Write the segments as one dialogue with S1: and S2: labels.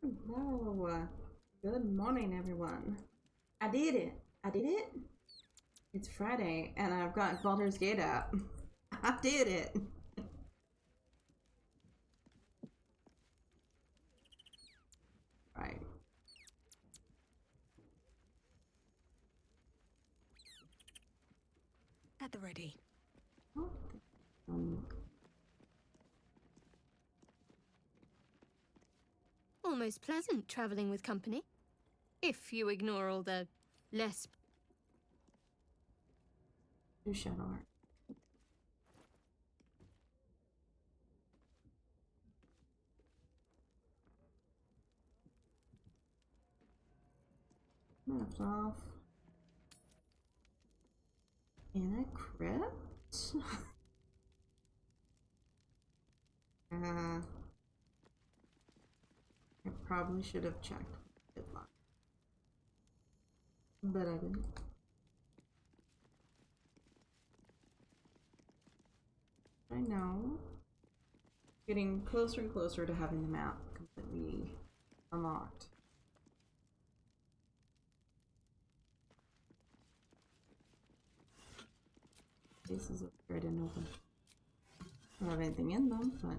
S1: Hello. Good morning, everyone. I did it. I did it. It's Friday, and I've got Baldur's Gate up. I did it. Right.
S2: At the ready.
S1: Um,
S2: Almost pleasant traveling with company. If you ignore all the less...
S1: do shadow art. Maps off. In a crypt? I probably should have checked. Good luck. But I didn't. I know. Getting closer and closer to having the map completely unlocked. Cases I didn't open. I don't have anything in them, but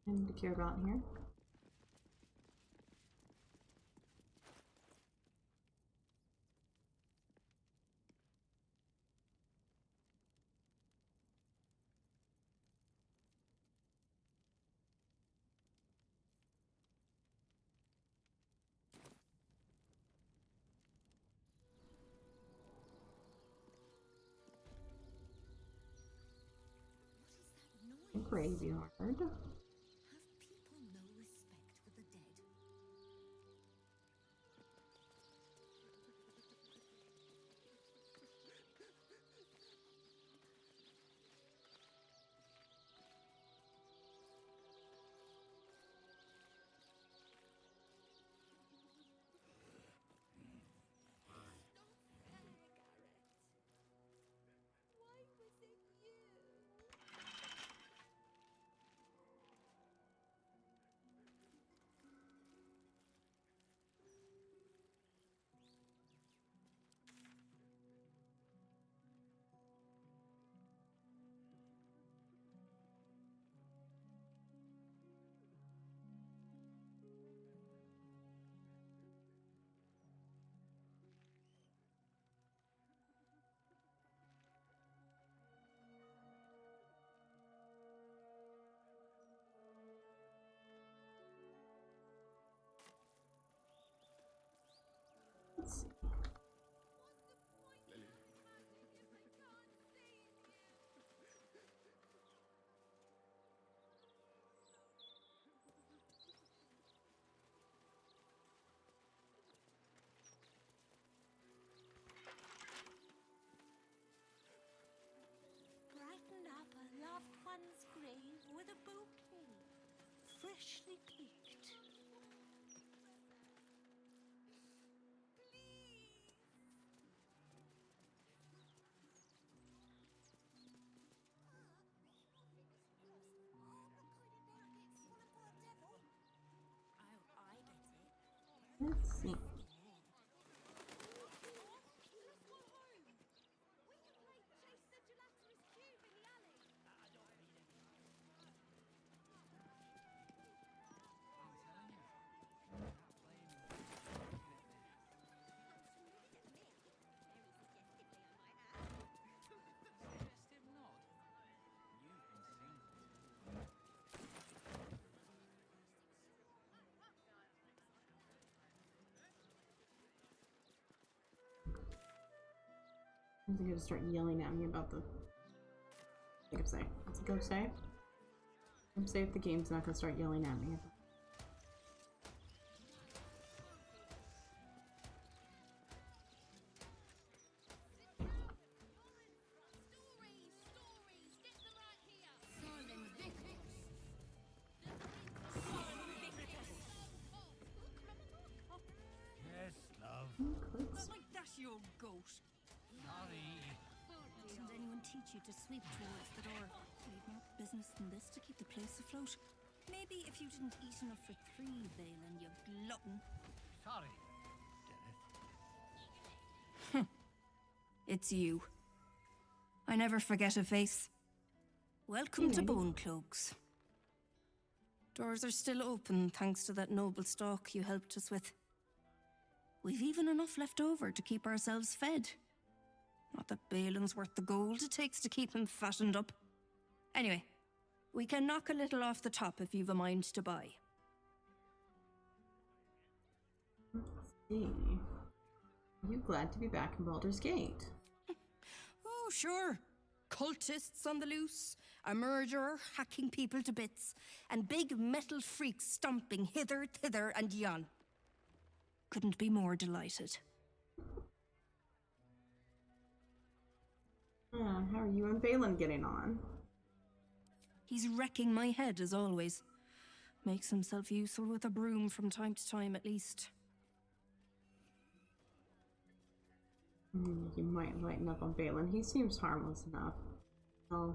S1: anything to care about here. Graveyard.
S3: Have people no respect for the dead? Why was it you?
S1: Let's see.
S3: Brighten up a loved one's grave with a bouquet, freshly picked.
S1: Let's see. I think they're gonna start yelling at me about the. I think I'm safe. I think I'm safe. I'm safe. The game's not gonna start yelling at me.
S4: Yes, love.
S1: Let's
S4: Like that's your ghost. Not
S3: anyone teach you to sweep towards the door? We've more business than this to keep the place afloat. Maybe if you didn't eat enough for 3, Balin, you glutton.
S4: Sorry.
S3: It's you. I never forget a face. Welcome to Bone Cloaks. Doors are still open thanks to that noble stock you helped us with. We've even enough left over to keep ourselves fed. Not that Balin's worth the gold it takes to keep him fattened up. Anyway, we can knock a little off the top if you've a mind to buy.
S1: Let's see. Are you glad to be back in Baldur's Gate?
S3: Oh, sure. Cultists on the loose, a murderer hacking people to bits, and big metal freaks stomping hither, thither, and yon. Couldn't be more delighted.
S1: How are you and Balin getting on?
S3: He's wrecking my head as always. Makes himself useful with a broom from time to time at least.
S1: You might lighten up on Balin. He seems harmless enough. Oh.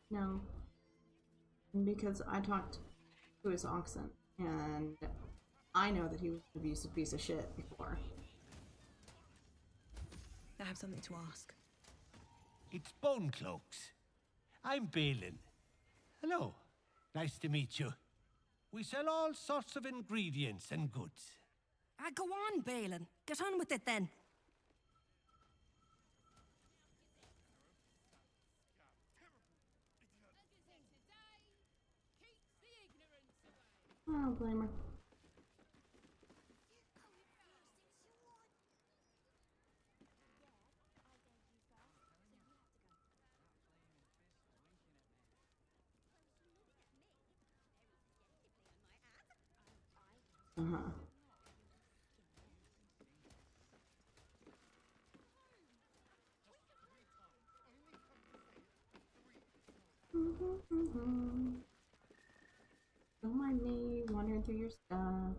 S1: No. Because I talked to his oxen, and I know that he was an abusive piece of shit before.
S5: I have something to ask.
S4: It's Bone Cloaks. I'm Balin. Hello. Nice to meet you. We sell all sorts of ingredients and goods.
S3: Go on, Balin. Get on with it then.
S1: I don't blame her. Don't mind me wandering through your stuff.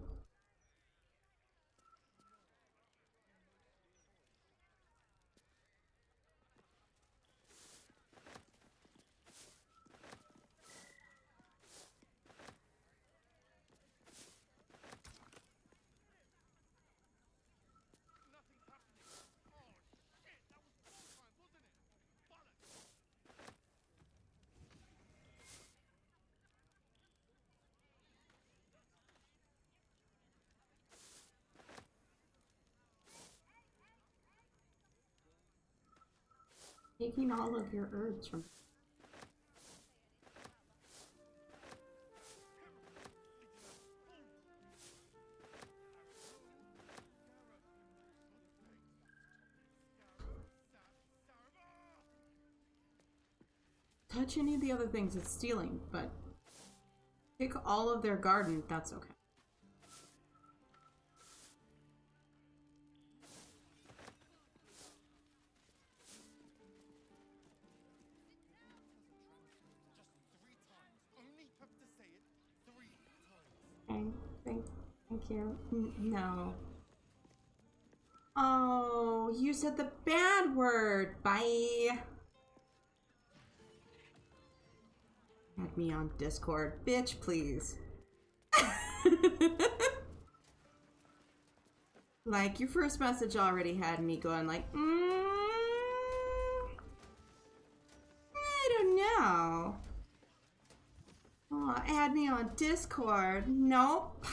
S1: Taking all of your herbs from. Touch any of the other things, it's stealing, but pick all of their garden, that's okay. Thank you. No. Oh, you said the bad word. Bye. Add me on Discord. Bitch, please. Like, your first message already had me going like, I don't know. Oh, add me on Discord. Nope.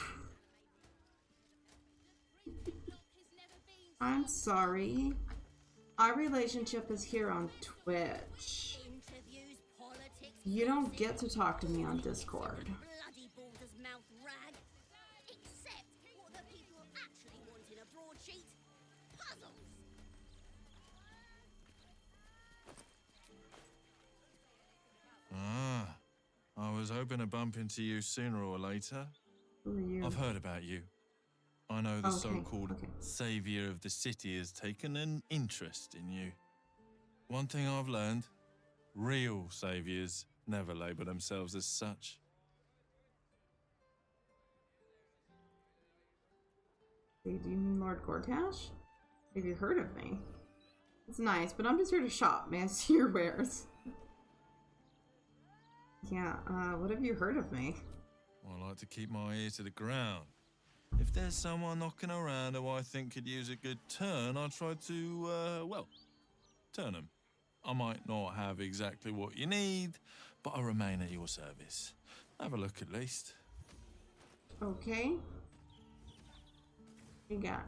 S1: I'm sorry. Our relationship is here on Twitch. You don't get to talk to me on Discord.
S3: Bloody Baldur's mouth rag. Except what the people actually want in a broadsheet. Puzzles.
S6: I was hoping to bump into you sooner or later.
S1: Who are you?
S6: I've heard about you. I know the
S1: Okay,
S6: so-called
S1: okay.
S6: savior of the city has taken an interest in you. One thing I've learned, real saviors never label themselves as such.
S1: Hey, do you mean Lord Gortash? Have you heard of me? It's nice, but I'm just here to shop. May I see your wares? Yeah, what have you heard of me?
S6: Well, I like to keep my ear to the ground. If there's someone knocking around who I think could use a good turn, I'll try to, well, turn them. I might not have exactly what you need, but I remain at your service. Have a look at least.
S1: Okay. What you got?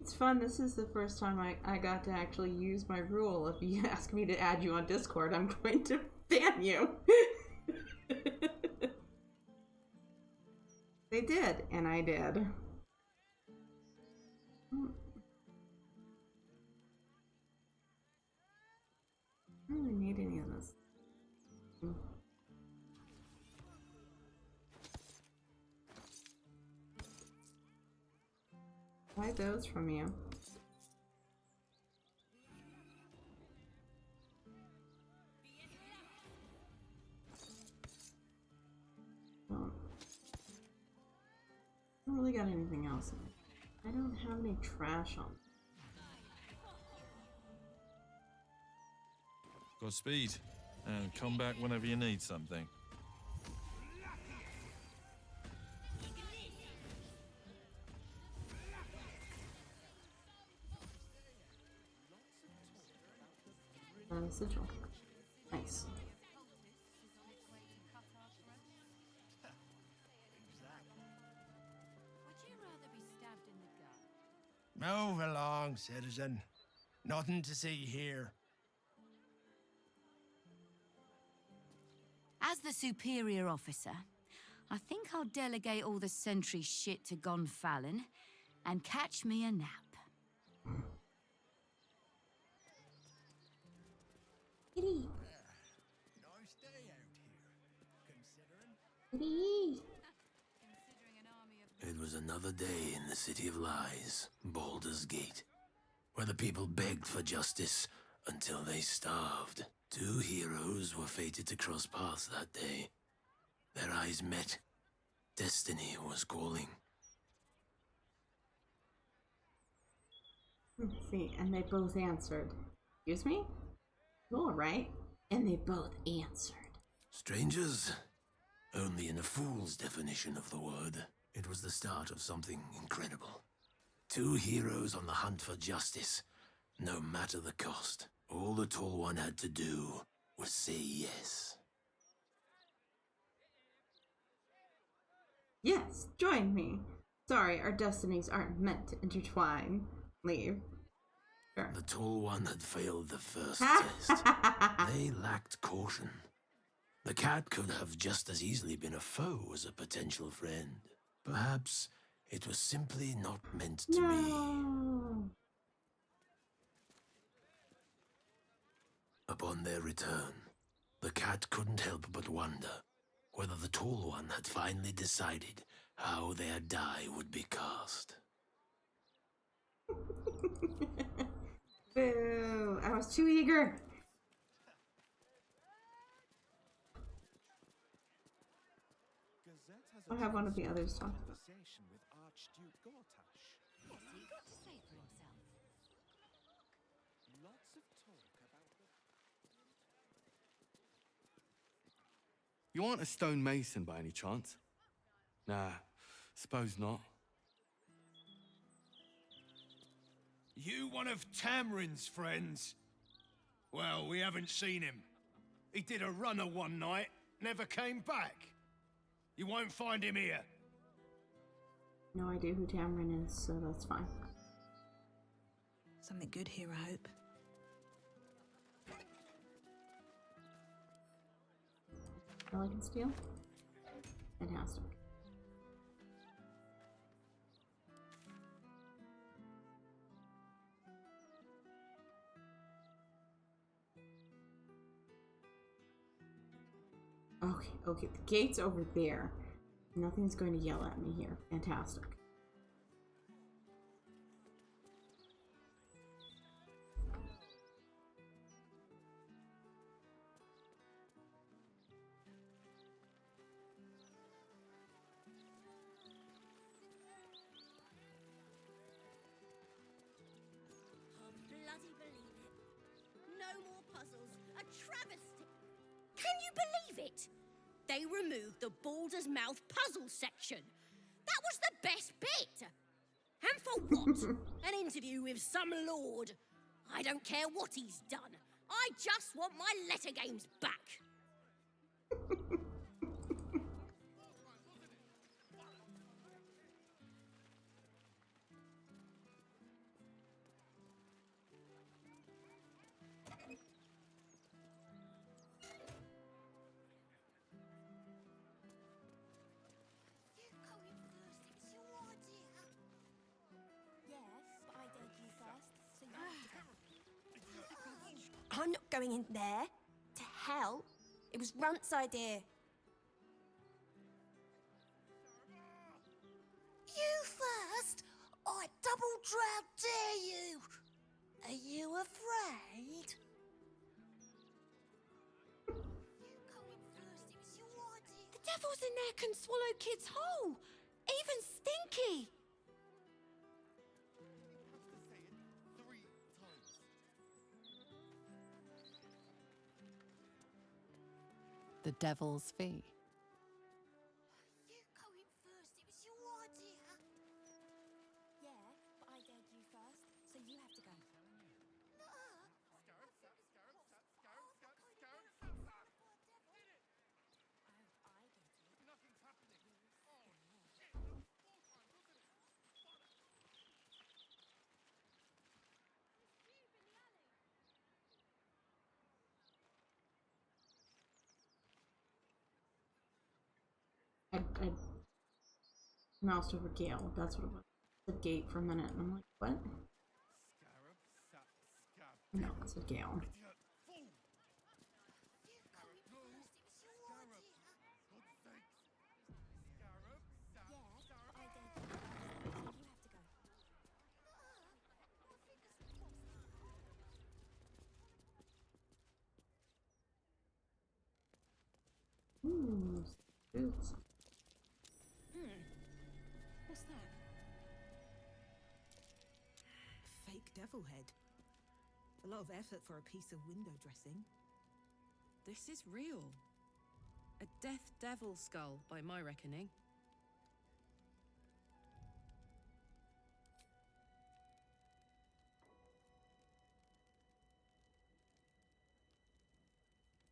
S1: It's fun. This is the first time I got to actually use my rule. If you ask me to add you on Discord, I'm going to ban you. They did, and I did. I don't really need any of this. Buy those from you. Well, I don't really got anything else. I don't have any trash on.
S6: Godspeed, and come back whenever you need something.
S1: Sigil. Nice.
S7: Move along, citizen. Nothing to see here.
S8: As the superior officer, I think I'll delegate all the sentry shit to Gonfalon and catch me a nap.
S1: Kitty.
S7: Nice day out here, considering.
S1: Kitty.
S9: It was another day in the City of Lies, Baldur's Gate, where the people begged for justice until they starved. Two heroes were fated to cross paths that day. Their eyes met. Destiny was calling.
S1: Let's see, and they both answered. Excuse me? All right. And they both answered.
S9: Strangers? Only in a fool's definition of the word. It was the start of something incredible. Two heroes on the hunt for justice, no matter the cost. All the Tall One had to do was say yes.
S1: Yes, join me. Sorry, our destinies aren't meant to intertwine. Leave. Sure.
S9: The Tall One had failed the first test. They lacked caution. The cat could have just as easily been a foe as a potential friend. Perhaps it was simply not meant to be. Upon their return, the cat couldn't help but wonder whether the Tall One had finally decided how their die would be cast.
S1: Boo! I was too eager. I'll have one of the others talk.
S10: You aren't a stonemason by any chance? Nah, suppose not.
S7: You one of Tamrin's friends? Well, we haven't seen him. He did a runner one night, never came back. You won't find him here.
S1: No idea who Tamrin is, so that's fine.
S5: Something good here, I hope.
S1: Elegant steel? Fantastic. Okay, the gate's over there. Nothing's going to yell at me here. Fantastic.
S11: no more puzzles. A travesty. Can you believe it? They removed the Baldur's Mouth puzzle section. That was the best bit. And for what? An interview with some lord. I don't care what he's done. I just want my letter games back.
S5: I'm not going in there. To hell. It was Runt's idea.
S11: You first? I double drow dare you! Are you afraid?
S5: The devils in there can swallow kids whole. Even Stinky.
S12: The Devil's Fee.
S11: You go in first. It was your idea.
S5: Yeah, but I dared you first, so you have to go.
S1: I moused over Gale. That's what it was. The gate for a minute, and I'm like, what? No, it's a Gale. Ooh, boots.
S5: What's that?
S13: Fake devil head. A lot of effort for a piece of window dressing.
S12: This is real. A death devil skull, by my reckoning.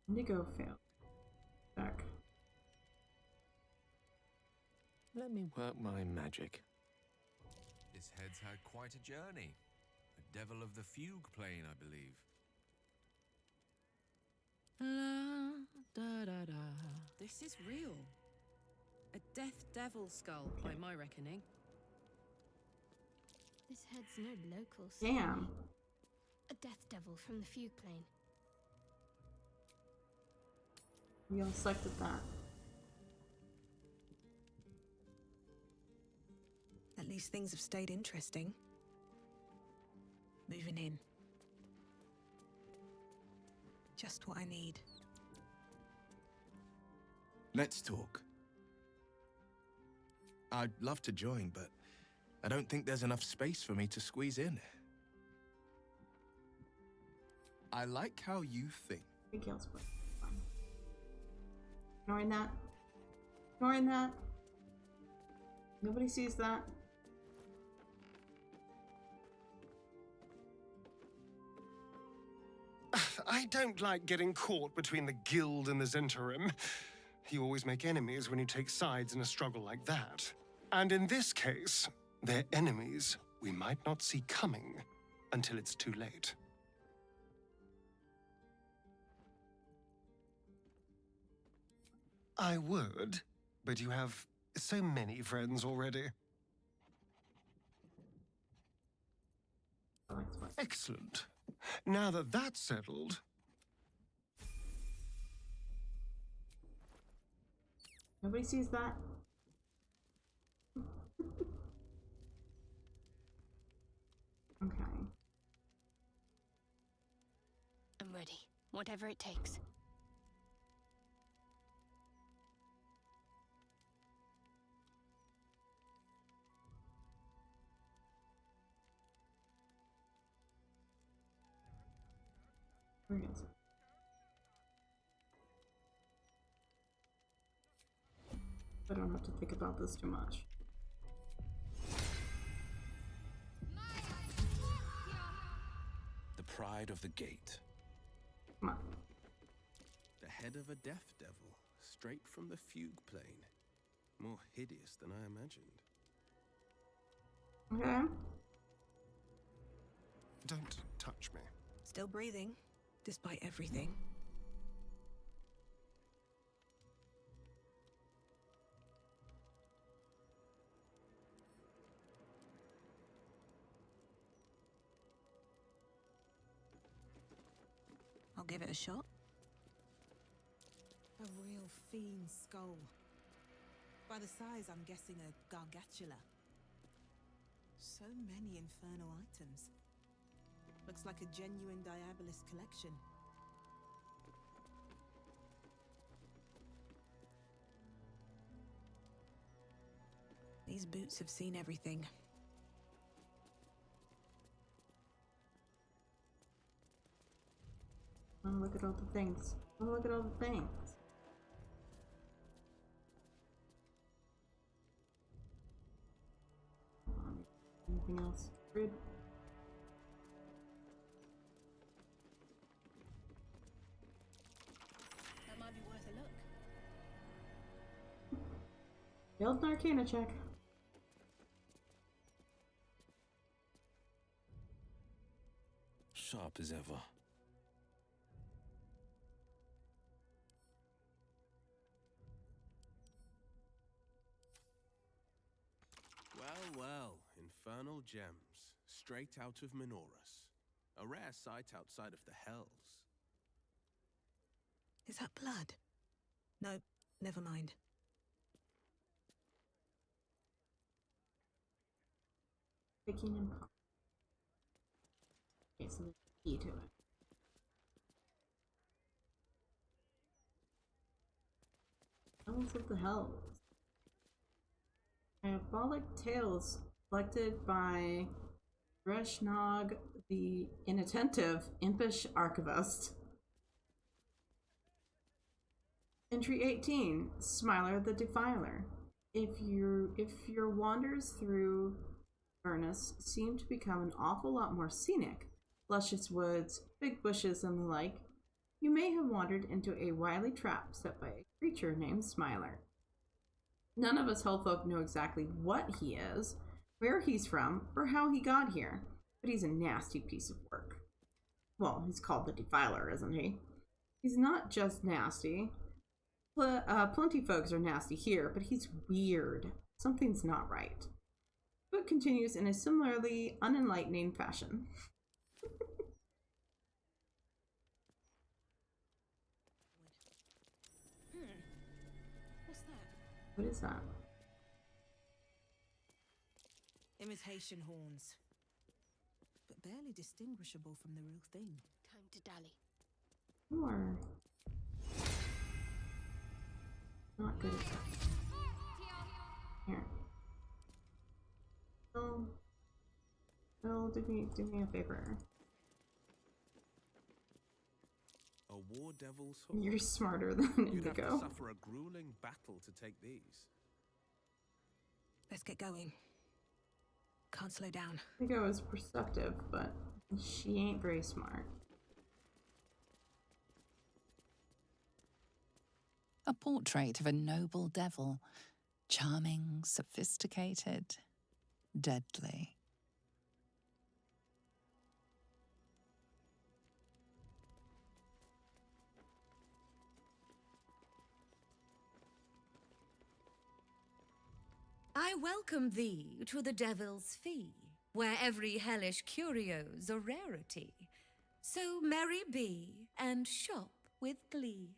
S1: Indigo fail. Back.
S9: Let me work my magic.
S14: This head's had quite a journey. A devil of the fugue plane, I believe.
S12: La, da, da, da. This is real. A death devil skull, by my reckoning.
S2: This head's no local.
S1: Damn.
S2: A death devil from the fugue plane.
S1: We all selected that.
S5: At least things have stayed interesting. Moving in. Just what I need.
S10: Let's talk. I'd love to join, but I don't think there's enough space for me to squeeze in. I like how you think.
S1: Big Gale's fine. Ignoring that. Ignoring that. Nobody sees that.
S15: I don't like getting caught between the guild and the Zentarim. You always make enemies when you take sides in a struggle like that. And in this case, they're enemies we might not see coming until it's too late. I would, but you have so many friends already. Excellent. Now that that's settled...
S1: Nobody sees that. Okay.
S2: I'm ready. Whatever it takes.
S1: Where is it? I don't have to think about this too much.
S16: The pride of the gate.
S1: Come on.
S10: The head of a death devil, straight from the fugue plane. More hideous than I imagined.
S1: Okay.
S15: Don't touch me.
S13: Still breathing, despite everything. I'll give it a shot. A real fiend skull. By the size, I'm guessing a gargantula. So many infernal items. Looks like a genuine Diabolist collection. These boots have seen everything.
S1: Oh, look at all the things. Oh, look at all the things. Anything else? Rude.
S11: That might be worth a look.
S1: Failed an Arcana check.
S16: Sharp as ever.
S10: Well, well, infernal gems, straight out of Minoris. A rare sight outside of the Hells.
S13: Is that blood? No, never mind.
S1: Picking and pop. Okay, so there's a key to it. Hells of the Hells. Diabolic tales collected by Reshnog, the inattentive, impish archivist. Entry 18, Smiler the Defiler. If your wanders through Furnace seem to become an awful lot more scenic, luscious woods, big bushes, and the like, you may have wandered into a wily trap set by a creature named Smiler. None of us Hellfolk know exactly what he is, where he's from, or how he got here, but he's a nasty piece of work. Well, he's called the Defiler, isn't he? He's not just nasty. Plenty folks are nasty here, but he's weird. Something's not right. The book continues in a similarly unenlightening fashion.
S13: What's that?
S1: What is that?
S13: Imitation horns. But barely distinguishable from the real thing.
S2: Time to dally.
S1: Or not good at that. Here. Well, do me a favor.
S10: A war devil's horn.
S1: You're smarter than
S10: You'd have to
S1: Indigo.
S10: suffer a grueling battle to take these.
S13: Let's get going. Can't slow down.
S1: Indigo is perceptive, but she ain't very smart.
S17: A portrait of a noble devil. Charming, sophisticated, deadly.
S8: I welcome thee to the Devil's Fee, where every hellish curio's a rarity. So merry be, and shop with glee.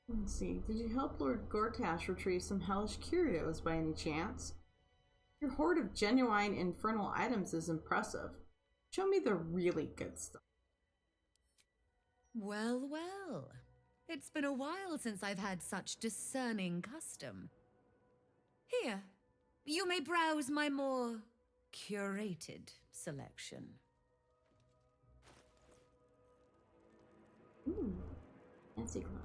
S1: Let's see. Did you help Lord Gortash retrieve some hellish curios by any chance? Your hoard of genuine infernal items is impressive. Show me the really good stuff.
S8: Well, well. It's been a while since I've had such discerning custom. Here, You may browse my more curated selection.
S1: Ooh, fancy club.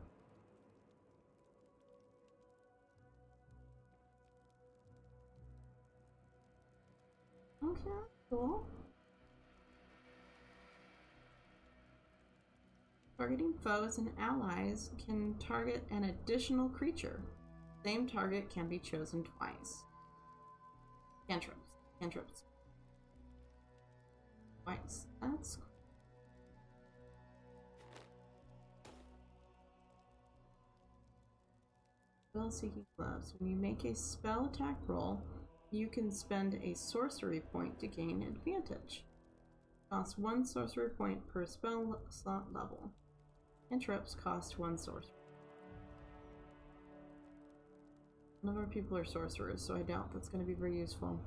S1: Okay, cool. Targeting foes and allies can target an additional creature. Same target can be chosen twice. Cantrips. Cantrips. Twice. That's cool. Spell-seeking gloves. When you make a spell attack roll, you can spend a sorcery point to gain advantage. Costs 1 sorcery point per spell slot level. Cantrips cost 1 sorcery. None of our people are sorcerers, so I doubt that's going to be very useful.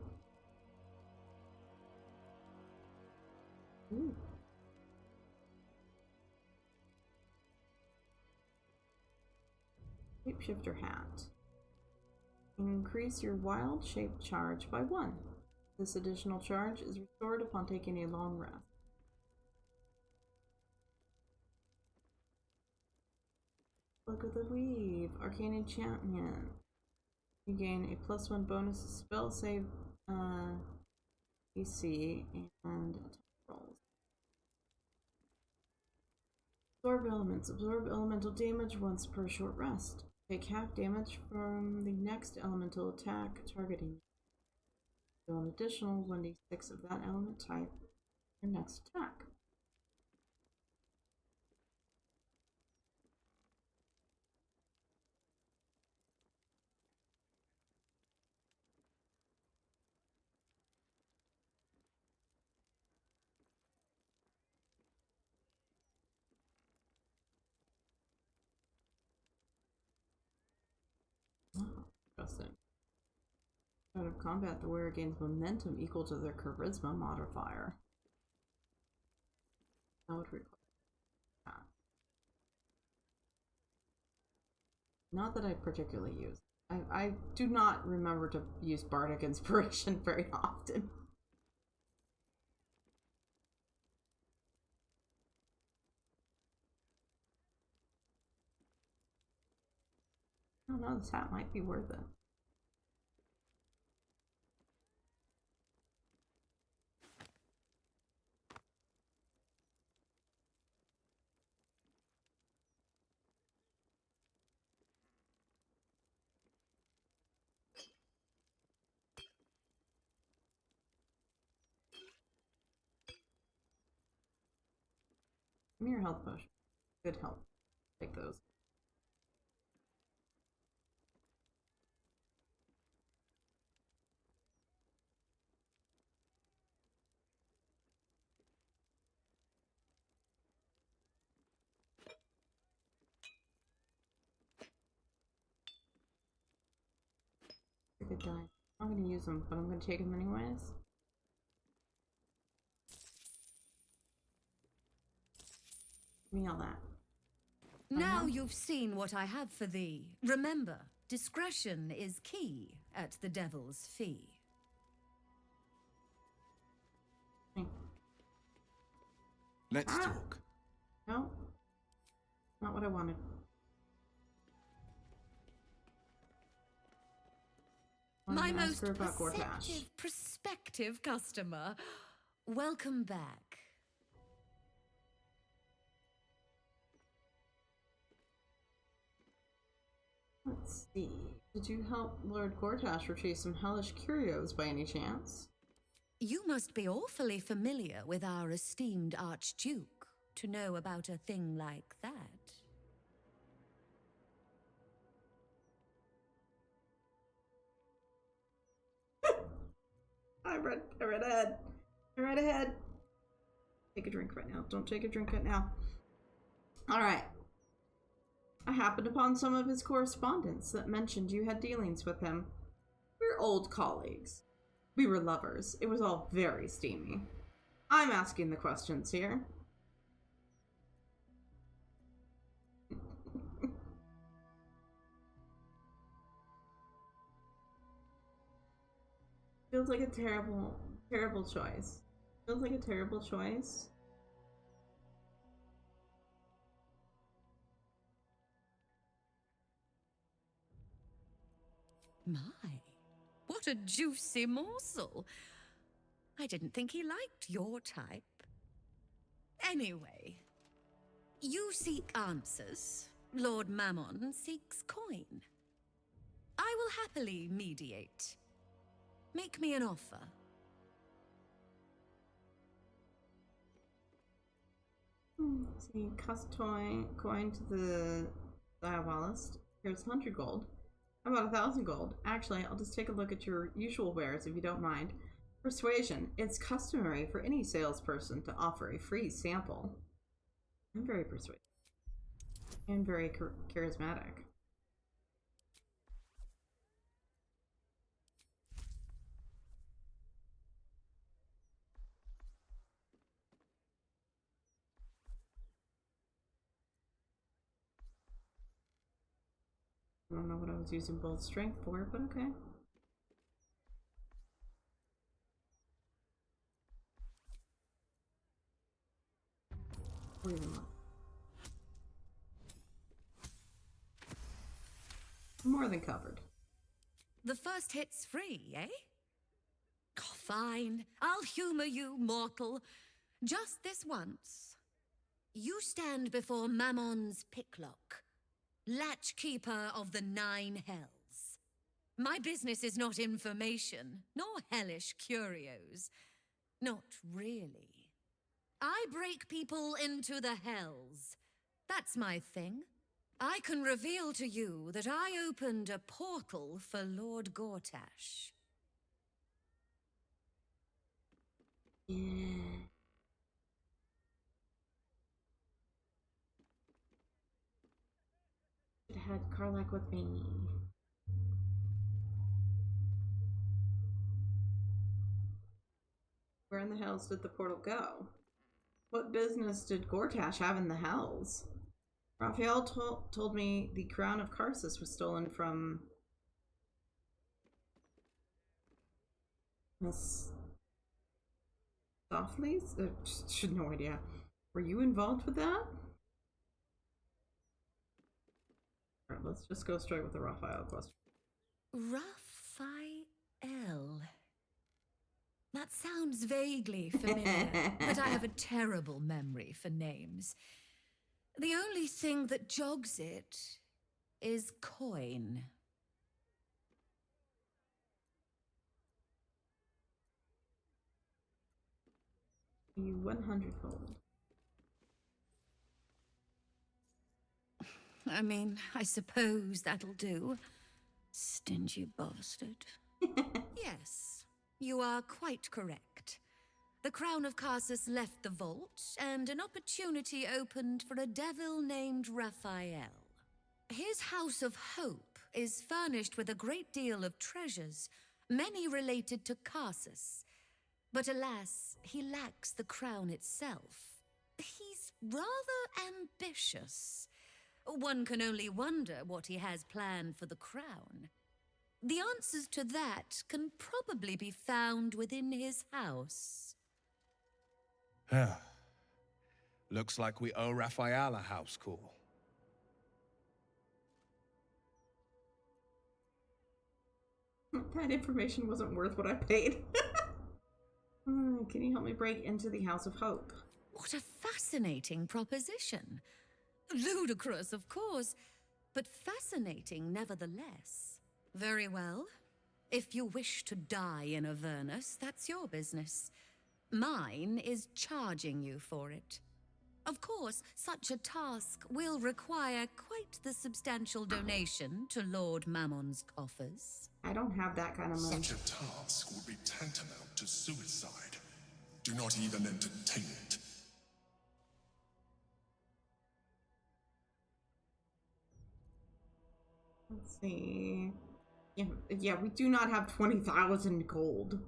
S1: Ooh. Shapeshifter hat. Increase your wild shape charge by 1. This additional charge is restored upon taking a long rest. Look at the weave. Arcane enchantment. You gain a +1 bonus to spell save AC and attack rolls. Absorb elements. Absorb elemental damage once per short rest. Take half damage from the next elemental attack targeting. Do an additional 1d6 of that element type your next attack. Oh, interesting. Out of combat, the wearer gains momentum equal to their charisma modifier. That would require that. Not that I particularly use. I do not remember to use Bardic Inspiration very often. I don't know, this hat might be worth it. Give me your health potion. Good health. Take those. A good die. I'm not gonna use them, but I'm gonna take them anyways. Give me all that.
S8: Now you've seen what I have for thee. Remember, discretion is key at the Devil's Fee.
S16: Let's talk.
S1: No. Not what I wanted.
S8: My most prospective customer. Welcome back.
S1: Let's see. Did you help Lord Gortash retrieve some hellish curios by any chance?
S8: You must be awfully familiar with our esteemed Archduke to know about a thing like that.
S1: I read ahead. I read ahead. Take a drink right now. Don't take a drink right now. Alright. I happened upon some of his correspondence that mentioned you had dealings with him. We're old colleagues. We were lovers. It was all very steamy. I'm asking the questions here. Feels like a terrible, terrible choice. Feels like a terrible choice.
S8: My, what a juicy morsel. I didn't think he liked your type. Anyway, you seek answers. Lord Mammon seeks coin. I will happily mediate. Make me an offer.
S1: Let's see, cost coin to the diabolist. Here's 100 gold. How about 1,000 gold? Actually, I'll just take a look at your usual wares if you don't mind. Persuasion. It's customary for any salesperson to offer a free sample. I'm very persuasive. And very charismatic. I don't know what I was using bold strength for, but okay. Leave him up. More than covered.
S8: The first hit's free, eh? Oh, fine. I'll humor you, mortal. Just this once. You stand before Mammon's picklock, latchkeeper of the 9 hells. My business is not information, nor hellish curios. Not really. I break people into the hells. That's my thing. I can reveal to you that I opened a portal for Lord Gortash.
S1: Yeah. Should have had Karlak with me. Where in the hells did the portal go? What business did Gortash have in the hells? Raphael told me the crown of Karsus was stolen from Miss Softly's? No idea. Were you involved with that? Alright, let's just go straight with the Raphael question.
S8: Raphael. That sounds vaguely familiar, but I have a terrible memory for names. The only thing that jogs it is coin.
S1: You 100 gold.
S8: I mean, I suppose that'll do. Stingy bastard. Yes, you are quite correct. The crown of Karsus left the vault, and an opportunity opened for a devil named Raphael. His House of Hope is furnished with a great deal of treasures, many related to Karsus. But alas, he lacks the crown itself. He's rather ambitious. One can only wonder what he has planned for the crown. The answers to that can probably be found within his house.
S10: Looks like we owe Raphael a house call.
S1: That information wasn't worth what I paid. Can you help me break into the House of Hope?
S8: What a fascinating proposition. Ludicrous, of course, but fascinating nevertheless. Very well. If you wish to die in Avernus, that's your business. Mine is charging you for it. Of course, such a task will require quite the substantial donation to Lord Mammon's coffers.
S1: I don't have that kind of money.
S18: Such a task would be tantamount to suicide. Do not even entertain it.
S1: Let's see. Yeah, we do not have 20,000 gold.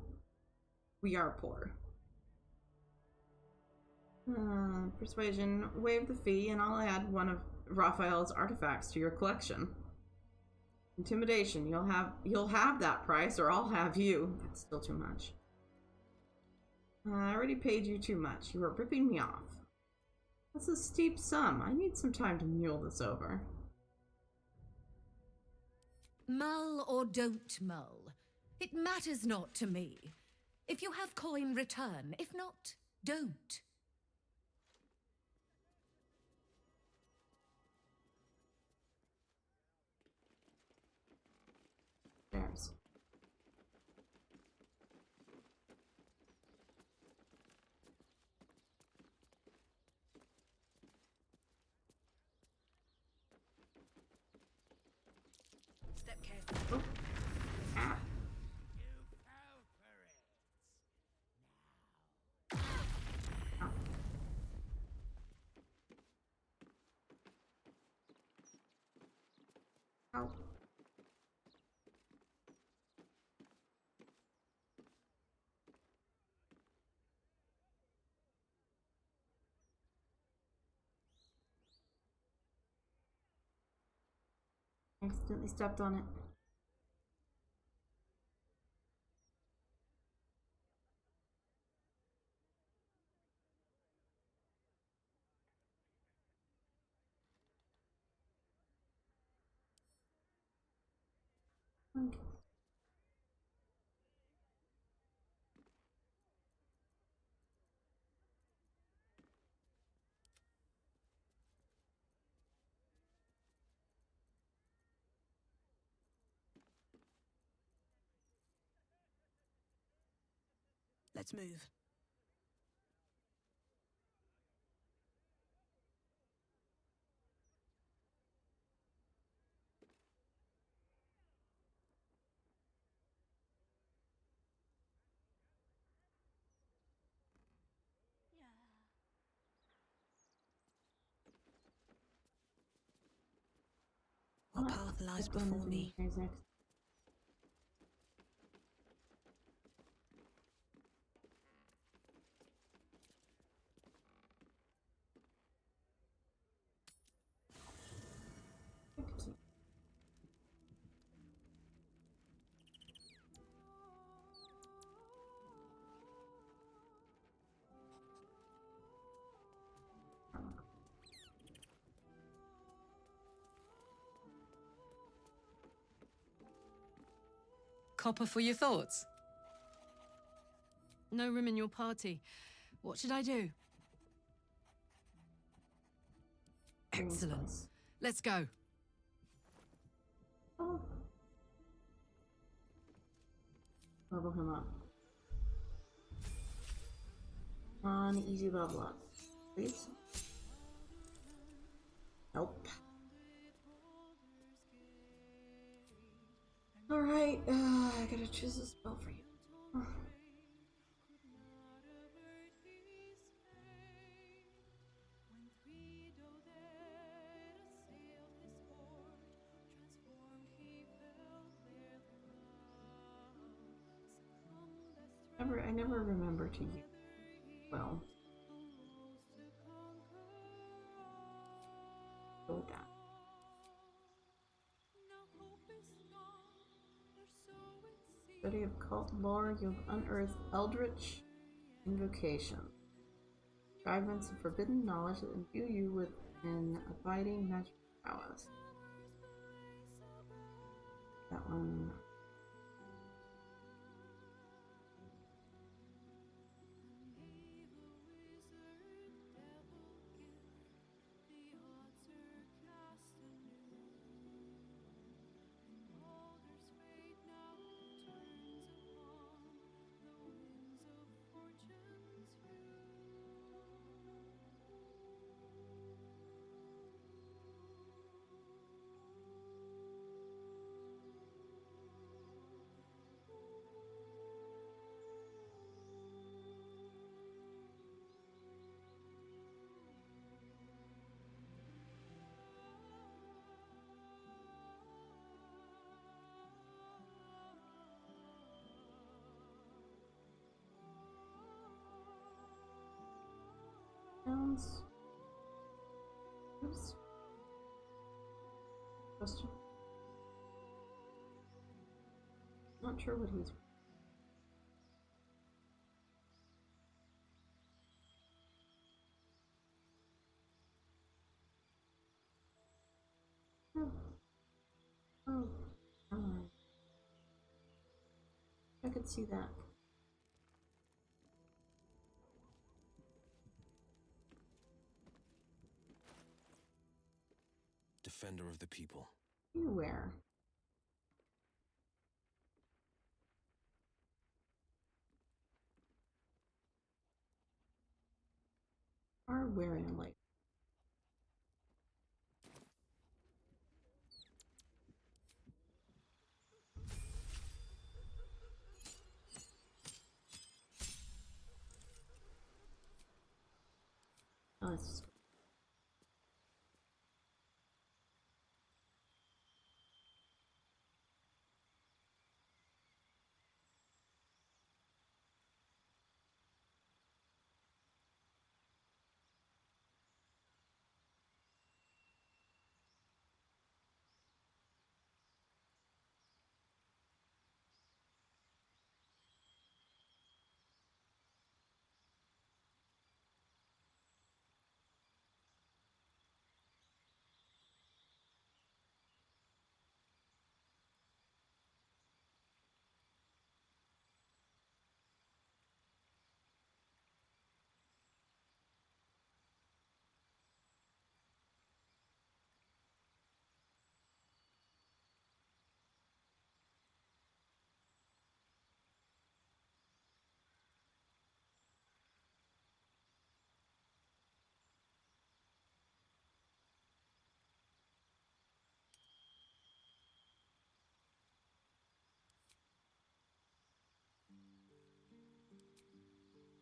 S1: We are poor. Persuasion. Waive the fee and I'll add one of Raphael's artifacts to your collection. Intimidation. You'll have that price, or I'll have you. That's still too much. I already paid you too much. You are ripping me off. That's a steep sum. I need some time to mull this over.
S8: Mull or don't mull, it matters not to me. If you have coin, return. If not, don't.
S1: There's.
S8: Step carefully.
S1: Oh. Ah. Ow. Accidentally stepped on it. Okay.
S13: Let's move. What path lies before me?
S12: Copper for your thoughts? No room in your party. What should I do? Excellent. Let's go.
S1: Oh. Level him up. On easy level up. Please. Nope. Alright, I gotta choose a spell for you. Oh. I never remember to use well. Go with that. Study of cult lore, you have unearthed eldritch invocation. Fragments of forbidden knowledge that imbue you with an abiding magic prowess. That one. Sounds. Oops. Question. not sure what he's. Oh, I could see that.
S16: Defender of the people.
S1: Where? Are wearing a light. Oh, it's just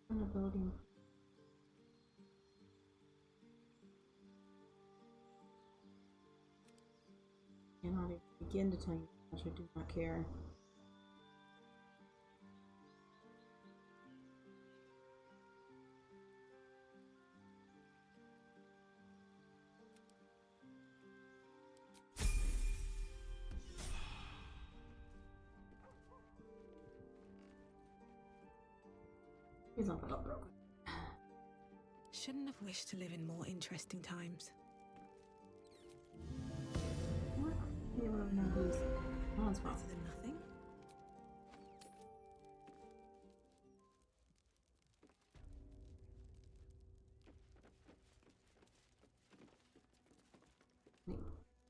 S1: in the building. Cannot even begin to tell you how much I do not care. He's not gonna broke.
S13: Shouldn't have wished to live in more interesting times.
S1: What? Be able to know these. Oh, it's
S13: Better than nothing.
S1: Wait,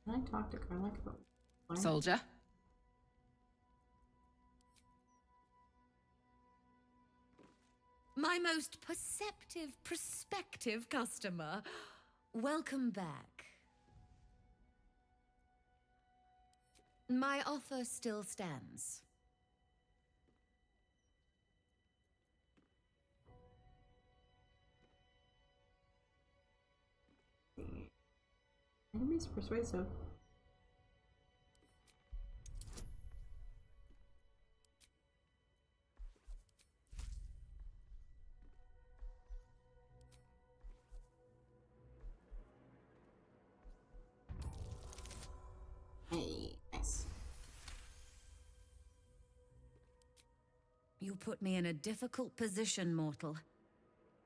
S1: can I talk to Karlak about why?
S17: Soldier.
S8: My most prospective customer. Welcome back. My offer still stands.
S1: Enemy's persuasive. Hey, nice.
S8: You put me in a difficult position, mortal.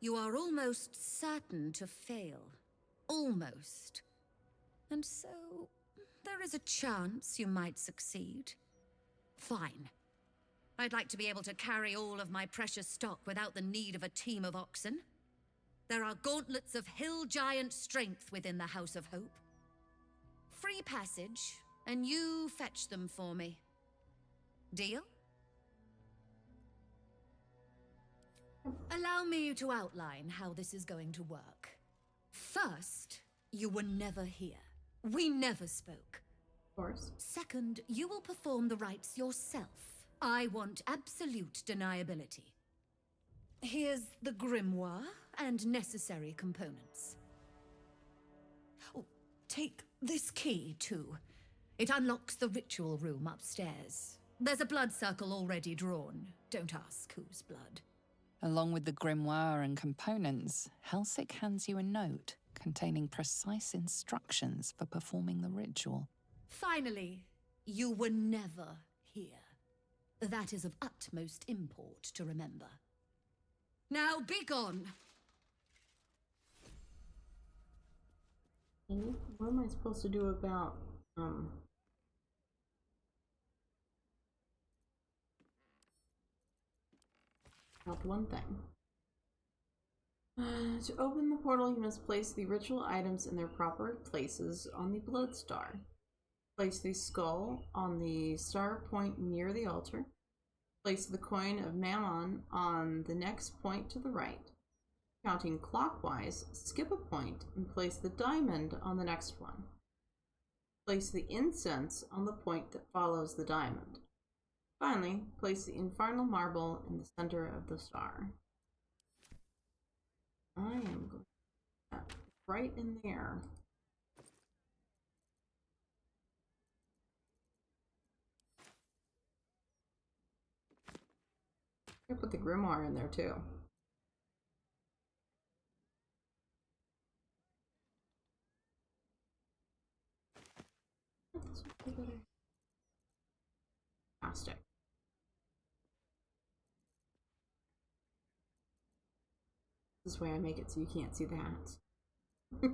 S8: You are almost certain to fail. Almost. And so, there is a chance you might succeed. Fine. I'd like to be able to carry all of my precious stock without the need of a team of oxen. There are gauntlets of hill giant strength within the House of Hope. Free passage, and you fetch them for me. Deal? Allow me to outline how this is going to work. First, you were never here. We never spoke.
S1: Of course.
S8: Second, you will perform the rites yourself. I want absolute deniability. Here's the grimoire and necessary components. Oh, take this key, too. It unlocks the ritual room upstairs. There's a blood circle already drawn. Don't ask whose blood.
S17: Along with the grimoire and components, Helsik hands you a note containing precise instructions for performing the ritual.
S8: Finally, you were never here. That is of utmost import to remember. Now be gone!
S1: What am I supposed to do about, one thing? To open the portal, you must place the ritual items in their proper places on the blood star. Place the skull on the star point near the altar. Place the coin of Mammon on the next point to the right. Counting clockwise, skip a point and place the diamond on the next one. Place the incense on the point that follows the diamond. Finally, place the infernal marble in the center of the star. I am going to put that right in there. I put the grimoire in there too. Plastic. This way I make it so you can't see the hats. Do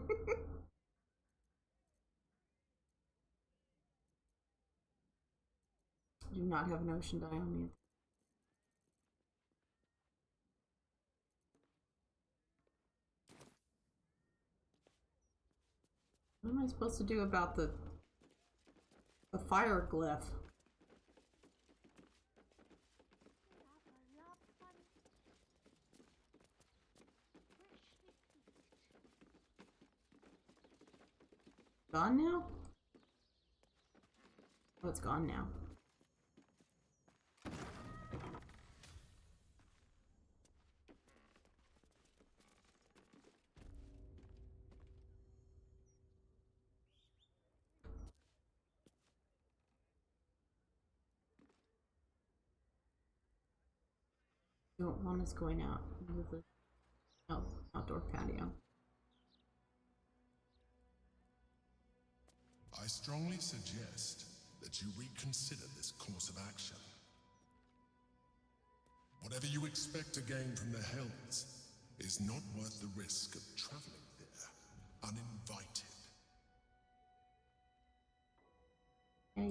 S1: not have an ocean dye on me. What am I supposed to do about the fire glyph? Gone now? Oh, it's gone now. Don't want us going out into the outdoor patio.
S18: I strongly suggest that you reconsider this course of action. Whatever you expect to gain from the Hells is not worth the risk of traveling there uninvited.
S1: Yeah.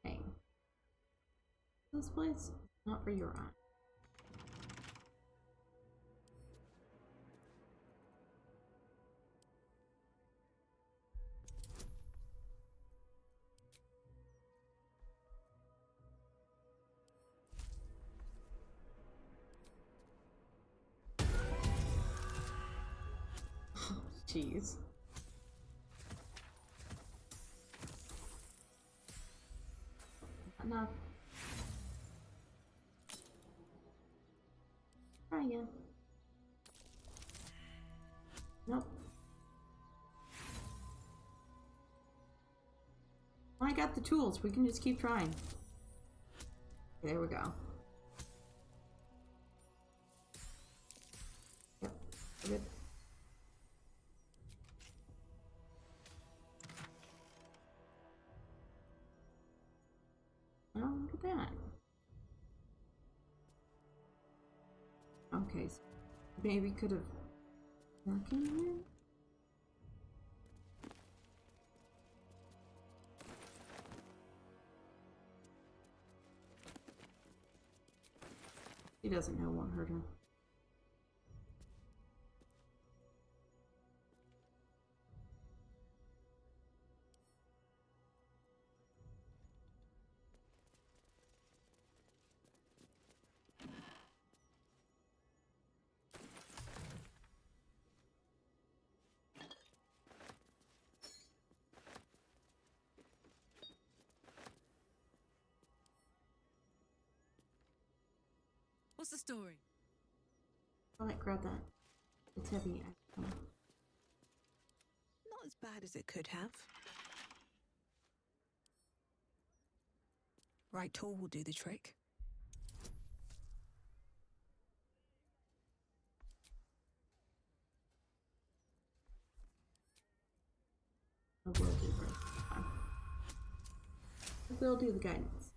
S1: Hey. This place, not for your eye. Jeez. Enough. Try again. Nope. I got the tools. We can just keep trying. There we go. Yep. Good. Oh, look at that. Okay, so maybe could have working here. He doesn't know, won't hurt her.
S12: What's the story?
S1: Alright, grab that. It's heavy.
S13: Not as bad as it could have. Right tool will do the trick.
S1: They'll do the guidance.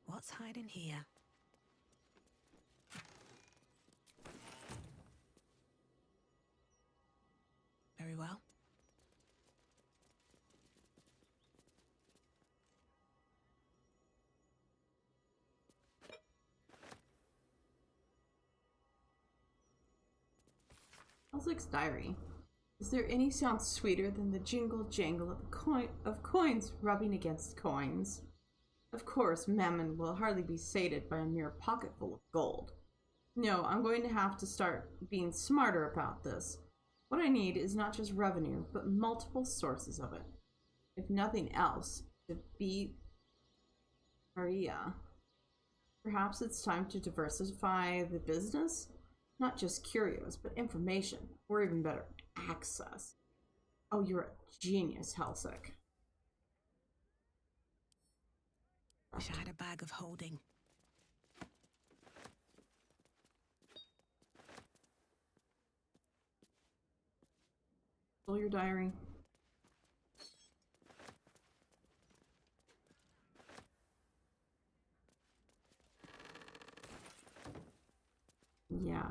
S13: What's hiding here? Very well.
S1: Elzic's diary. Is there any sound sweeter than the jingle jangle of coins rubbing against coins? Of course, Mammon will hardly be sated by a mere pocketful of gold. No, I'm going to have to start being smarter about this. What I need is not just revenue, but multiple sources of it. If nothing else, to beat Maria. Perhaps it's time to diversify the business? Not just curios, but information, or even better, access. Oh, you're a genius, Helsik.
S13: Wish I had a bag of holding.
S1: Pull your diary. Yeah.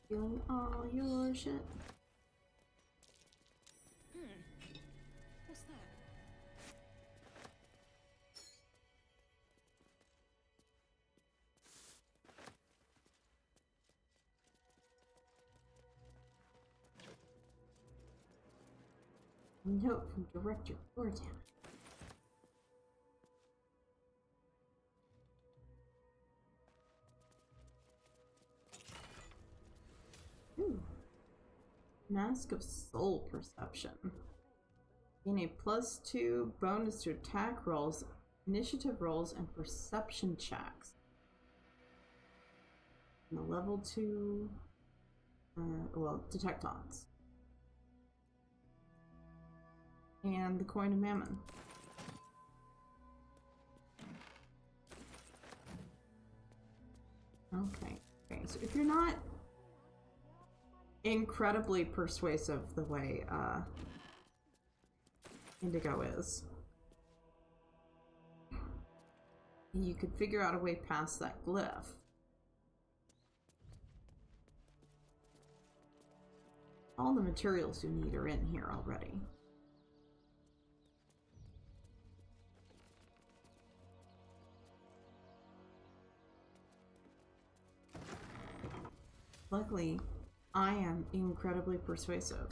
S1: Feeling all your shit.
S13: What's that?
S1: A note from Director Gordon. Ooh. Mask of Soul Perception. Gain a +2 bonus to attack rolls, initiative rolls, and perception checks. And a level 2, detect odds. And the Coin of Mammon. Okay, so if you're not incredibly persuasive the way Indigo is, you could figure out a way past that glyph. All the materials you need are in here already. Luckily, I am incredibly persuasive.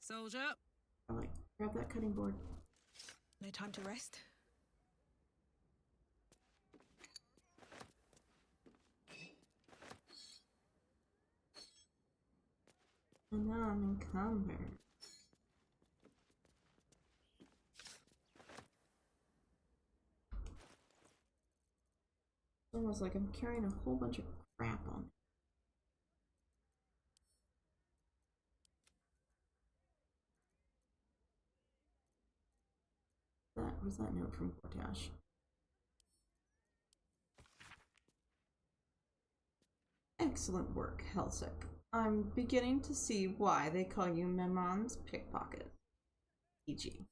S13: Soldier.
S1: Alright, grab that cutting board.
S13: No time to rest.
S1: And now I'm encumbered. It's almost like I'm carrying a whole bunch of crap on me. That What is that note from Cortash? Excellent work, Helsik. I'm beginning to see why they call you Mamon's pickpocket. E.g.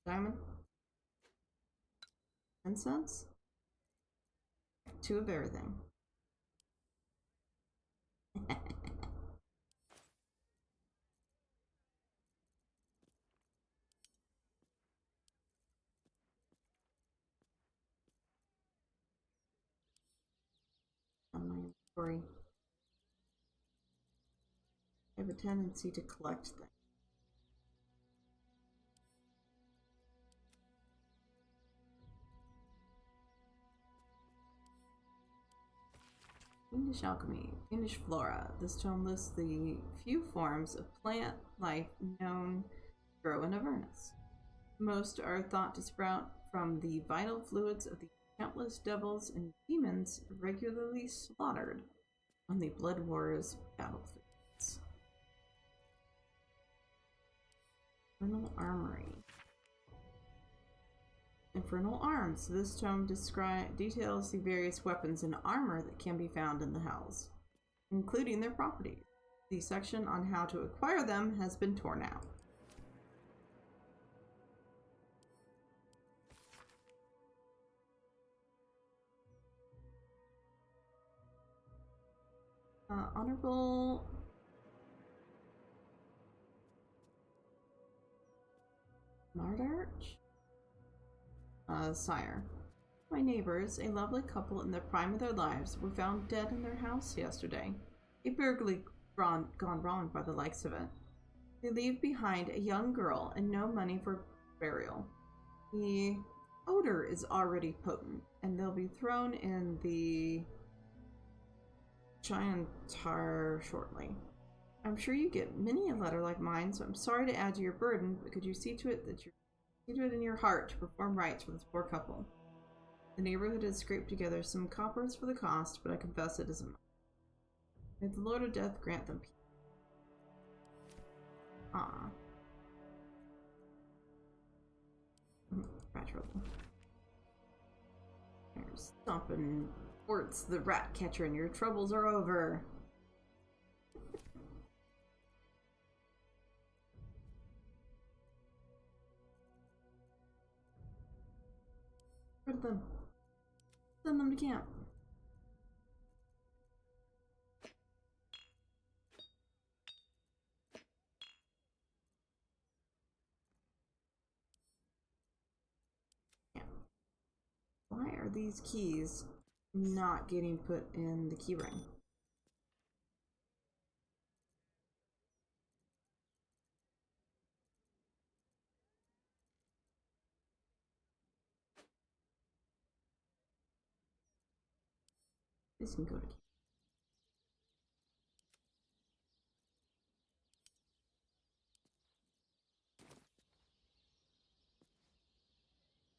S1: Diamond? 10 cents? 2 of everything. On my inventory. I have a tendency to collect things. Fiendish alchemy, fiendish flora. This tome lists the few forms of plant life known to grow in Avernus. Most are thought to sprout from the vital fluids of the countless devils and demons regularly slaughtered on the Blood Wars battlefields. Infernal Armory. Infernal Arms. This tome details the various weapons and armor that can be found in the Hells, including their properties. The section on how to acquire them has been torn out. Honorable Mardarch? Sire. My neighbors, a lovely couple in the prime of their lives, were found dead in their house yesterday. A burglary gone wrong by the likes of it. They leave behind a young girl and no money for burial. The odor is already potent, and they'll be thrown in the Giantar shortly. I'm sure you get many a letter like mine, so I'm sorry to add to your burden, but could you see to it that you do it in your heart to perform rites for this poor couple? The neighborhood has scraped together some coppers for the cost, but I confess it isn't much. May the Lord of Death grant them peace. Ah. Rat trouble. There's stomping Orts the rat catcher, and your troubles are over. Rid of them. Send them to camp. Yeah. Why are these keys not getting put in the key ring? This can go to key.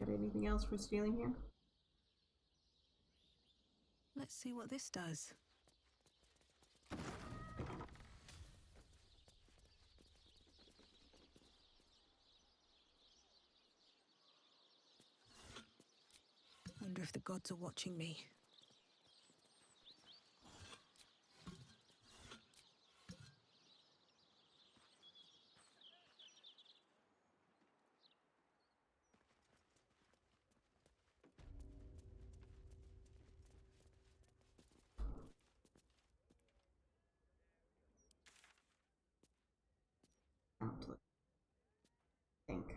S1: Got anything else for stealing here?
S13: Let's see what this does. Wonder if the gods are watching me.
S1: Think.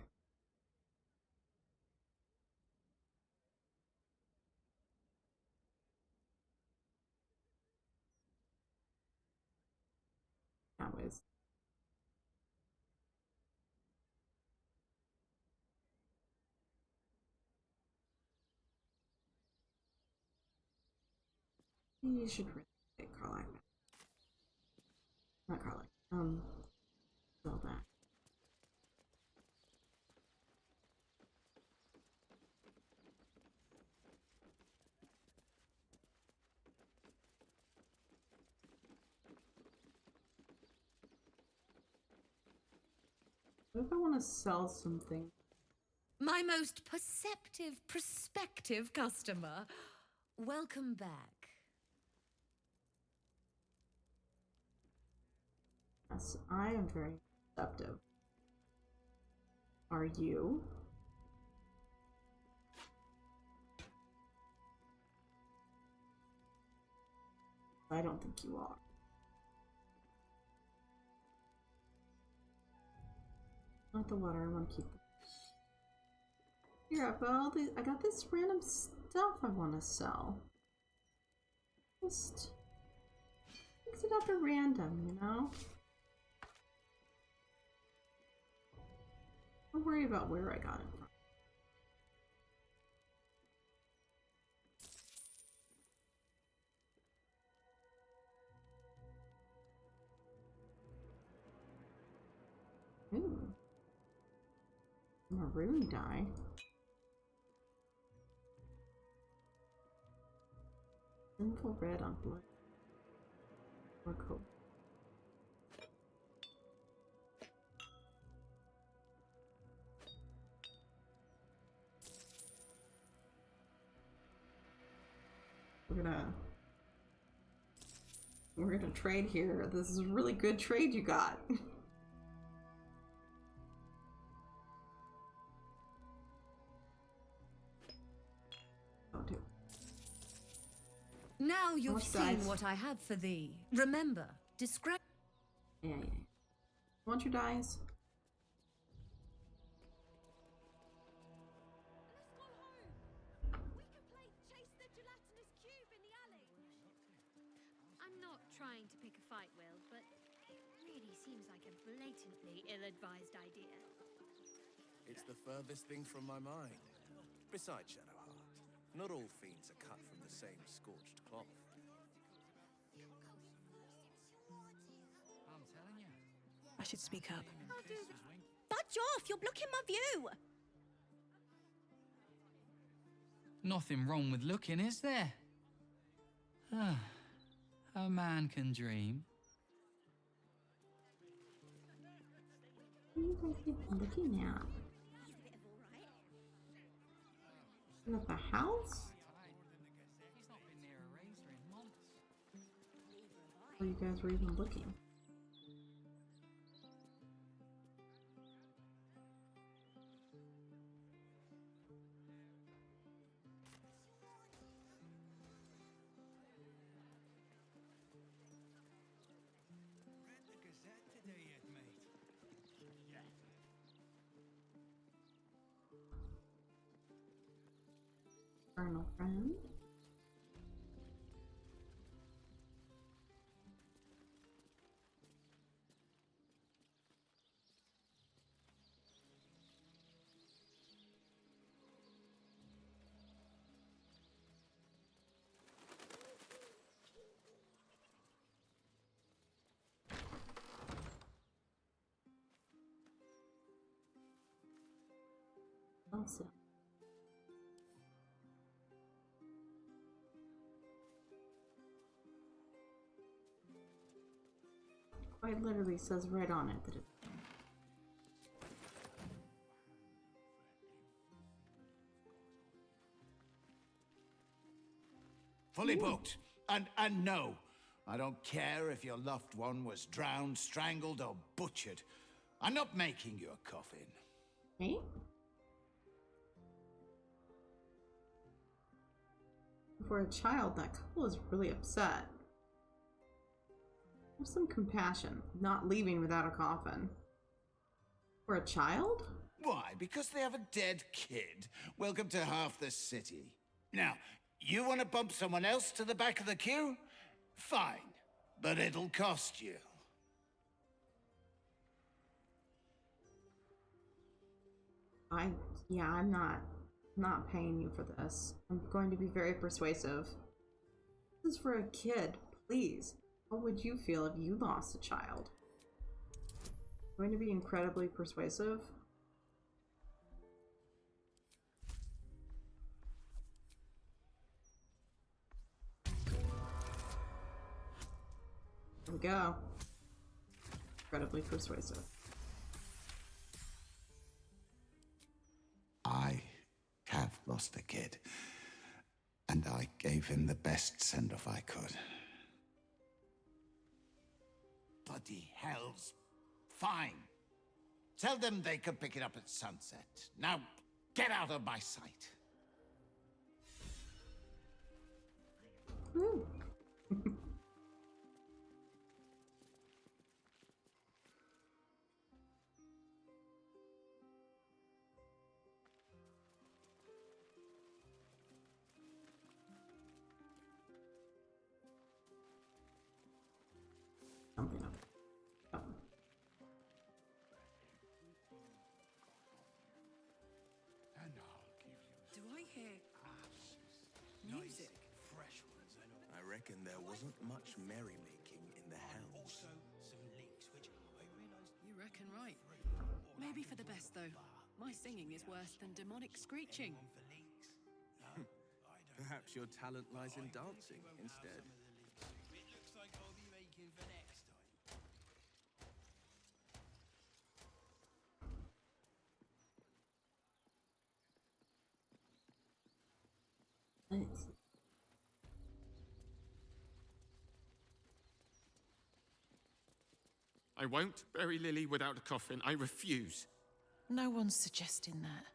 S1: boys. You should really get Carlac back. Not Carlac. Sell back. What if I want to sell something?
S8: My most prospective customer. Welcome back.
S1: Yes, I am very perceptive. Are you? I don't think you are. Not the water, I want to keep them. Here, I got this random stuff I want to sell. Just mix it up at random, you know? Don't worry about where I got it from. Ooh. Maroon dye. Sinful red on blood. Or coat. We're gonna trade here. This is a really good trade you got.
S8: Now you've seen
S1: dice?
S8: what I have for thee. Remember, discretion.
S1: Yeah. Want your dice?
S2: I'm not trying to pick a fight, Will, but it really seems like a blatantly ill-advised idea.
S10: It's the furthest thing from my mind. Besides, Shadowheart, not all fiends are cut from the same scorched cloth.
S13: I'm telling you. I should speak up.
S11: Budge off! You're blocking my view!
S19: Nothing wrong with looking, is there? A man can dream.
S1: What are you guys even looking at? At the house? Where you guys were even looking? Eternal friend. Also. Quite literally says right on it that it's
S20: fully booked. And no, I don't care if your loved one was drowned, strangled, or butchered. I'm not making you a coffin.
S1: Hey? For a child, that couple is really upset. Have some compassion, not leaving without a coffin. For a child?
S20: Why? Because they have a dead kid. Welcome to half the city. Now, you want to bump someone else to the back of the queue? Fine, but it'll cost you.
S1: Yeah, I'm not paying you for this. I'm going to be very persuasive. This is for a kid, please. How would you feel if you lost a child? I'm going to be incredibly persuasive. There we go. Incredibly persuasive.
S20: I have lost a kid, and I gave him the best send-off I could. Bloody hell's fine. Tell them they can pick it up at sunset. Now, get out of my sight.
S1: Woo. Something up. Oh.
S12: Do I hear music?
S16: Fresh ones. I reckon there wasn't much merrymaking in the hells. Also, some leaks, which I realized.
S12: You reckon right. Maybe for the best, though. My singing is worse than demonic screeching.
S10: Perhaps your talent lies in dancing instead.
S16: It looks like I'll be making for next time.
S1: Nice.
S21: I won't bury Lily without a coffin. I refuse.
S13: No one's suggesting that.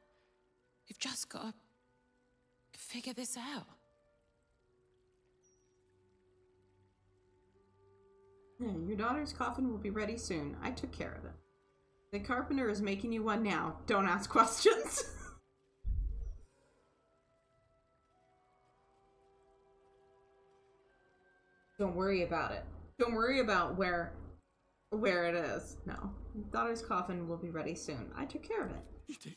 S13: You've just got to figure this out.
S1: Your daughter's coffin will be ready soon. I took care of it. The carpenter is making you one now. Don't ask questions. Don't worry about it. Don't worry about where it is. No. Daughter's coffin will be ready soon. I took care of it.
S21: You did.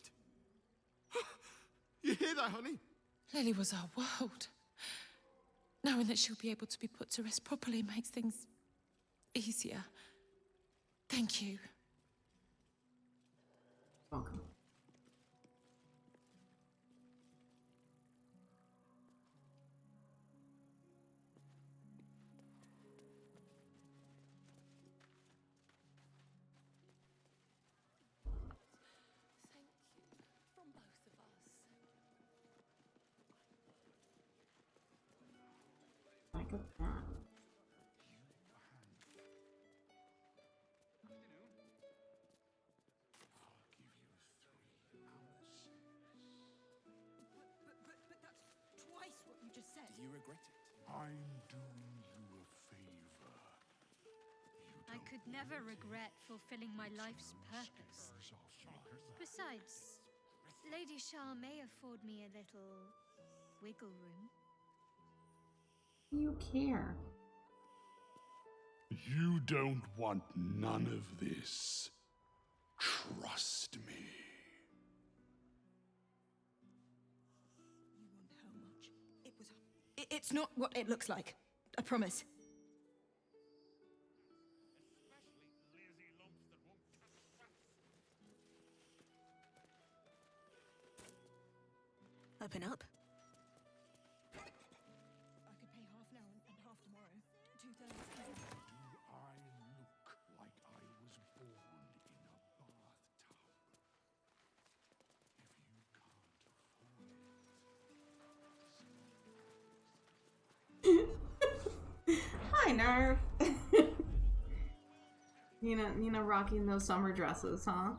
S21: You hear that, honey?
S13: Lily was our world. Knowing that she'll be able to be put to rest properly makes things easier. Thank you.
S1: Welcome. Look at that.
S5: But that's twice what you just said.
S16: Do you regret it?
S18: I'm doing you a favor.
S2: I could never regret fulfilling my life's purpose. Besides, Lady Shah may afford me a little wiggle room.
S1: You care.
S18: You don't want none of this. Trust me.
S5: You wonder how much it was. It's not what it looks like. I promise. Open up. I could pay half now and half tomorrow. 2/3.
S18: Do I look like I was born in a bathtub? If you can't
S1: Hi, Nerf. Nina rocking those summer dresses, huh?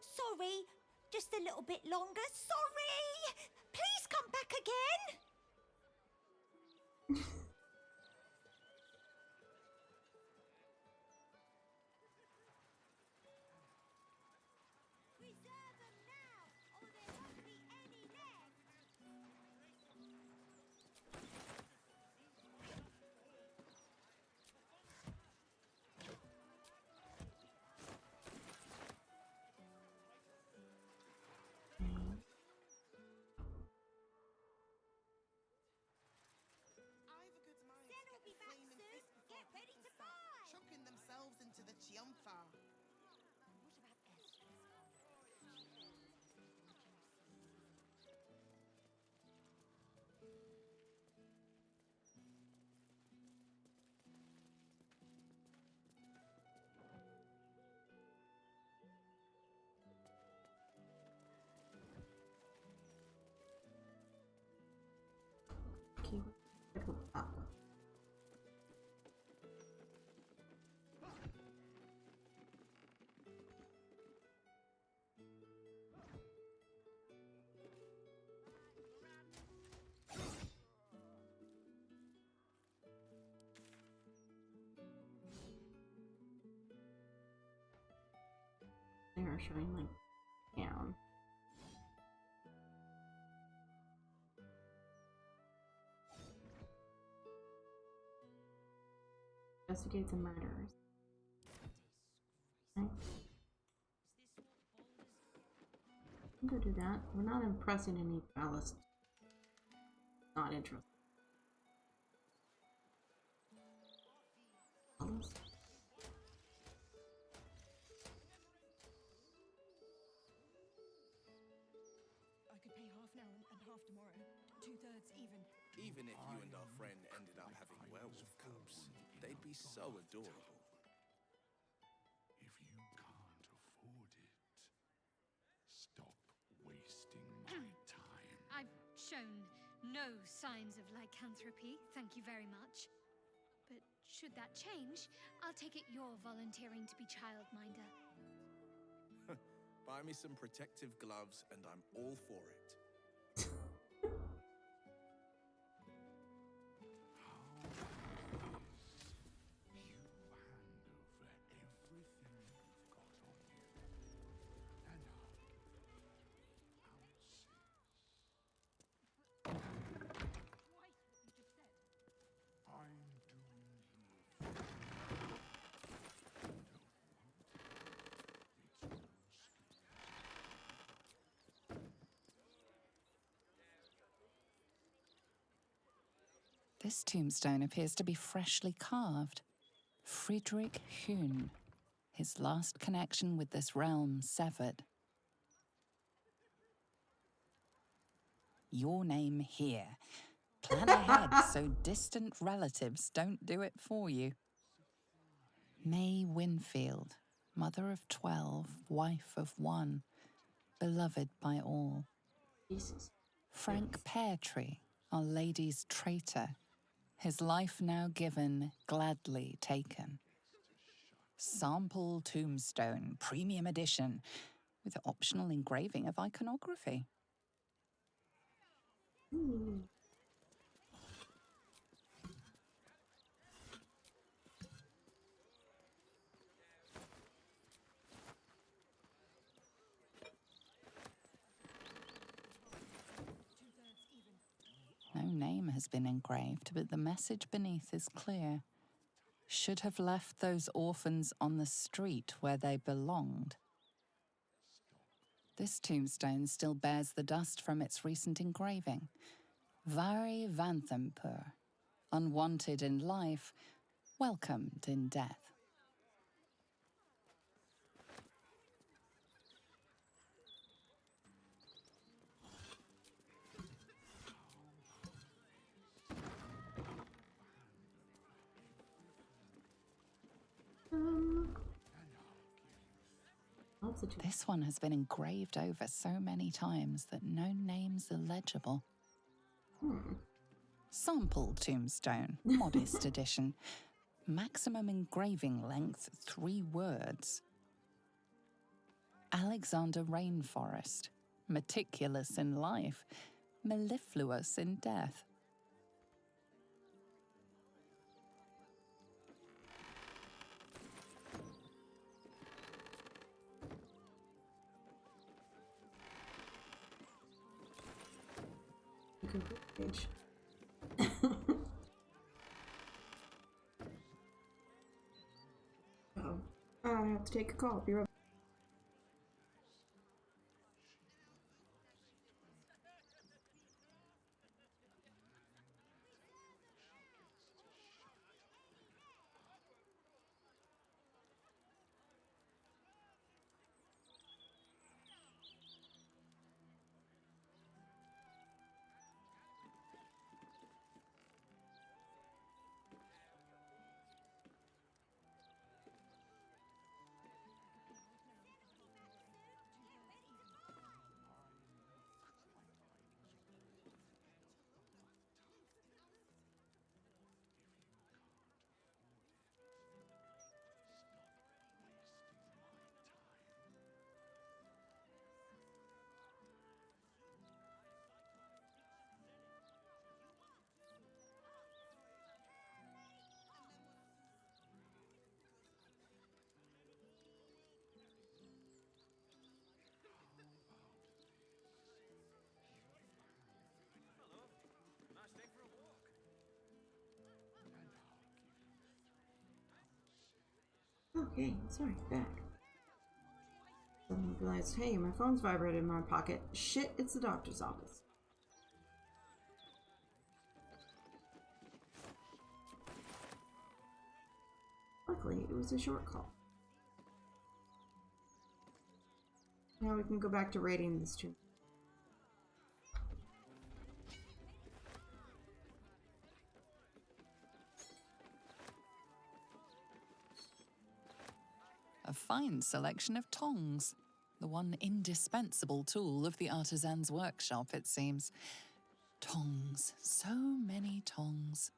S5: Sorry, just a little bit longer. Sorry! Please come back again!
S4: to the Chiomfa.
S1: Okay, go up. They are showing like down. Investigates the murders. Okay. I'm gonna do that. We're not impressing any ballast. Not interested. Ballast.
S22: I could pay half now and half tomorrow. 2/3 even.
S16: Even if you and our friend ended up having werewolf cubs, they'd be so adorable.
S18: If you can't afford it, stop wasting my time.
S2: I've shown no signs of lycanthropy, thank you very much. But should that change, I'll take it you're volunteering to be childminder.
S16: Buy me some protective gloves and I'm all for it.
S17: This tombstone appears to be freshly carved. Friedrich Hune, his last connection with this realm severed. Your name here. Plan ahead so distant relatives don't do it for you. May Winfield, mother of 12, wife of 1, beloved by all.
S1: Jesus.
S17: Frank Peartree, Our Lady's traitor, his life now given, gladly taken. Sample tombstone, premium edition, with optional engraving of iconography.
S1: Ooh.
S17: No name has been engraved, but the message beneath is clear. Should have left those orphans on the street where they belonged. This tombstone still bears the dust from its recent engraving. Vari Vanthempur, unwanted in life, welcomed in death. This one has been engraved over so many times that no name's illegible. Sample tombstone, modest edition. Maximum engraving length, 3 words. Alexander Rainforest, meticulous in life, mellifluous in death.
S1: Page. Oh, I have to take a call. Be right back. Okay, sorry, back. Suddenly realized, hey, my phone's vibrated in my pocket. Shit, it's the doctor's office. Luckily, it was a short call. Now we can go back to raiding this tomb.
S17: A fine selection of tongs. The one indispensable tool of the artisan's workshop, it seems. Tongs. So many tongs.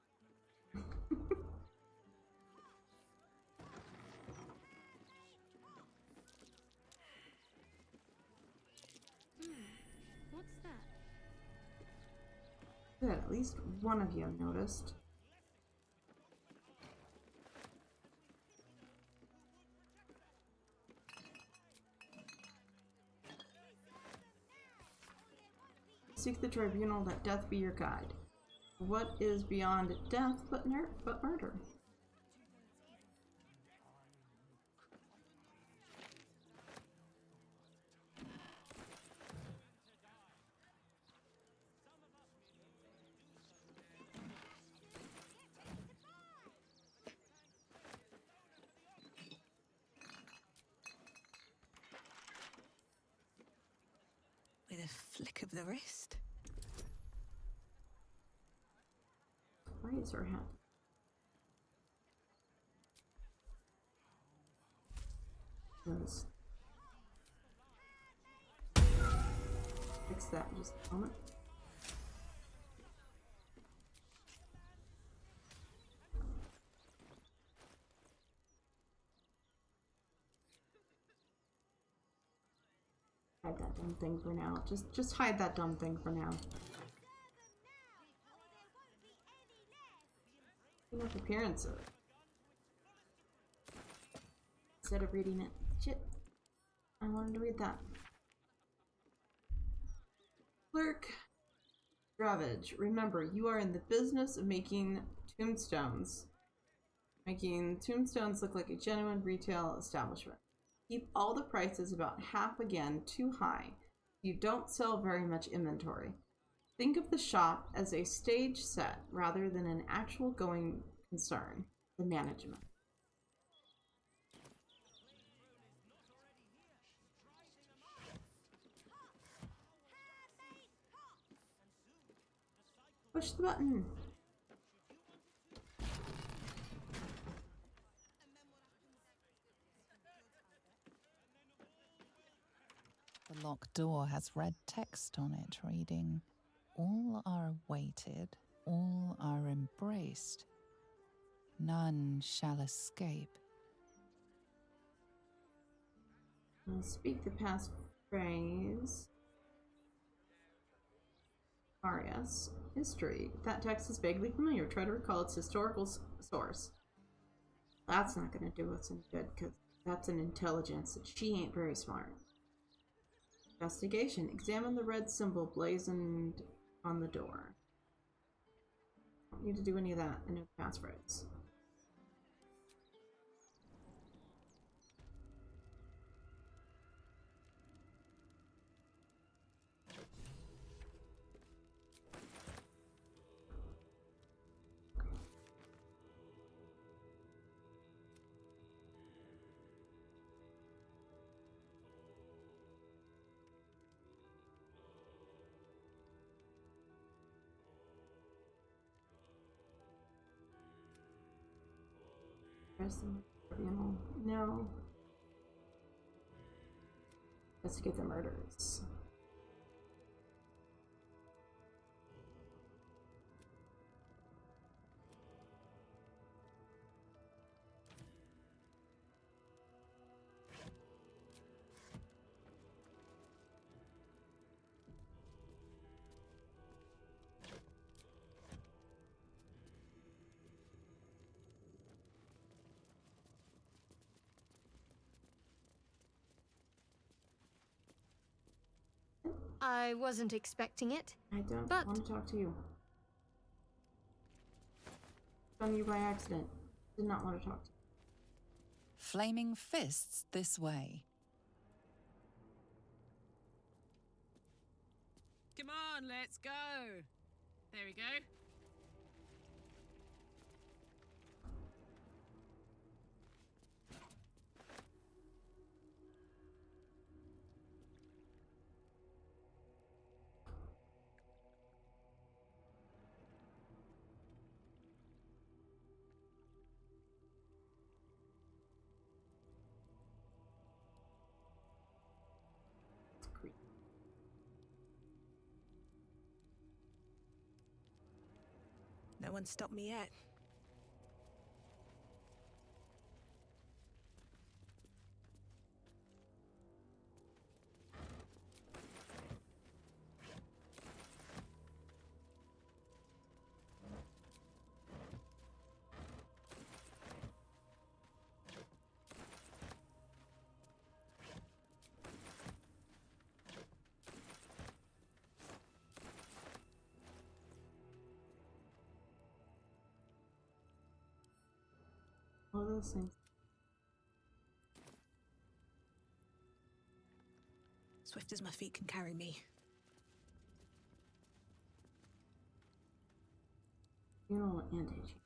S2: What's that?
S1: Good, at least one of you have noticed. Seek the tribunal, let death be your guide. What is beyond death but murder?
S13: With a flick of the wrist.
S1: Raise her hand. Fix that in just a moment. Hide that dumb thing for now. Just hide that dumb thing for now. Enough appearances. Instead of reading it. Shit. I wanted to read that. Clerk Ravage, remember, you are in the business of making tombstones. Making tombstones look like a genuine retail establishment. Keep all the prices about half again too high. You don't sell very much inventory. Think of the shop as a stage set rather than an actual going concern. The management. Push the button.
S17: The locked door has red text on it reading, "All are awaited, all are embraced. None shall escape."
S1: I'll speak the past phrase. Arias. History. That text is vaguely familiar. Try to recall its historical source. That's not going to do us any good, because that's an intelligence, and she ain't very smart. Investigation. Examine the red symbol blazoned on the door. Don't need to do any of that. I know the passphrase. No. Investigate the murders.
S2: I wasn't expecting it.
S1: I don't want to talk to you. Done you by accident. Did not want to talk to you.
S17: Flaming fists this way.
S12: Come on, let's go. There we go.
S13: No one stopped me yet.
S1: All those things.
S13: Swift as my feet can carry me.
S1: Funeral and age.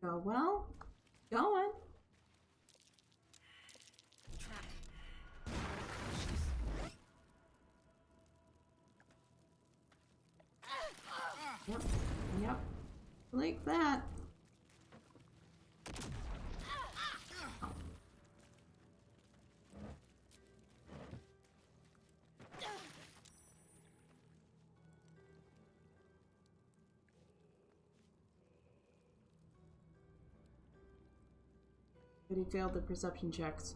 S1: Go well. Going. Yep. Yep. Like that. But he failed the perception checks.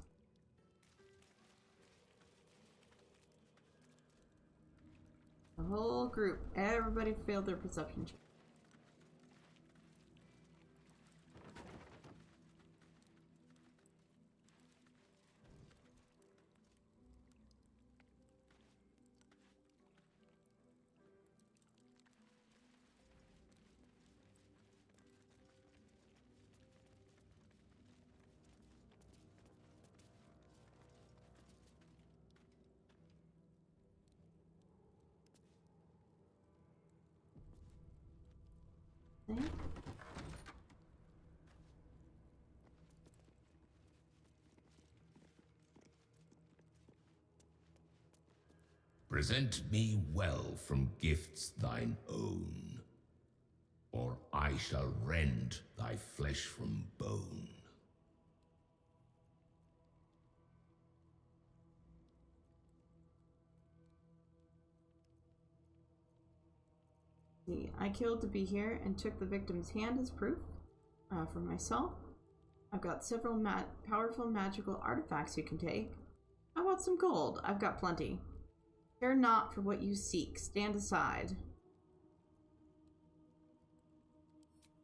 S1: The whole group, everybody failed their perception check.
S3: Present me well from gifts thine own, or I shall rend thy flesh from bone.
S1: I killed to be here and took the victim's hand as proof. For myself, I've got several powerful magical artifacts you can take. I want some gold. I've got plenty. Care not for what you seek. Stand aside.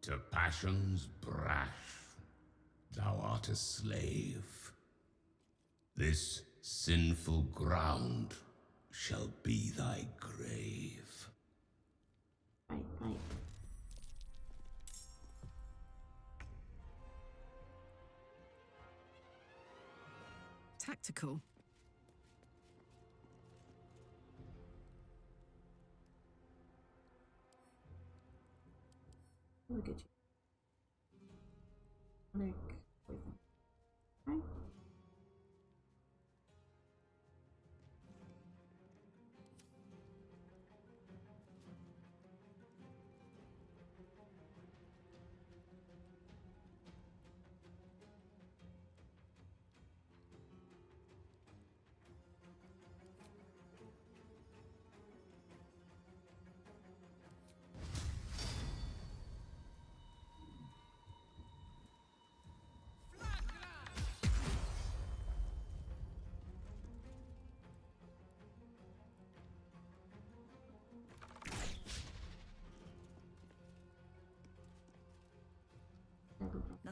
S3: To passion's brash, thou art a slave. This sinful ground shall be thy grave.
S1: Right.
S12: Tactical.
S1: Look at you. Like, right?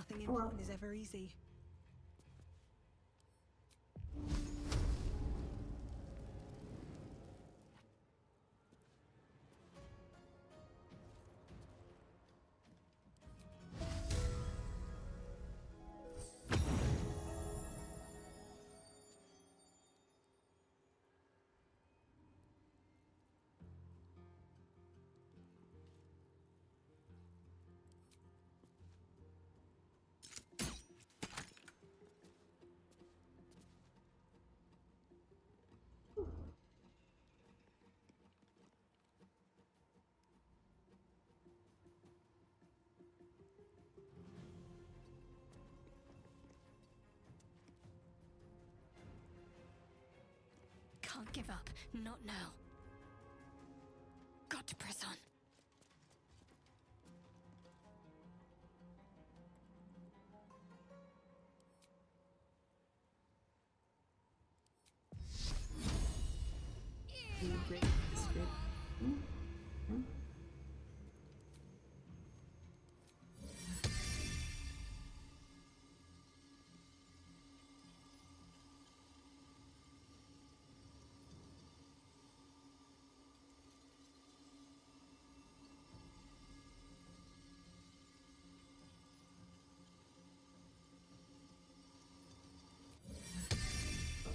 S13: Nothing
S1: Oh, well.
S13: important is ever easy.
S2: Can't give up. Not now. Got to press on.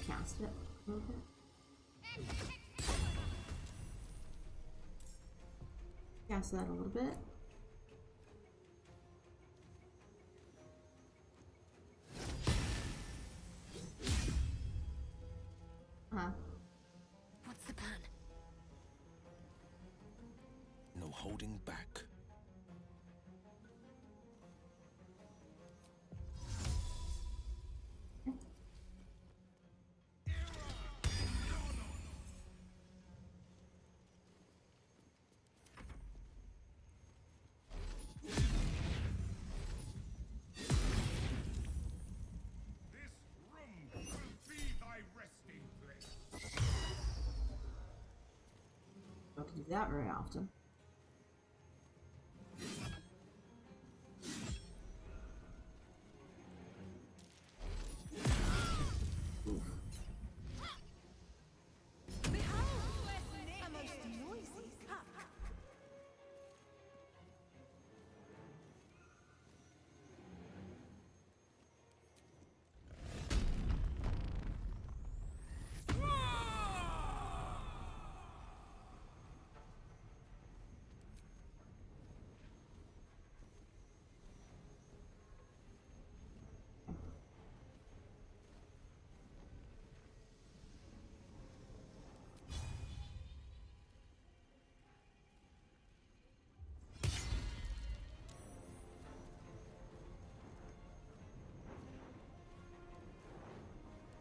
S1: Cast it. Okay. Cast that a little bit.
S2: What's the plan?
S16: No holding back.
S1: Don't do that very often. Oof.
S13: A most noisy cup.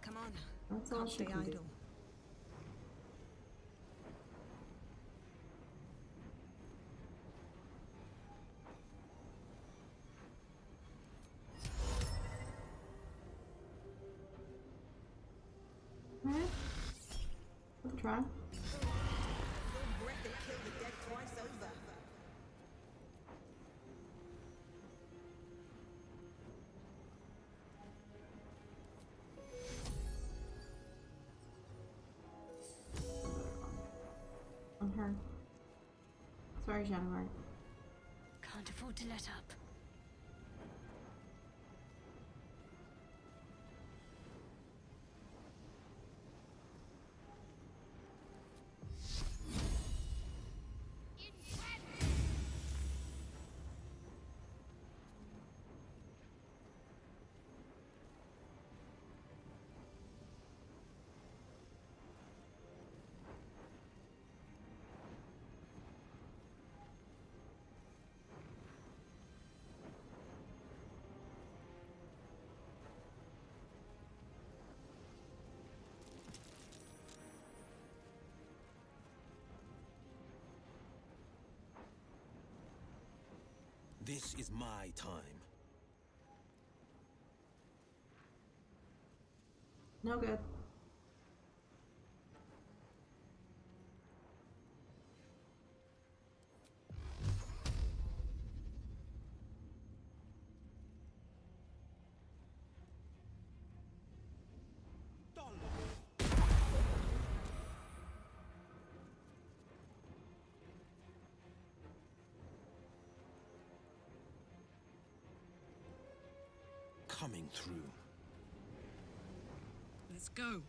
S13: Come on.
S1: That's all
S13: Can't
S1: she
S13: stay
S1: can do.
S13: idle.
S1: Alright. Worth a try.
S13: Your breath will kill the dead twice over.
S1: On her. Sorry, Jennifer.
S2: Can't afford to let up.
S16: This is my time.
S1: No good.
S10: coming through.
S12: Let's go.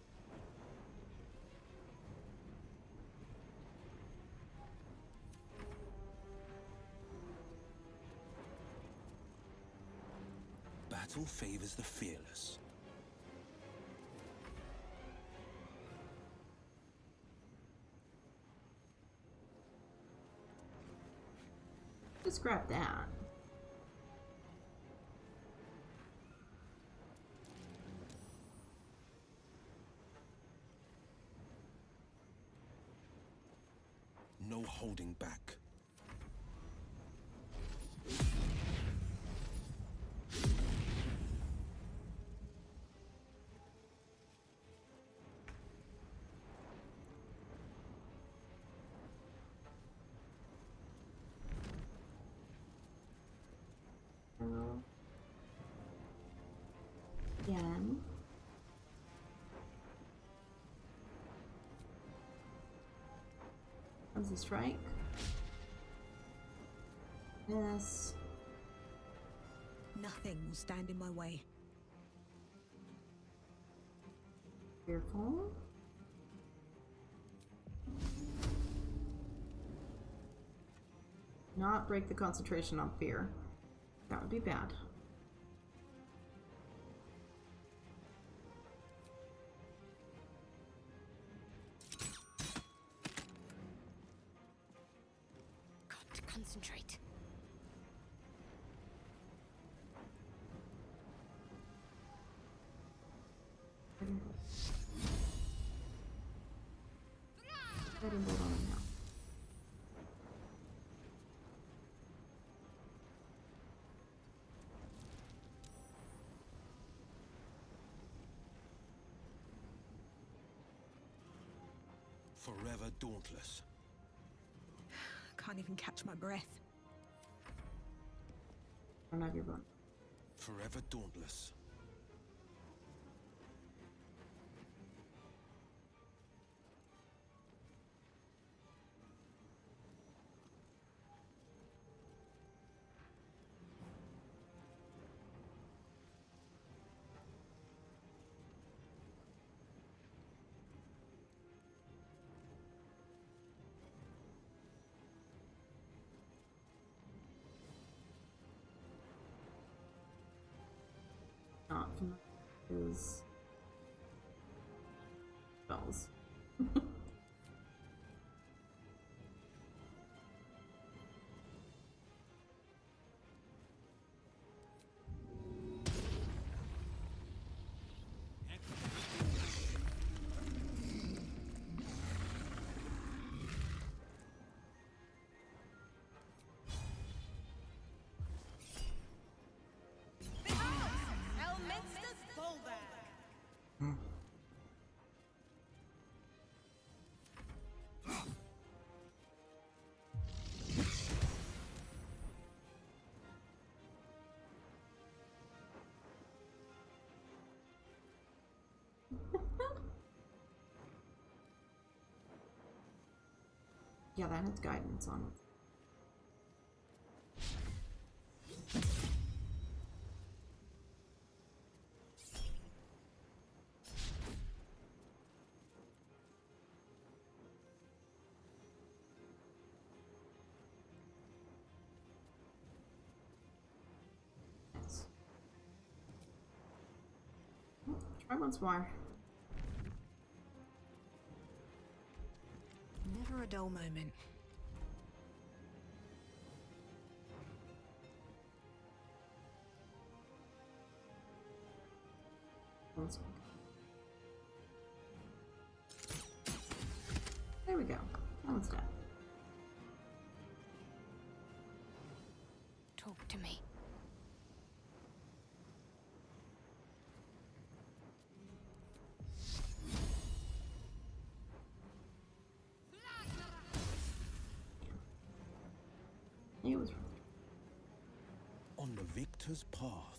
S10: Battle favors the fearless.
S1: Just grab that.
S10: No holding back.
S1: Again. Comes a strike. Yes.
S13: Nothing will stand in my way.
S1: Fearful. Not break the concentration on fear. That would be bad.
S5: Got to concentrate.
S1: Guiding bolt on him now.
S10: Forever dauntless.
S13: Can't even catch my breath.
S1: Don't have your bone.
S10: Forever dauntless.
S1: Not his spells. Yeah, that has guidance on it. Yes. Try once more.
S13: Never a dull moment.
S1: There we go. That one's done.
S5: Talk to me.
S1: It was
S10: On the victor's path.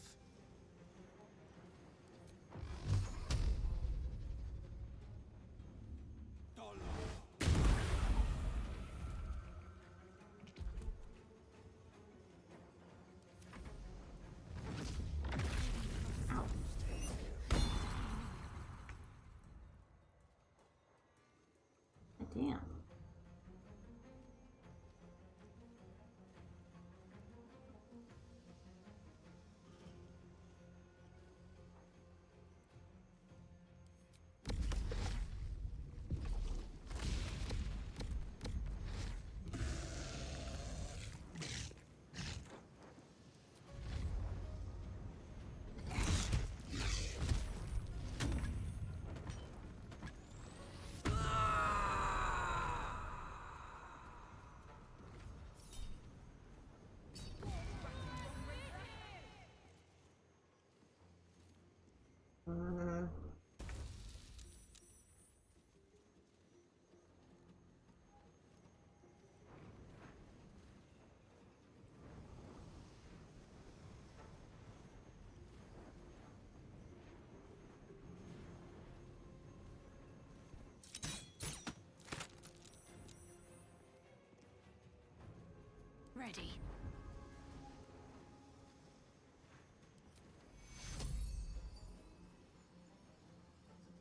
S1: damn.
S2: Ready.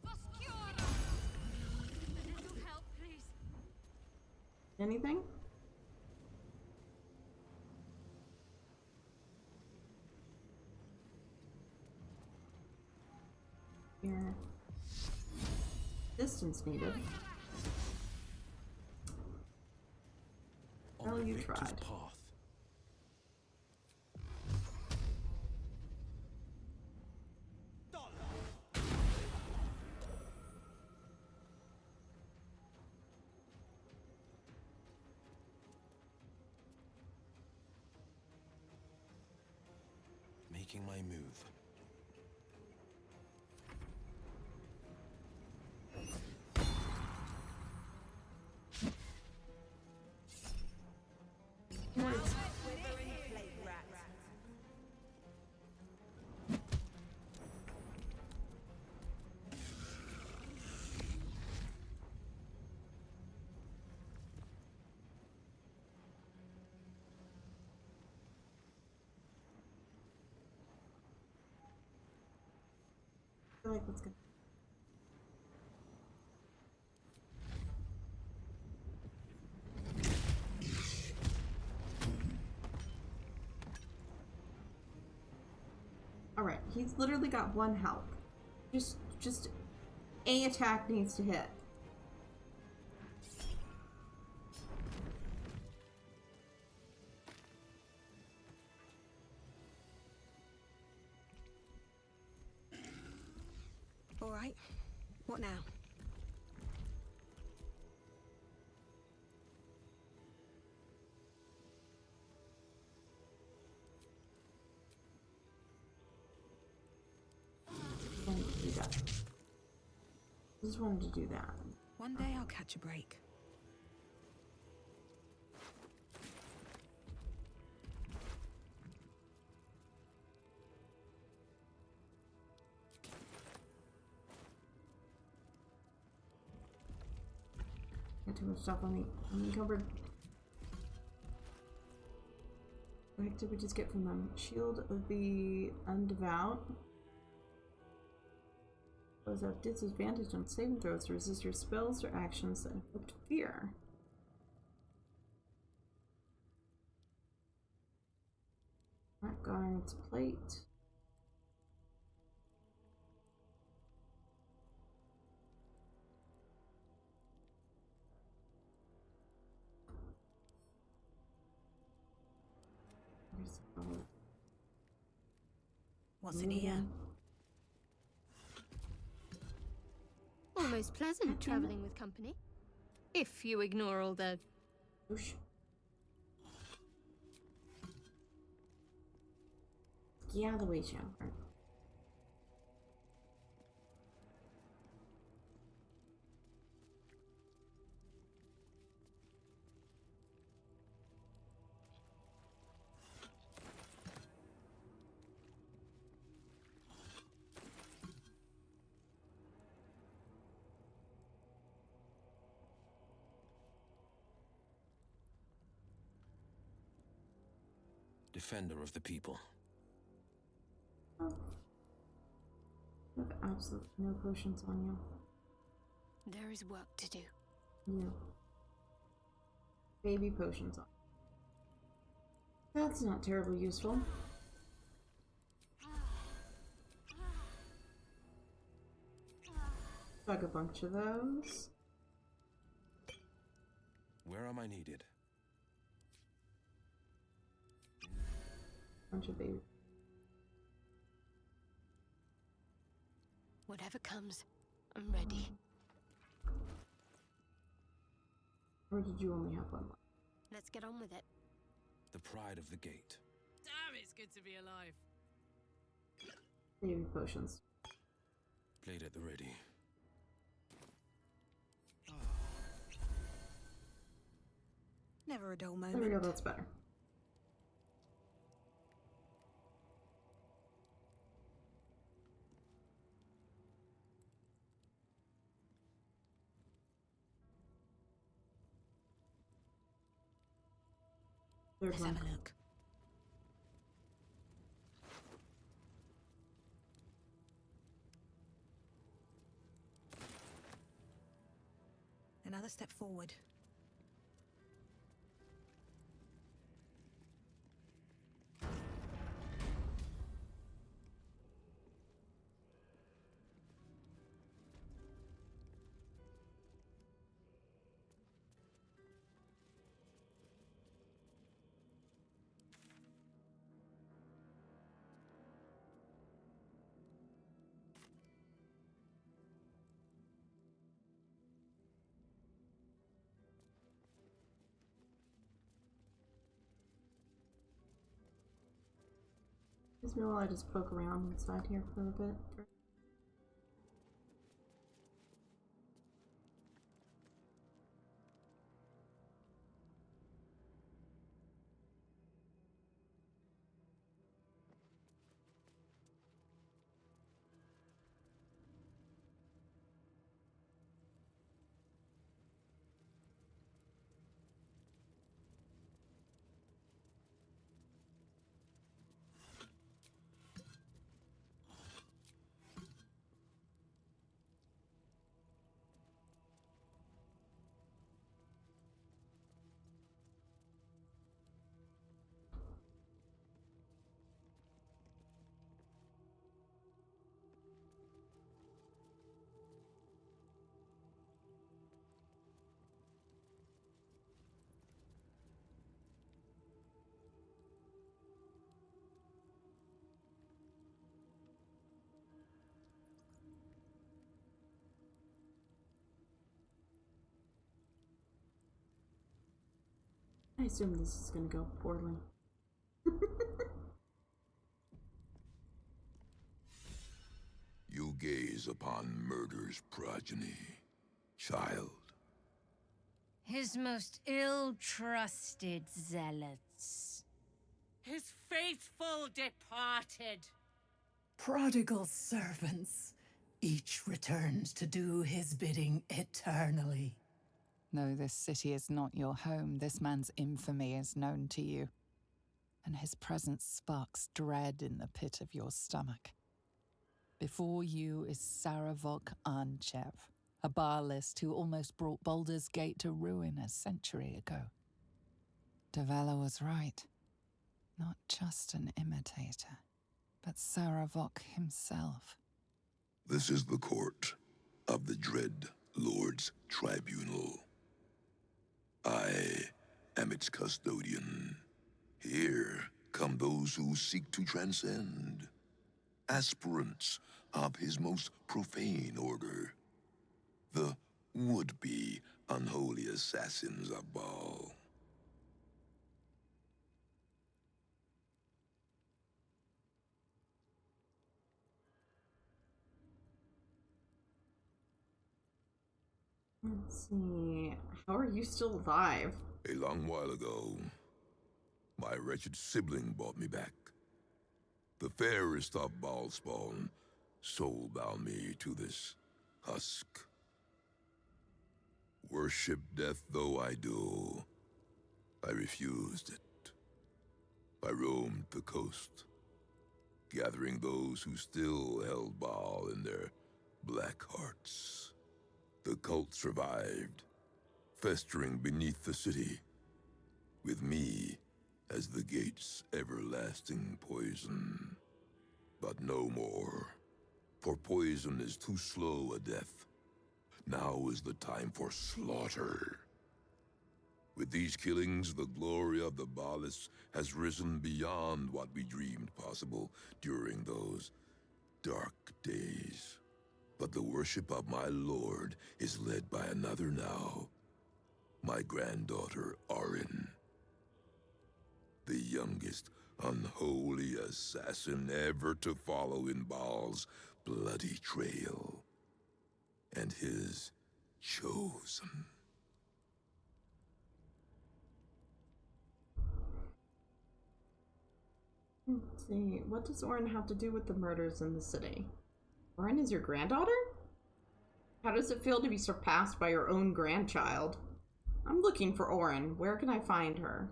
S2: A little help, please.
S1: Anything? Here. Distance needed. Well, you tried.
S10: Path. Making my move.
S1: I feel like that's good. Alright, he's literally got one health. Just a attack needs to hit.
S5: All right. What now?
S1: Do that. Just wanted to do that.
S13: One day I'll catch a break.
S1: Got too much stuff on the cupboard. What did we just get from them? Shield of the Undevout. Those have disadvantage on saving throws to resist your spells or actions that inflict fear. Black Guard's plate.
S5: What's in here?
S2: Almost pleasant traveling with company. If you ignore all the...
S1: Whoosh. Get out of the way, Shell.
S9: Defender of the people.
S1: Oh. I have absolutely no potions on you.
S2: There is work to do.
S1: Yeah. Baby potions on. That's not terribly useful. Dug a bunch of those.
S10: Where am I needed?
S1: Bunch of baby.
S4: Whatever comes, I'm ready.
S1: Or did you only have one left?
S4: Let's get on with it.
S10: The pride of the gate.
S12: Damn, it's good to be alive.
S1: Baby potions.
S10: Blade at the ready.
S13: Never a dull moment.
S1: There we go, that's better.
S13: Let's have a look. Another step forward.
S1: Maybe while I just poke around inside here for a bit. I assume this is gonna go poorly.
S3: You gaze upon murder's progeny, child.
S2: His most ill-trusted zealots.
S6: His faithful departed.
S23: Prodigal servants, each returns to do his bidding eternally.
S17: No, this city is not your home. This man's infamy is known to you, and his presence sparks dread in the pit of your stomach. Before you is Saravok Arnchev, a Baalist who almost brought Baldur's Gate to ruin a century ago. Davella was right. Not just an imitator, but Saravok himself.
S3: This is the court of the Dread Lord's Tribunal. I am its custodian. Here come those who seek to transcend, aspirants of his most profane order, the would-be unholy assassins of Baal.
S1: Let's see. How are you still alive?
S3: A long while ago, my wretched sibling brought me back. The fairest of Baal spawn soul-bound me to this husk. Worship death though I do, I refused it. I roamed the coast, gathering those who still held Baal in their black hearts. The cult survived, festering beneath the city, with me as the gate's everlasting poison. But no more, for poison is too slow a death. Now is the time for slaughter. With these killings, the glory of the Balis has risen beyond what we dreamed possible during those dark days. But the worship of my lord is led by another now, my granddaughter Orin. The youngest unholy assassin ever to follow in Baal's bloody trail. And his chosen.
S1: Let's see, what does Orin have to do with the murders in the city? Orin is your granddaughter? How does it feel to be surpassed by your own grandchild? I'm looking for Orin. Where can I find her?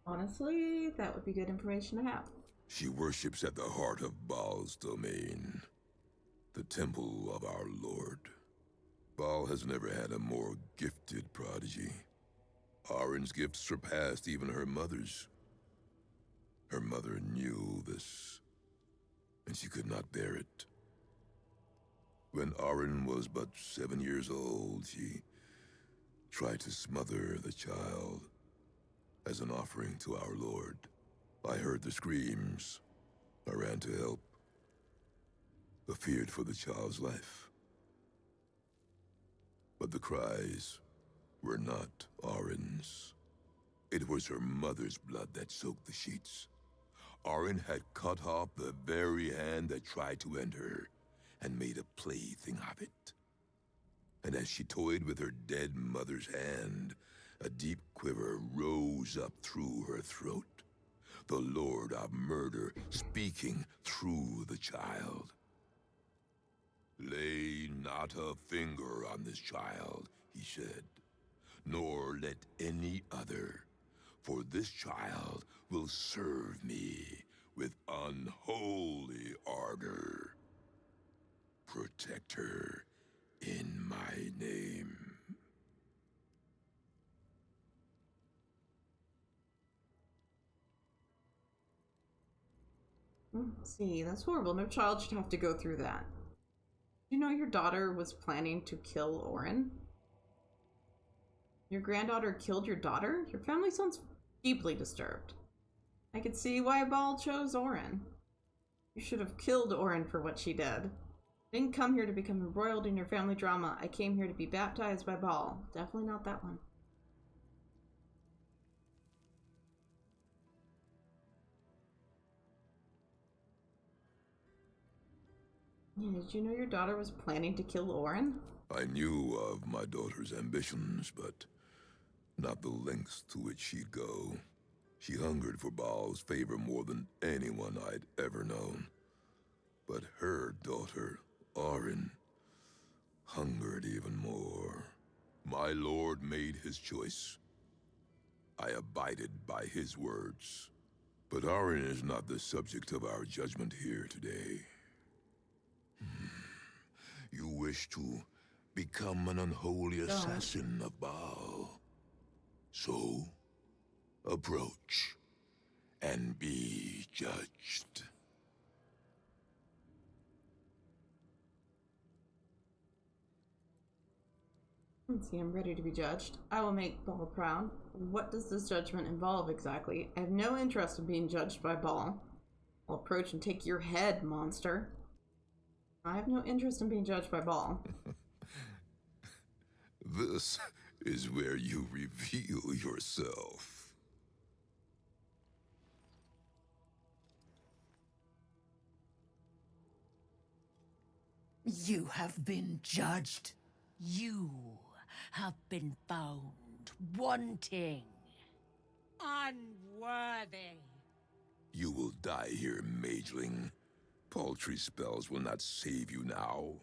S1: Honestly, that would be good information to have.
S3: She worships at the heart of Baal's domain, the temple of our lord. Baal has never had a more gifted prodigy. Orin's gifts surpassed even her mother's. Her mother knew this, and she could not bear it. When Orin was but 7 years old, she tried to smother the child as an offering to our Lord. I heard the screams. I ran to help, but feared for the child's life. But the cries were not Orin's. It was her mother's blood that soaked the sheets. Orin had cut off the very hand that tried to end her, and made a plaything of it. And as she toyed with her dead mother's hand, a deep quiver rose up through her throat. The Lord of Murder speaking through the child. Lay not a finger on this child, he said, nor let any other, for this child will serve me with unholy ardor. Protect her in my name.
S1: Let's see, that's horrible. No child should have to go through that. You know your daughter was planning to kill Orin? Your granddaughter killed your daughter? Your family sounds deeply disturbed. I could see why Baal chose Orin. You should have killed Orin for what she did. I didn't come here to become embroiled in your family drama. I came here to be baptized by Baal. Definitely not that one. Yeah, did you know your daughter was planning to kill Orin?
S3: I knew of my daughter's ambitions, but not the lengths to which she'd go. She hungered for Baal's favor more than anyone I'd ever known. But her daughter, Orin, hungered even more. My lord made his choice. I abided by his words. But Orin is not the subject of our judgment here today. You wish to become an unholy assassin of Baal. So, approach and be judged.
S1: Let's see, I'm ready to be judged. I will make Baal proud. What does this judgment involve exactly? I have no interest in being judged by Baal. I'll approach and take your head, monster. I have no interest in being judged by Baal.
S3: This is where you reveal yourself.
S23: You have been judged.
S11: You have been found wanting.
S6: Unworthy.
S3: You will die here, mageling. Paltry spells will not save you now.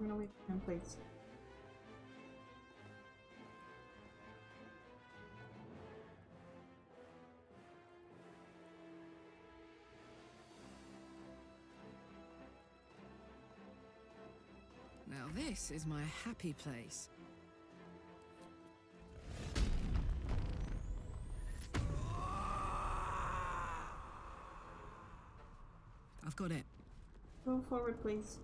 S1: gonna wait for him, please.
S12: Now this is my happy place. I've got it.
S1: Go forward, please.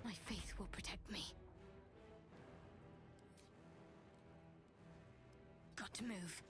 S4: My faith will protect me. Got to move.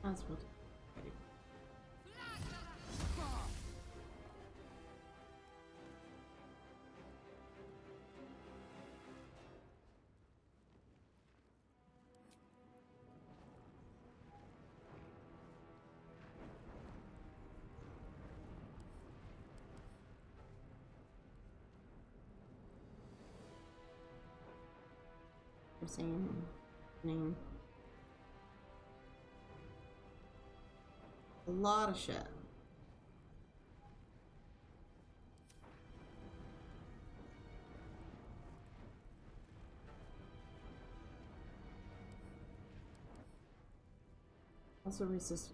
S4: As well. You're saying name. A lot of shit. Also resist.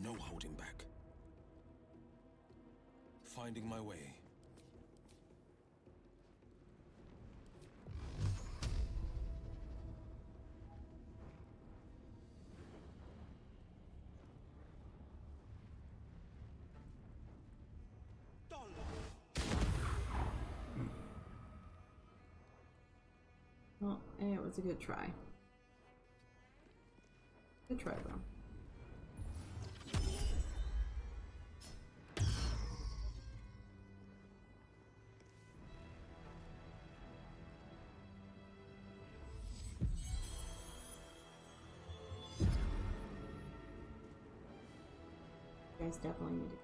S10: No holding back. Finding my way.
S1: Well, it was a good try. Good try, though. You guys definitely need it.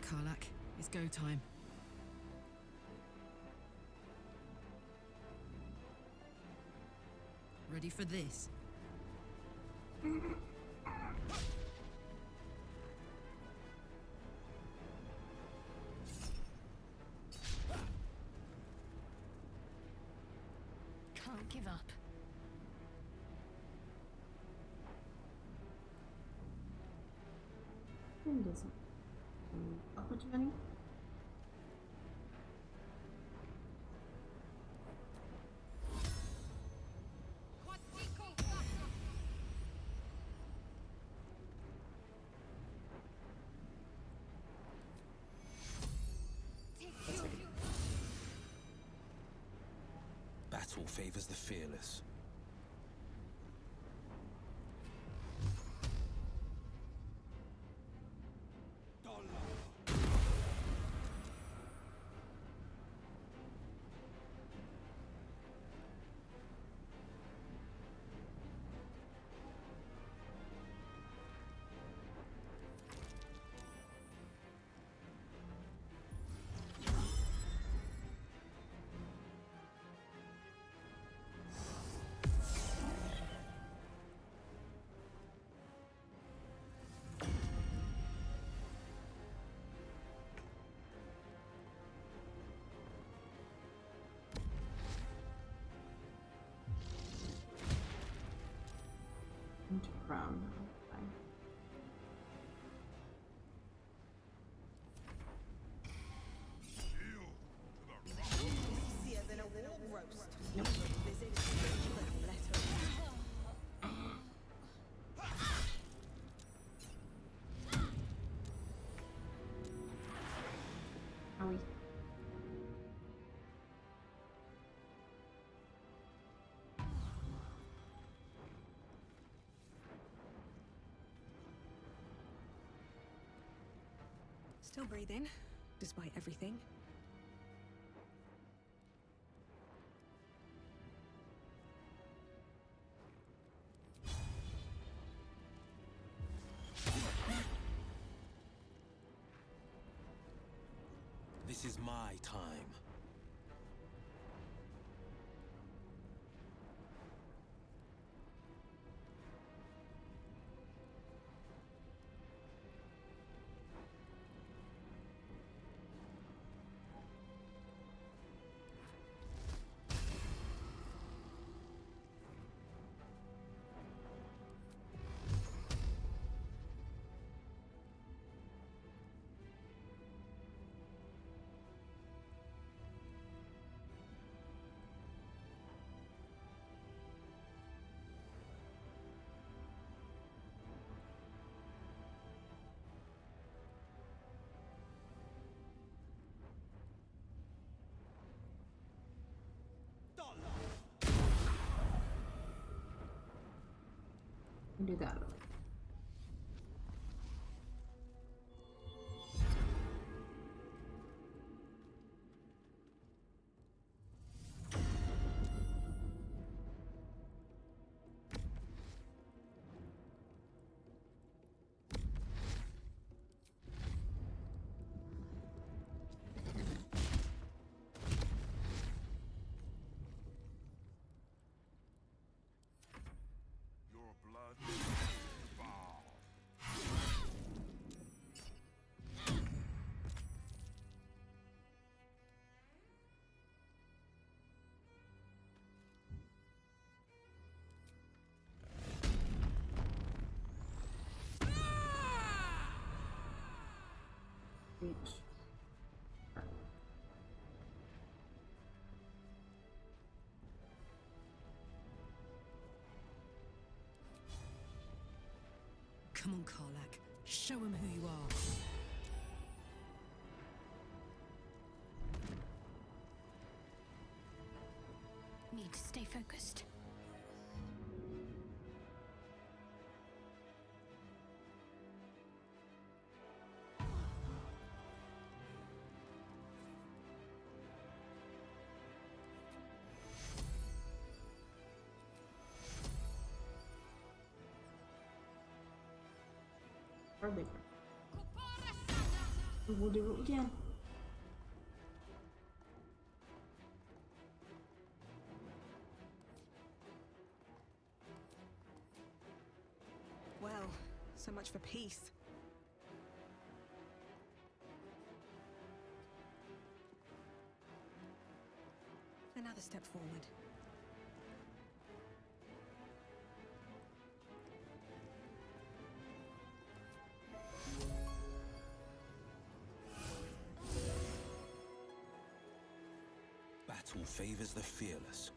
S12: Karlak. It's go time. Ready for this?
S2: Can't give up.
S1: Who doesn't? How much money?
S16: Battle favors the fearless.
S1: Into crown.
S13: Easier than a warm roast. Visit a letter.
S1: Are we?
S12: Still breathing, despite everything.
S16: This is my time.
S1: Do that.
S3: Your blood foul.
S1: Reach.
S12: Come on, Karlak. Show him who you are.
S2: Need to stay focused.
S1: Hardly. We'll do what we can.
S13: Well, so much for peace. Another step forward.
S16: Battle favors the fearless.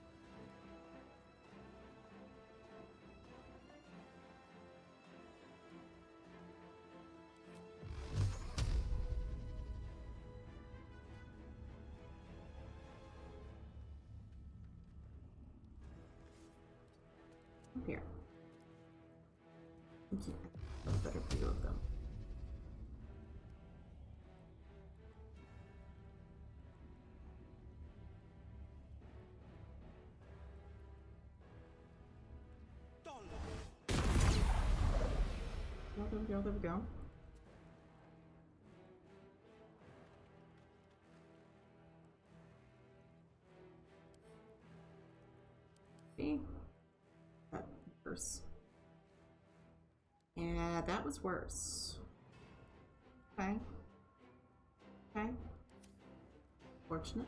S1: Up here. Yeah, a better view of them. Oh, there we go, there we go. See? That worse. Yeah, that was worse. Okay. Okay. Fortunate.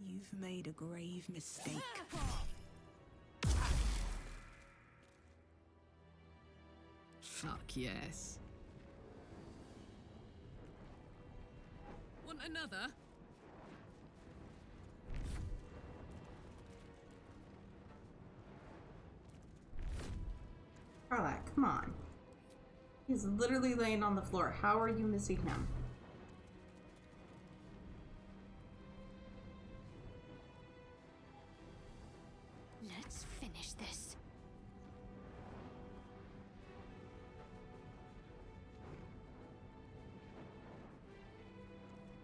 S13: You've made a grave mistake.
S12: Fuck yes. Want another?
S1: Carlac, come on. He's literally laying on the floor. How are you missing him?
S2: Let's finish this.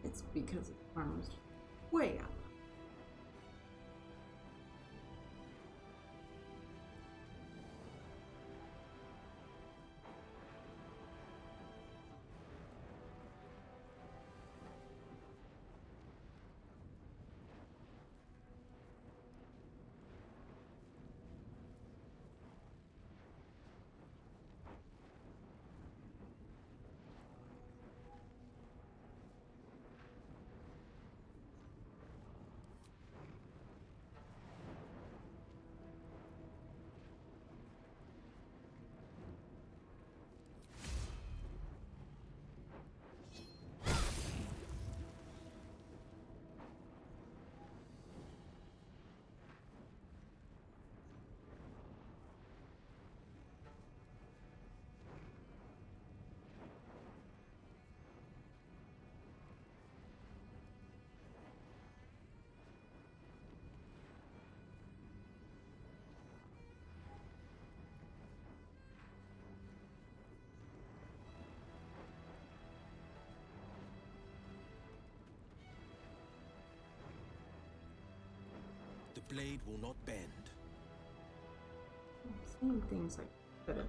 S1: It's because his armor's way up.
S16: The blade will not bend.
S1: I'm saying things like that.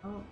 S1: Oh.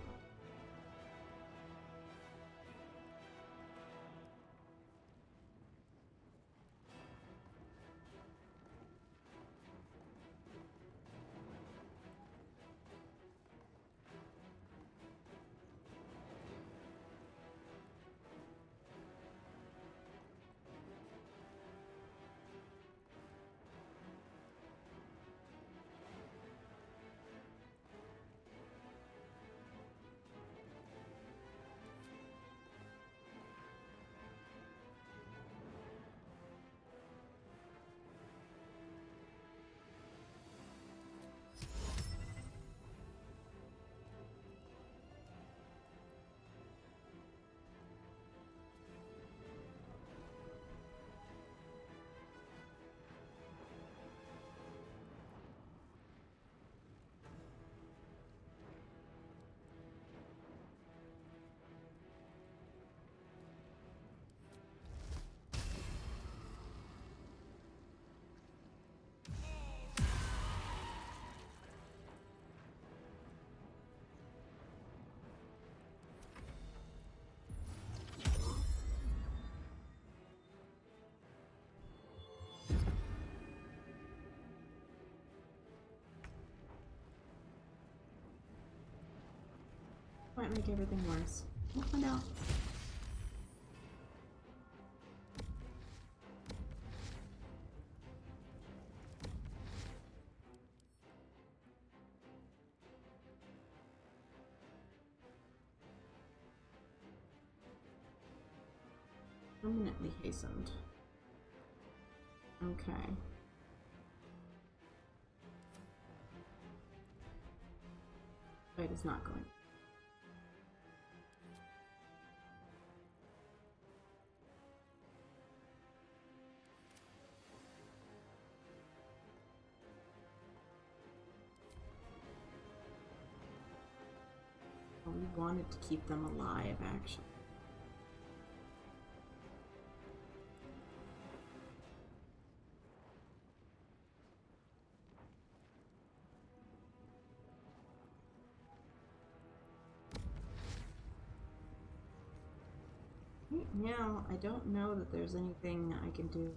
S1: Might make everything worse. We'll find out. Permanently hastened. Okay. Fight is not going. We wanted to keep them alive, actually. Right now, I don't know that there's anything I can do.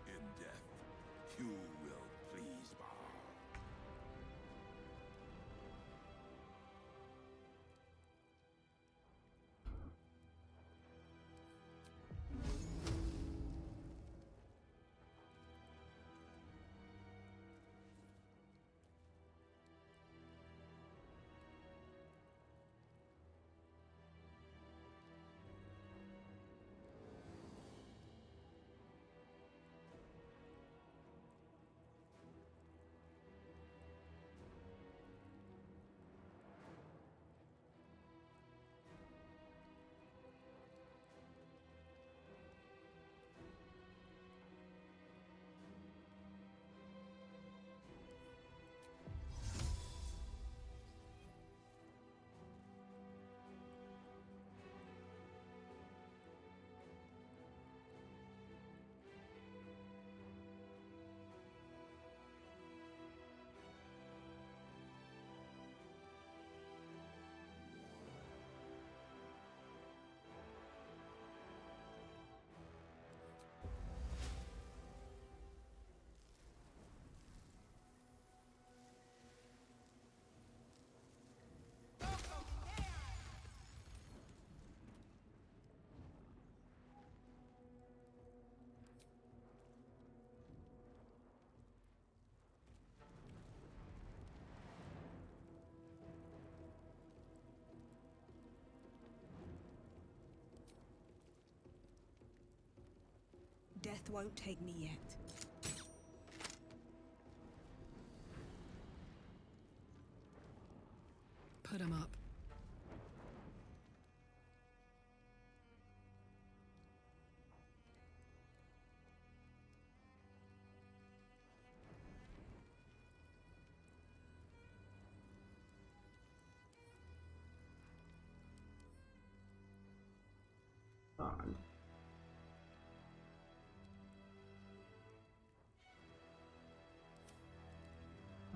S3: In death, you will please bow.
S13: Death won't take me yet.
S12: Put him up.
S1: Bond.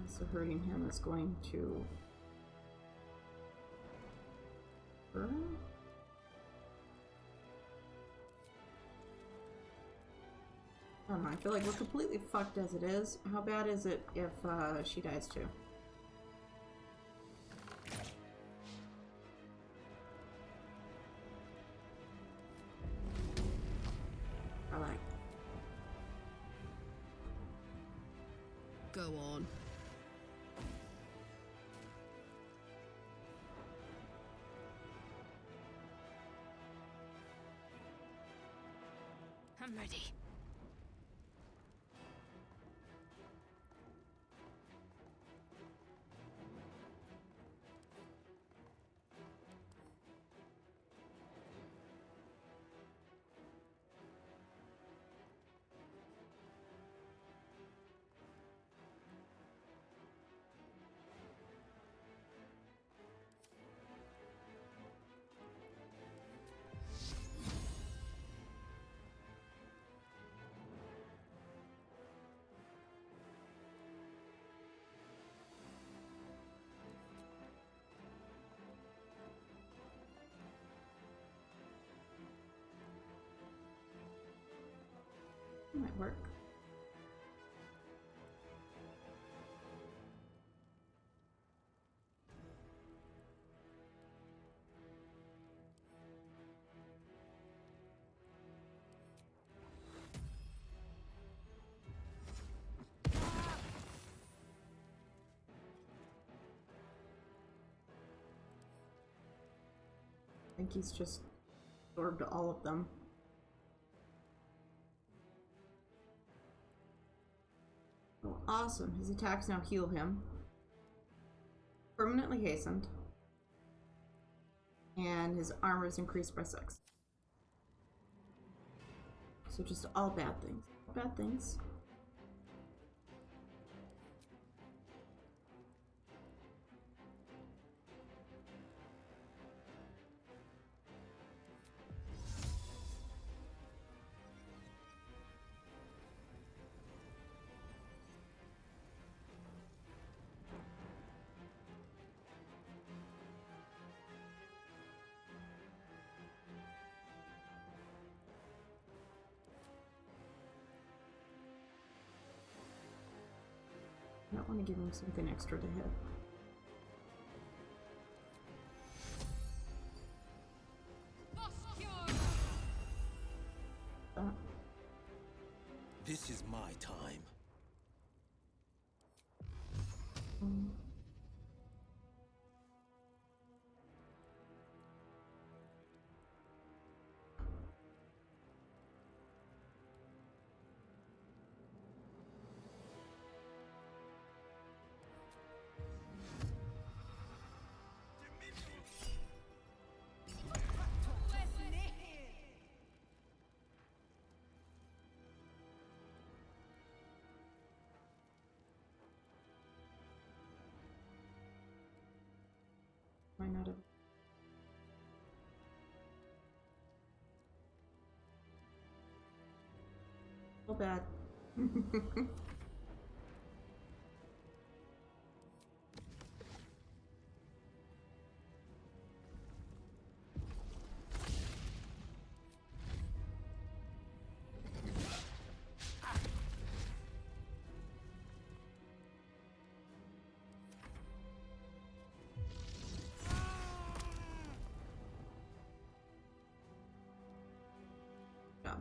S1: So hurting him is going to hurt him? I don't know, I feel like we're completely fucked as it is. How bad is it if she dies too? I like.
S12: Go on.
S11: I'm ready.
S1: Might work. I think he's just absorbed all of them. Oh, awesome. His attacks now heal him. Permanently hastened. And his armor is increased by 6. So just all bad things. Bad things. I don't want to give him something extra to hit.
S16: This is my time.
S1: Why not have... So bad. Job.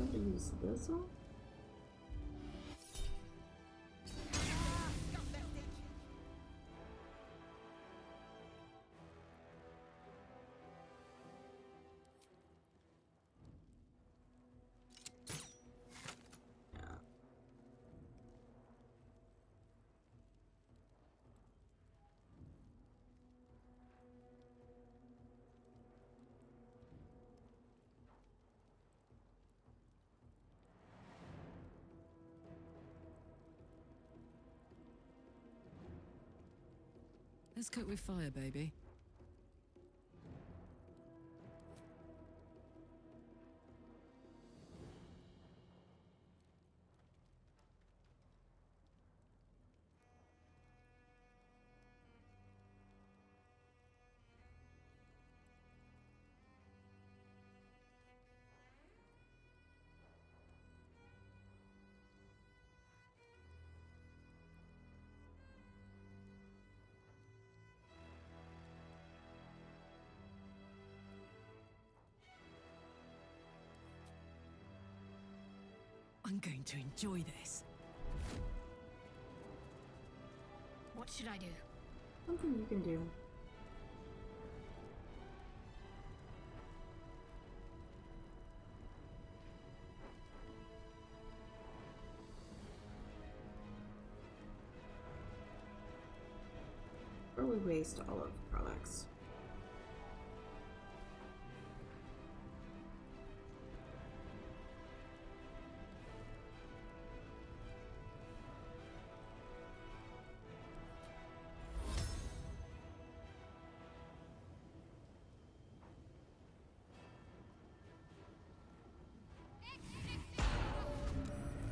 S1: I'm going to use this one.
S12: Let's cook with fire, baby. I'm going to enjoy this.
S2: What should I do?
S1: Something you can do. Or we waste all of the products.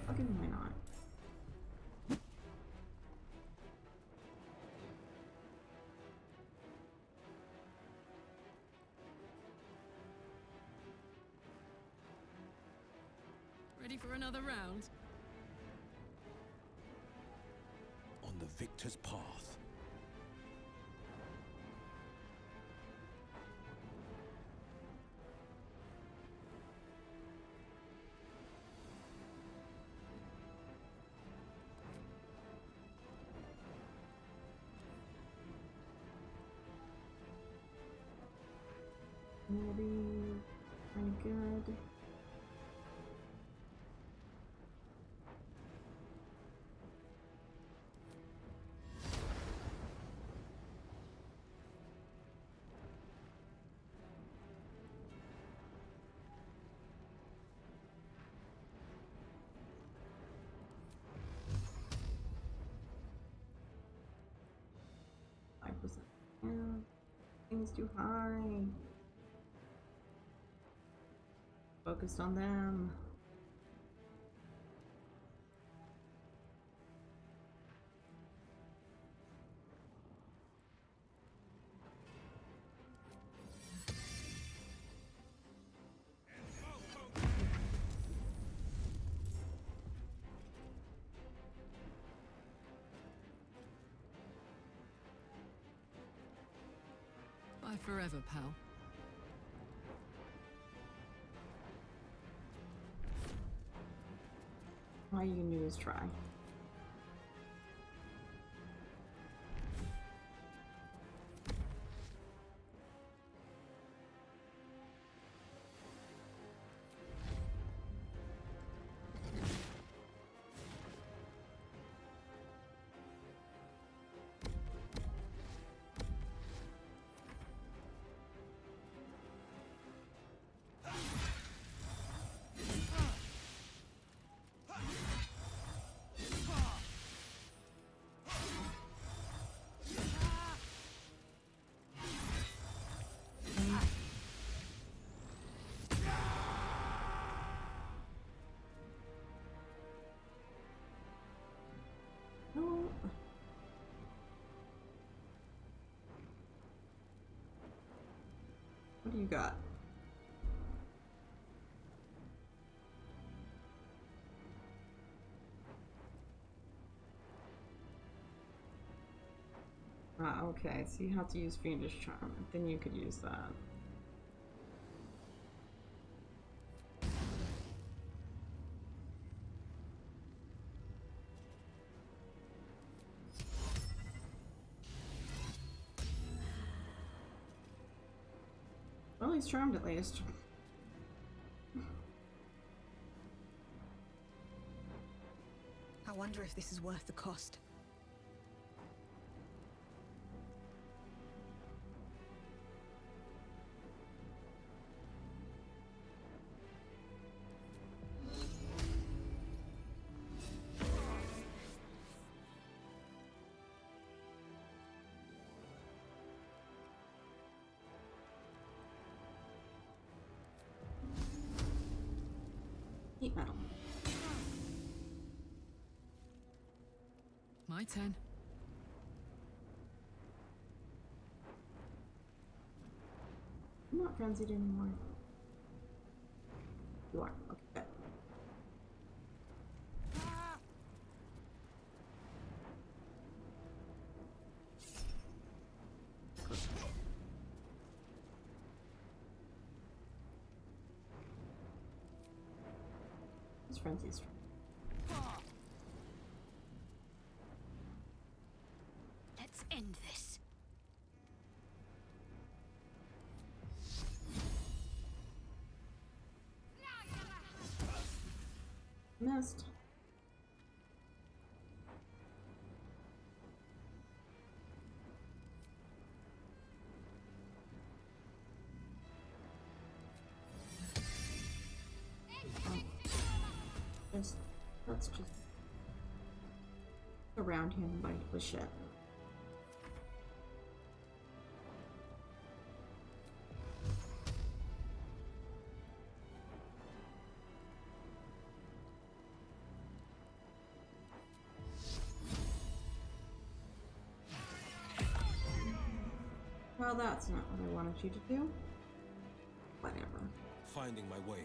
S1: Fucking why not?
S12: Ready for another round?
S16: On the victor's path.
S1: Maybe pretty good. Yeah, things too high. Focused on them.
S12: Bye forever, pal.
S1: All you can do is try. No. What do you got? Ah, okay, so you have to use Fiendish Charm. Then you could use that. Well, he's charmed at least.
S13: I wonder if this is worth the cost.
S1: Heat metal.
S12: My turn.
S1: I'm not frenzied anymore. You are. Okay, good. This frenzy's strong. Missed. Let's just surround him with shit. Well, that's not what I wanted you to do. Whatever.
S7: Finding my way.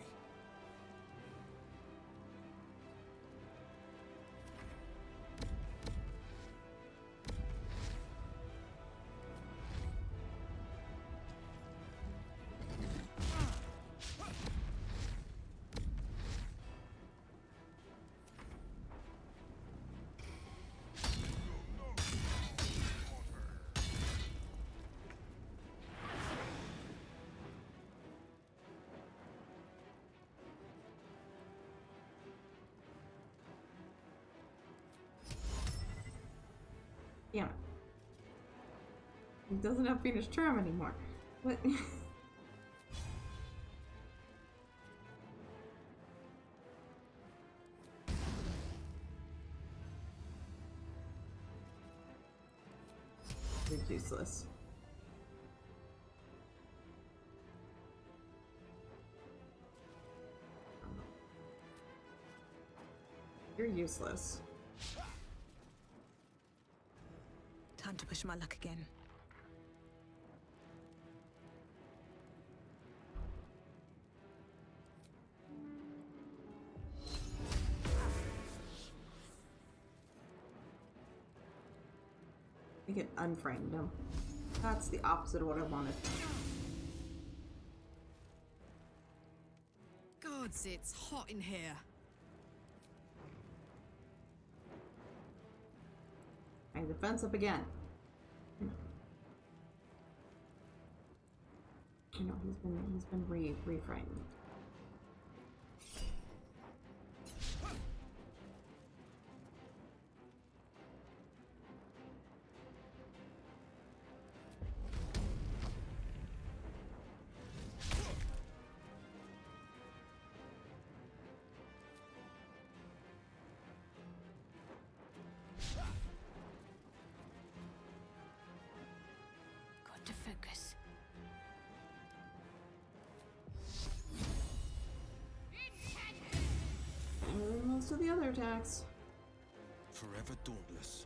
S1: Damn it. He doesn't have finished term anymore. What? You're useless. You're useless.
S13: Time to push my luck again.
S1: We get unframed him. That's the opposite of what I wanted.
S12: Gods, it's hot in here.
S1: Alright, defense up again. You know, he's been reframed.
S2: Got to focus.
S1: And most of the other attacks.
S7: Forever dauntless.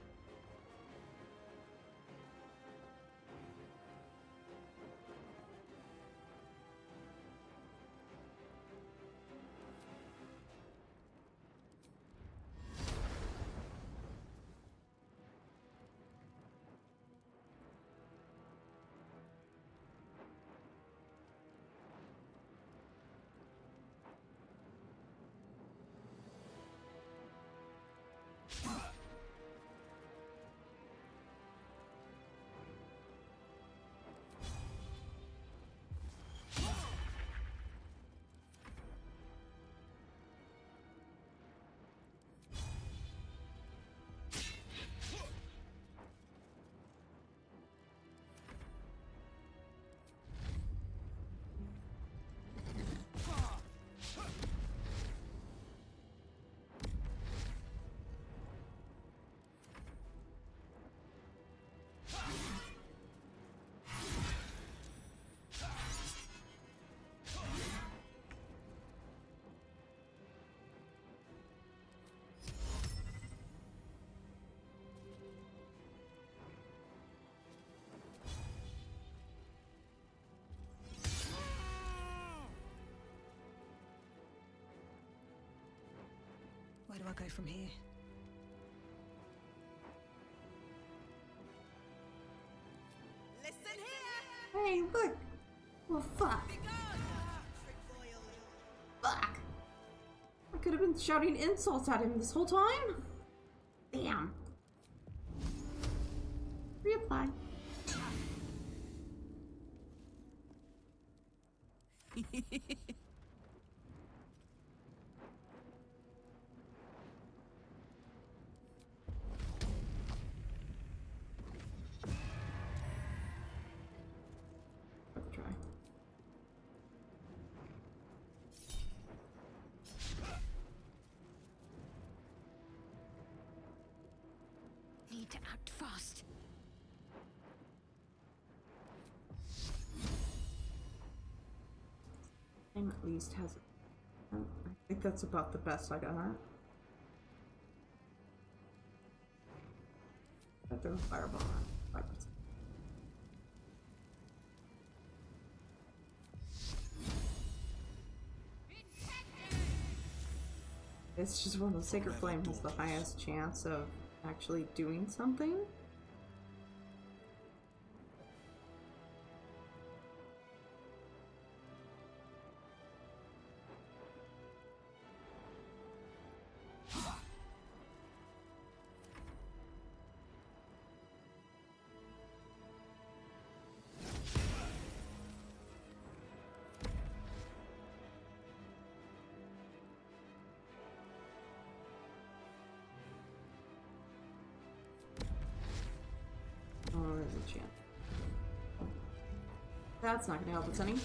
S13: Where do I go from here?
S5: Listen here!
S1: Hey, look! Well, fuck. Fuck. I could have been shouting insults at him this whole time. Damn. Reapply.
S2: need to act fast.
S1: Time at least has. I think that's about the best I got. I threw a fireball. 5%. It's just one of those sacred flames is the highest chance of actually doing something. Oh, there's a chance. That's not gonna help us any.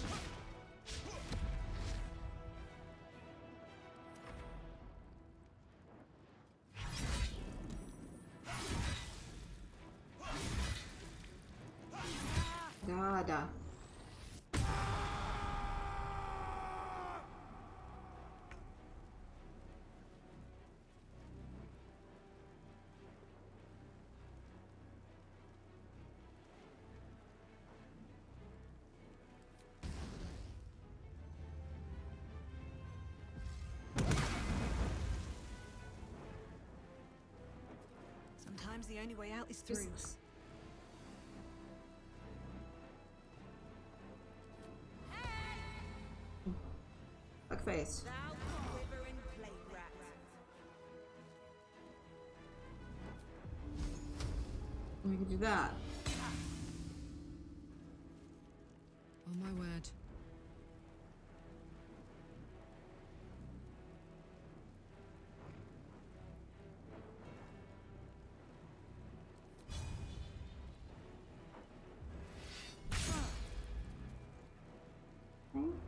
S1: God.
S13: Sometimes the only way out is through.
S1: Fuck face. We can do that.
S12: Oh my word.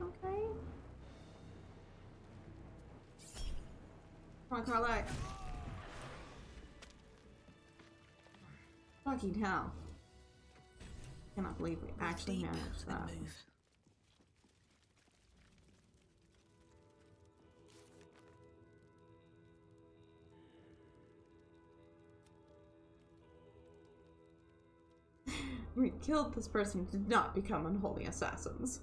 S1: Okay. Come on, Carly. Fucking hell. Cannot believe we actually managed that. We killed this person who did not become unholy assassins.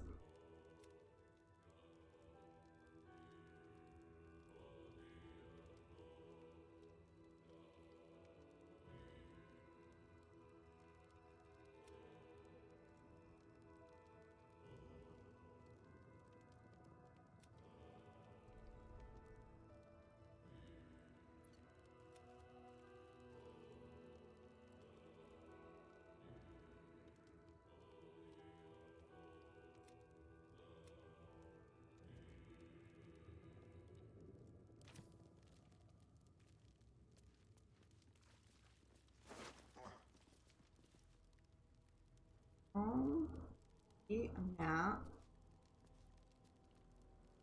S1: A map.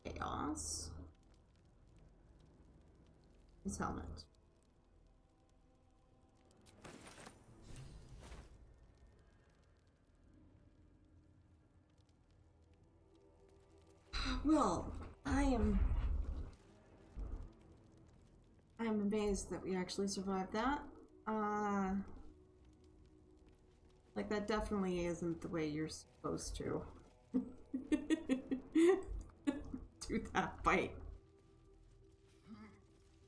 S1: Chaos. His helmet. Well, I am amazed that we actually survived that. Like, that definitely isn't the way you're supposed to do that fight.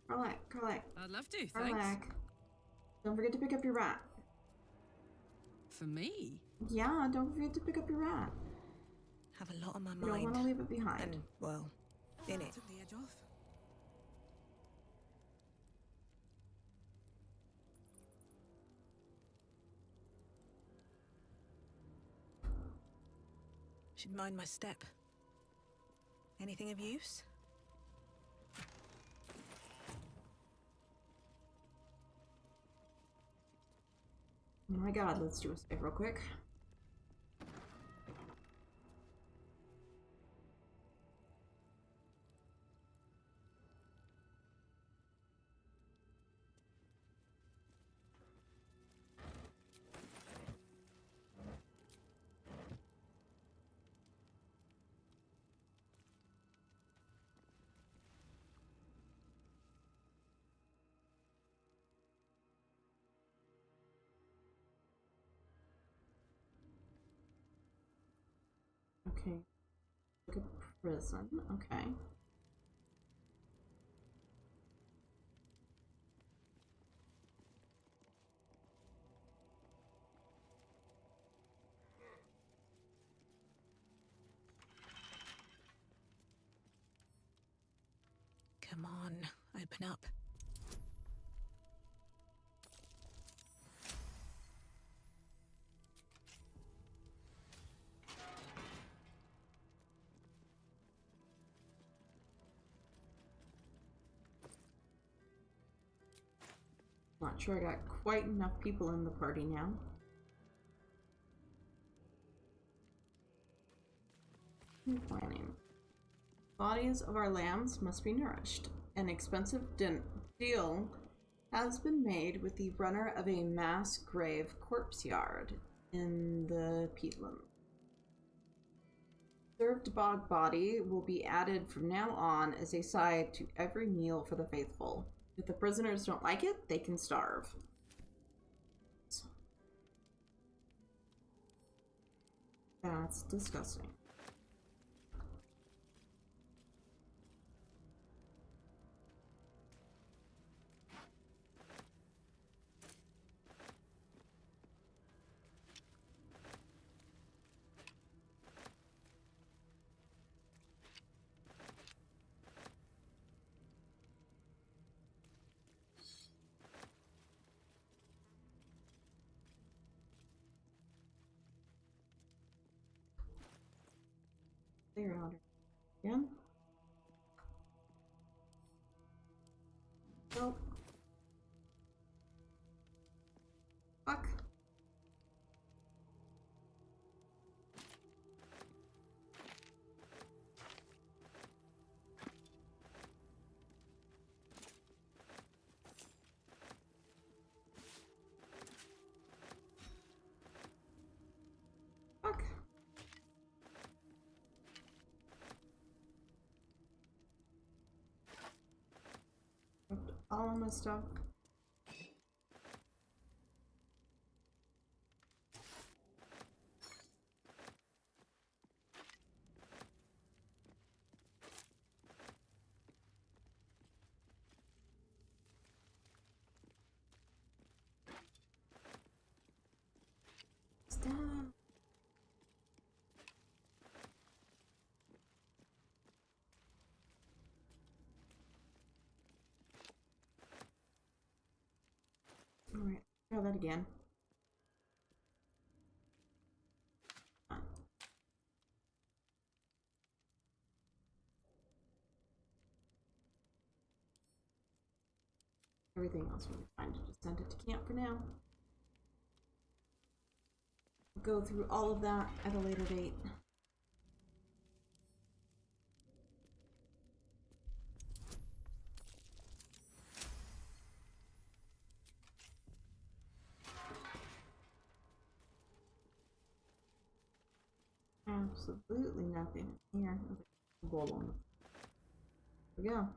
S1: Carlac.
S12: I'd love to,
S1: Carlac.
S12: thanks.
S1: Don't forget to pick up your rat.
S12: For me?
S1: Yeah, don't forget to pick up your rat.
S5: Have a lot on my
S1: You
S5: mind.
S1: don't want to leave it behind.
S5: And, well, in it.
S13: Took the edge off. Should mind my step. Anything of use?
S1: Oh my god, let's do a save real quick. Okay. Like a prison. Okay.
S13: Come on, open up.
S1: Not sure I got quite enough people in the party now. Planning. Bodies of our lambs must be nourished. An expensive deal has been made with the runner of a mass grave corpse yard in the peatland. Served bog body will be added from now on as a side to every meal for the faithful. If the prisoners don't like it, they can starve. That's disgusting. Clear out again. Nope. Fuck. Fuck. All of my stuff. Stop. Alright, try that again. Everything else will be fine to just send it to camp for now. We'll go through all of that at a later date. Absolutely nothing here. Gold on. There we go.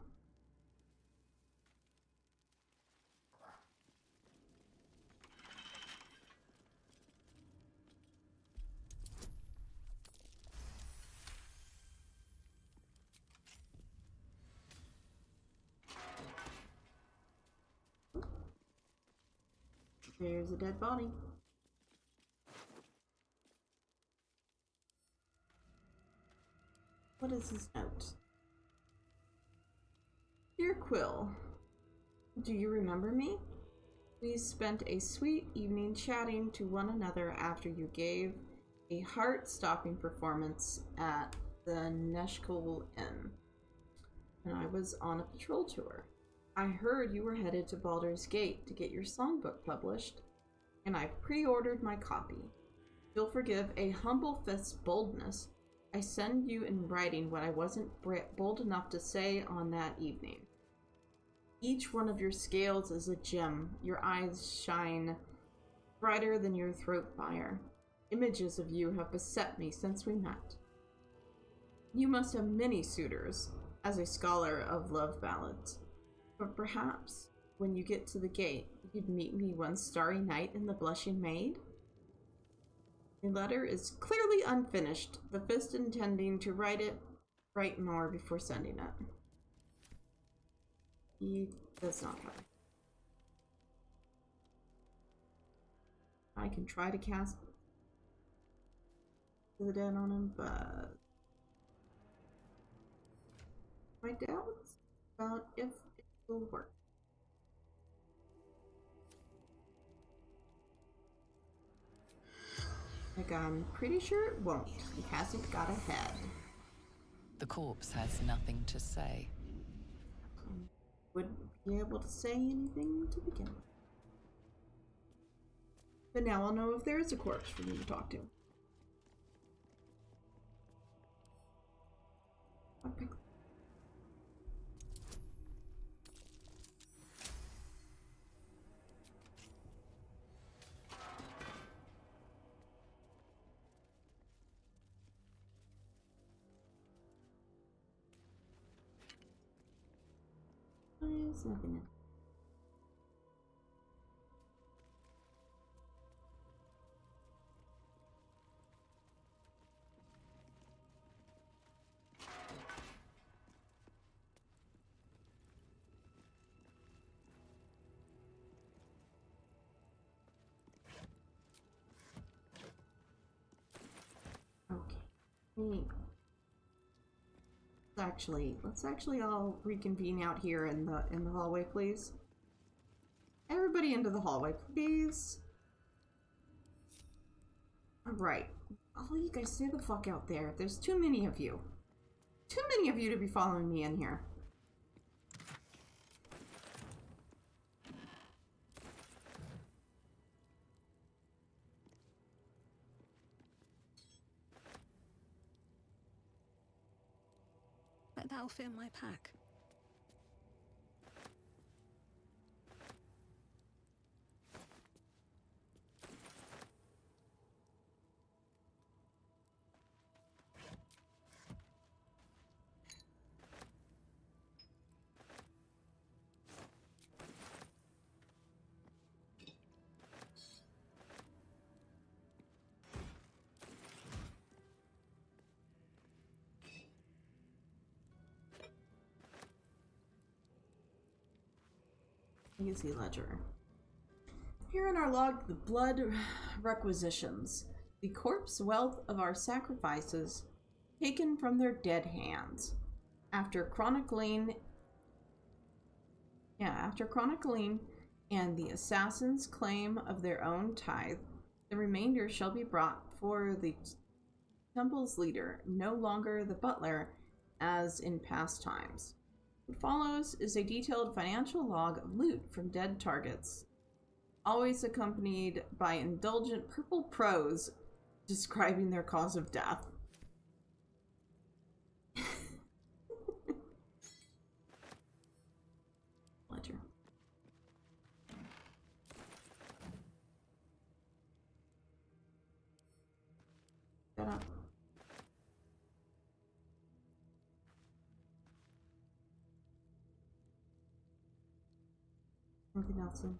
S1: There's a dead body. What is his note? Dear Quill, do you remember me? We spent a sweet evening chatting to one another after you gave a heart-stopping performance at the Neshkul Inn, and I was on a patrol tour. I heard you were headed to Baldur's Gate to get your songbook published, and I've pre-ordered my copy. You'll forgive a humble fist's boldness. I send you in writing what I wasn't bold enough to say on that evening. Each one of your scales is a gem. Your eyes shine brighter than your throat fire. Images of you have beset me since we met. You must have many suitors, as a scholar of love ballads. But perhaps, when you get to the gate, you'd meet me one starry night in the Blushing Maid? The letter is clearly unfinished, the Fist intending to write more before sending it. He does not have it. I can try to cast the dead on him, but my doubts about if it will work. Like, I'm pretty sure it won't. He hasn't got a head.
S17: The corpse has nothing to say.
S1: Wouldn't be able to say anything to begin with. But now I'll know if there is a corpse for me to talk to. There's nothing in. Okay. Let's actually all reconvene out here in the hallway, please. Everybody into the hallway, please. Alright. All you guys stay the fuck out there. There's too many of you. Too many of you to be following me in here.
S12: Bet that'll fit in my pack.
S1: Easy ledger. Here in our log, the blood requisitions. The corpse wealth of our sacrifices taken from their dead hands. After chronicling and the assassin's claim of their own tithe, the remainder shall be brought for the temple's leader, no longer the butler, as in past times. What follows is a detailed financial log of loot from dead targets, always accompanied by indulgent purple prose describing their cause of death. Ledger. Shut up. Nothing else in.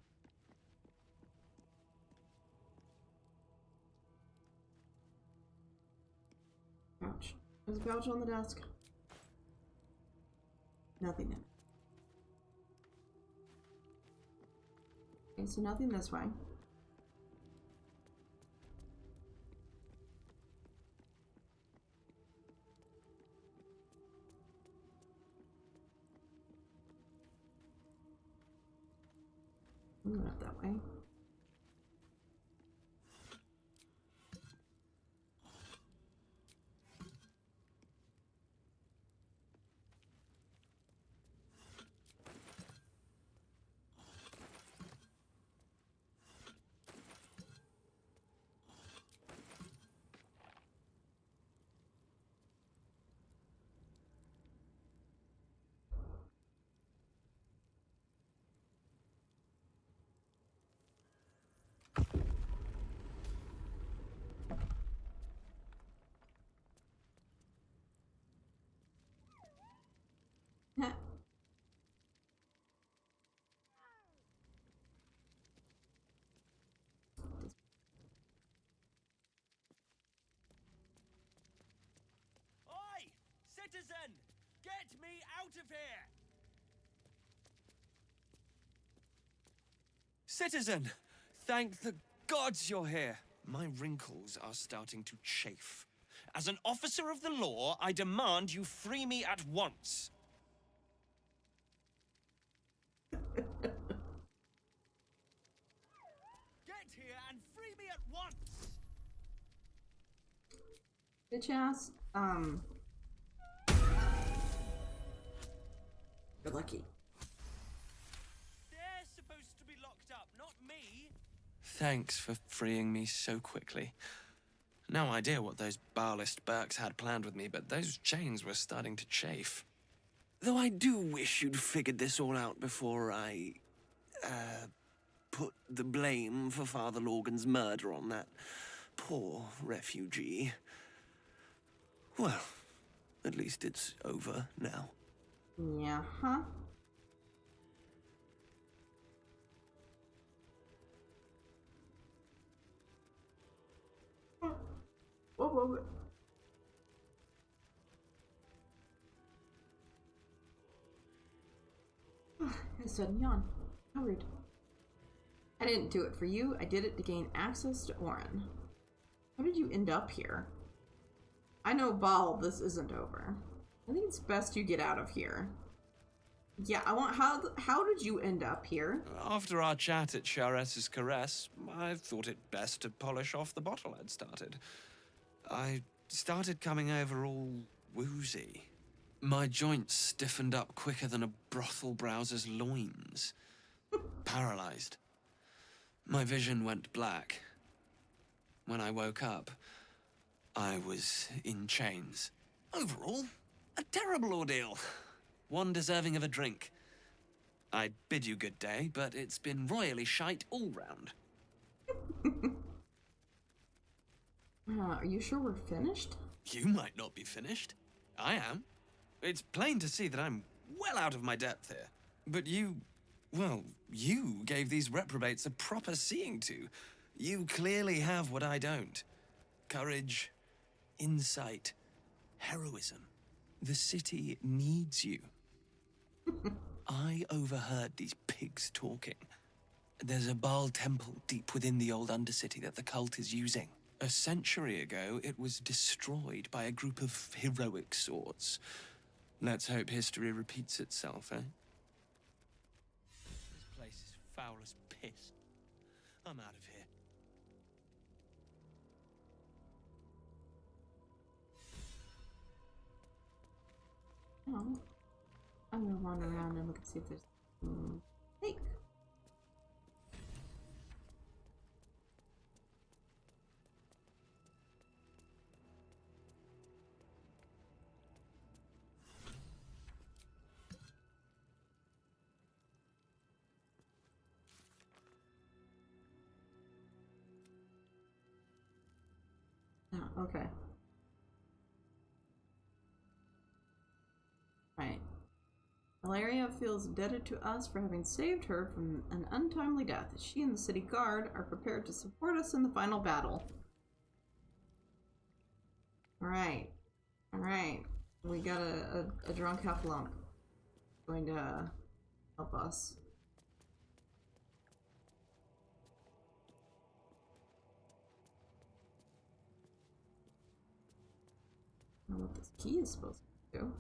S1: Pouch. There's a pouch on the desk. Nothing in it. Okay, so nothing this way. Not that way.
S8: Citizen! Get me out of here! Citizen! Thank the gods you're here. My wrinkles are starting to chafe. As an officer of the law, I demand you free me at once. Get here and free me at once!
S1: Bitch ass. You're lucky.
S8: They're supposed to be locked up, not me. Thanks for freeing me so quickly. No idea what those Barlist Burks had planned with me, but those chains were starting to chafe. Though I do wish you'd figured this all out before I, put the blame for Father Lorgan's murder on that poor refugee. Well, at least it's over now.
S1: Yeah, huh? Whoa, whoa, whoa. A sudden yawn. How rude. I didn't do it for you. I did it to gain access to Orin. How did you end up here? I know, Ball, this isn't over. I think it's best you get out of here. Yeah, I want... How did you end up here?
S8: After our chat at Charessa's Caress, I thought it best to polish off the bottle I'd started. I started coming over all woozy. My joints stiffened up quicker than a brothel browser's loins. Paralyzed. My vision went black. When I woke up, I was in chains. Overall, a terrible ordeal. One deserving of a drink. I'd bid you good day, but it's been royally shite all round.
S1: Are you sure we're finished?
S8: You might not be finished. I am. It's plain to see that I'm well out of my depth here. But you gave these reprobates a proper seeing to. You clearly have what I don't. Courage, insight, heroism. The city needs you. I overheard these pigs talking. There's a Baal temple deep within the old Undercity that the cult is using. A century ago, it was destroyed by a group of heroic sorts. Let's hope history repeats itself, eh? This place is foul as piss. I'm out of here.
S1: Oh. I'm gonna wander around and look and see if there's... Hey! Oh, okay. Right. Valeria feels indebted to us for having saved her from an untimely death. She and the city guard are prepared to support us in the final battle. Alright. Alright. We got a drunk half-lump going to help us. I don't know what this key is supposed to do.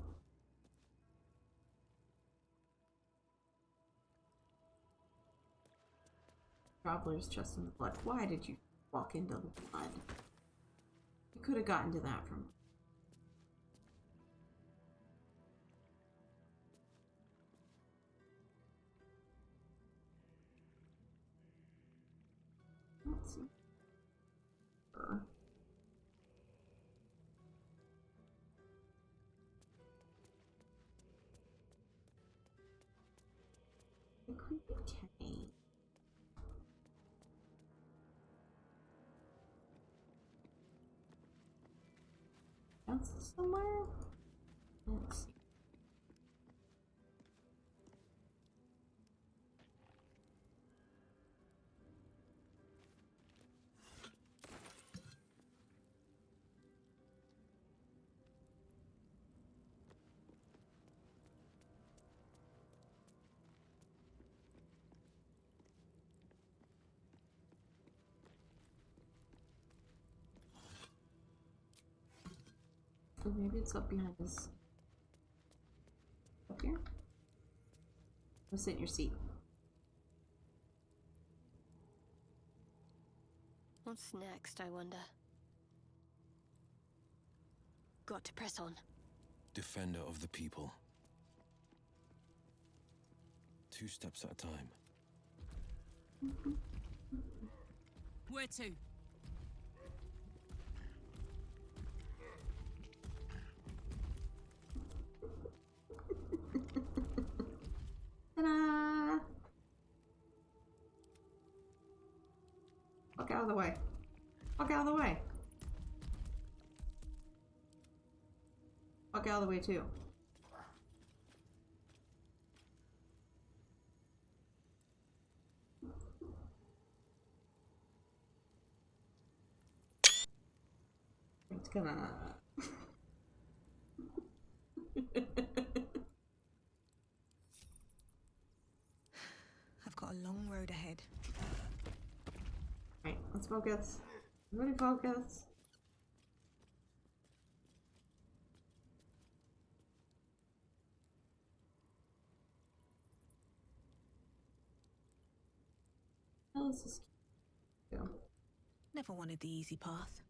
S1: Traveler's chest in the blood. Why did you walk into the blood? You could have gotten to that from... Let's see. The creepy cane. That's somewhere? Let's see. Oh, maybe it's up behind us. Up here? Go sit in your seat.
S5: What's next, I wonder? Got to press on.
S7: Defender of the people. 2 steps at a time.
S12: Where to?
S1: Ta-da! Walk out of the way. Walk out of the way. Walk out of the way too. It's gonna...
S13: I've got a long road ahead.
S1: Right, let's focus. Everybody focus. How does this go?
S13: Never wanted the easy path.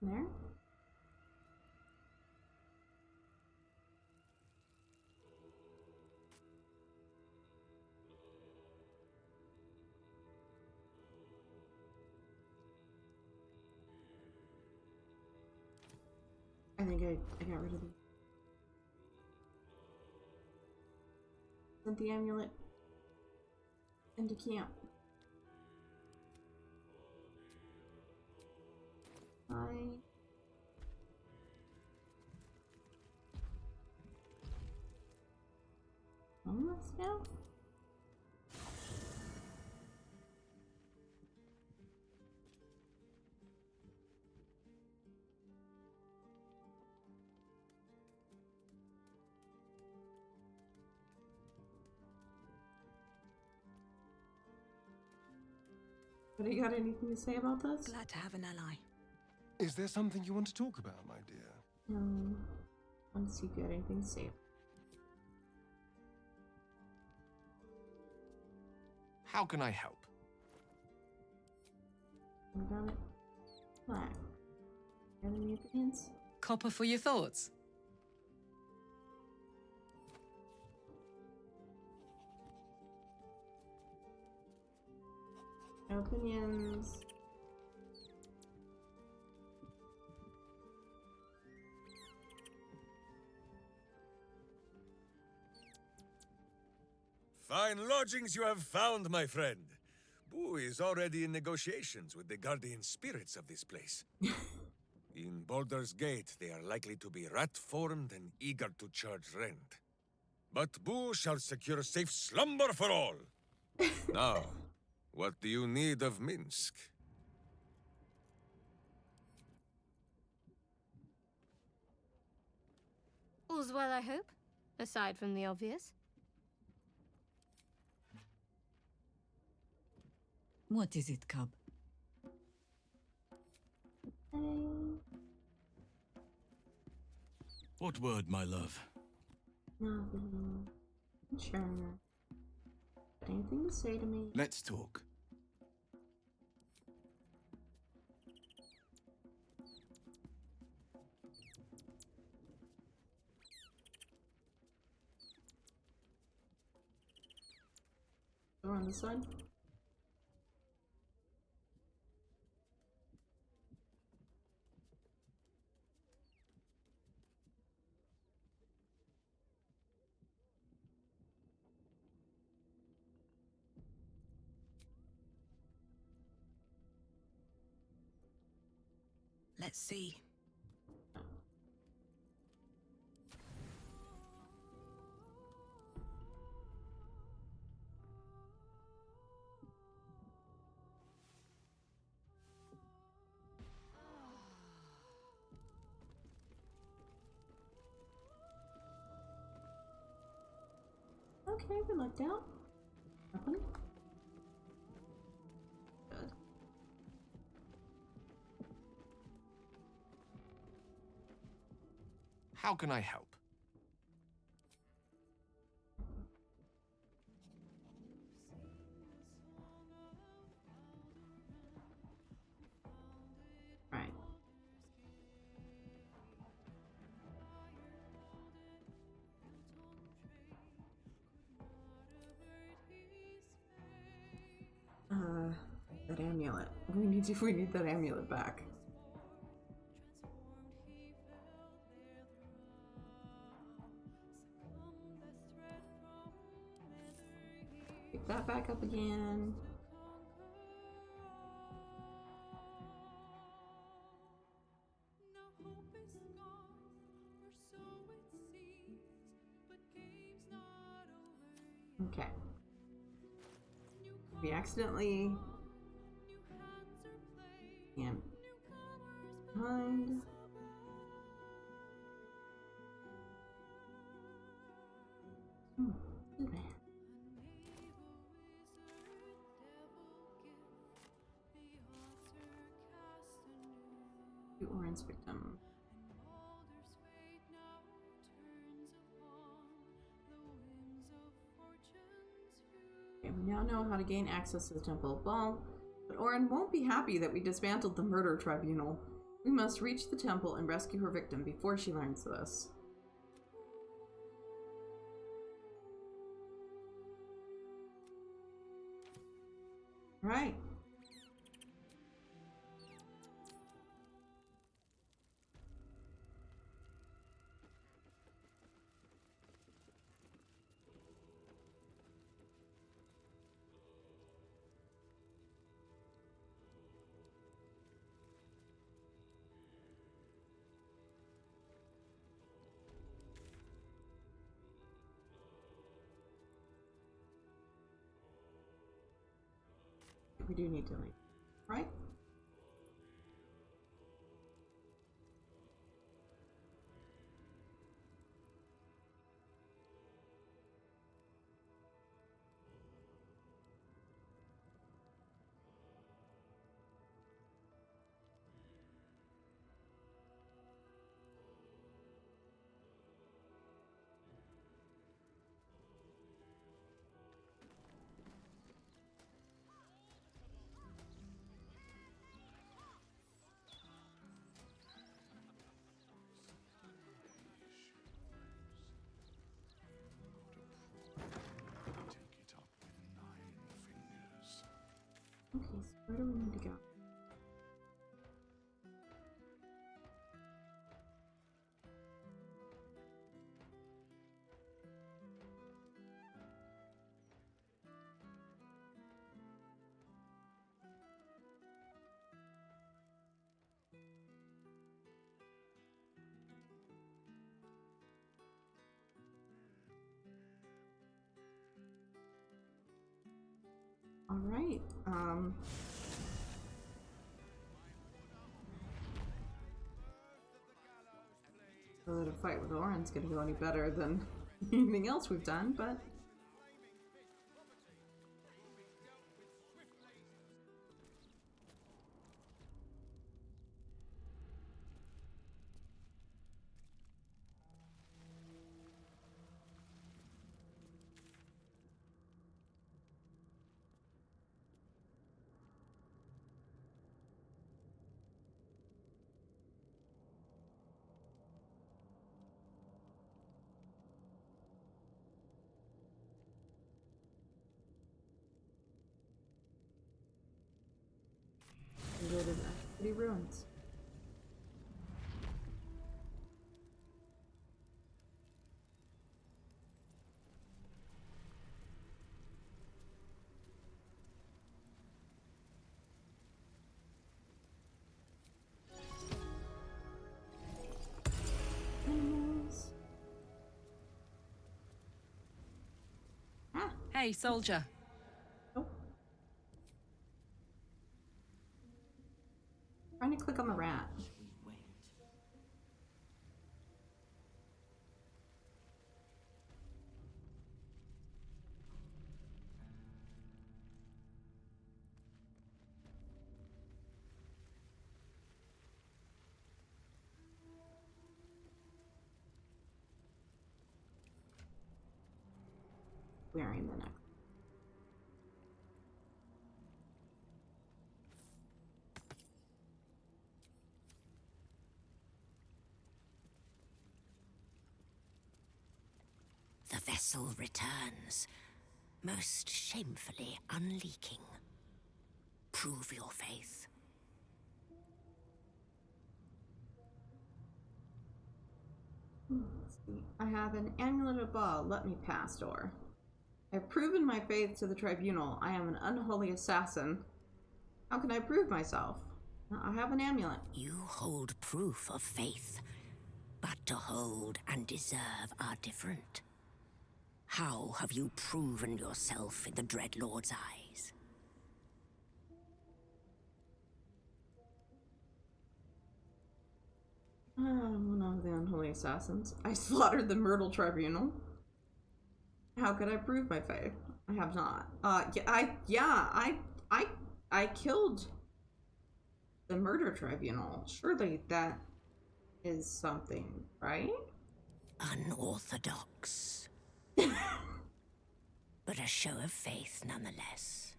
S1: There? I think I got rid of the... Sent the amulet into camp. Almost now? But you got anything to say about this?
S13: Glad to have an ally.
S14: Is there something you want to talk about, my dear?
S1: No. I want to see if you got anything to say.
S14: How can I help?
S1: What about it? Black. Got any opinions?
S12: Copper for your thoughts.
S1: No opinions.
S15: Fine lodgings you have found, my friend. Boo is already in negotiations with the guardian spirits of this place. In Baldur's Gate, they are likely to be rat-formed and eager to charge rent. But Boo shall secure safe slumber for all. Now, what do you need of Minsk?
S5: All's well, I hope, aside from the obvious.
S12: What is it, cub?
S7: What word, my love?
S1: Nothing. Sure. Anything to say to me?
S7: Let's talk.
S1: on this side?
S13: Let's see.
S1: Okay, we lucked out. Nothing. Good.
S14: How can I help?
S1: Right. That amulet. We need that amulet back. Pick that back up again. Okay. We accidentally and behind. Too bad. The orange victim. Okay, we now know how to gain access to the Temple of Baal, but Orin won't be happy that we dismantled the murder tribunal. We must reach the temple and rescue her victim before she learns this. Right. We do need to leave, right? Okay, so where do we need to go? All right. So that a fight with Orin's gonna go any better than anything else we've done, but
S12: Hey, soldier.
S1: Trying to click on the rat. Wearing the neck.
S11: The vessel returns, most shamefully unleaking. Prove your faith.
S1: Let's see. I have an amulet of Baal. Let me pass, or I have proven my faith to the tribunal. I am an unholy assassin. How can I prove myself? I have an amulet.
S11: You hold proof of faith, but to hold and deserve are different. How have you proven yourself in the Dreadlord's eyes?
S1: I'm one of the unholy assassins. I slaughtered the Myrtle Tribunal. How could I prove my faith? I have not. I killed the Murder Tribunal. Surely that is something, right?
S11: Unorthodox. But a show of faith nonetheless.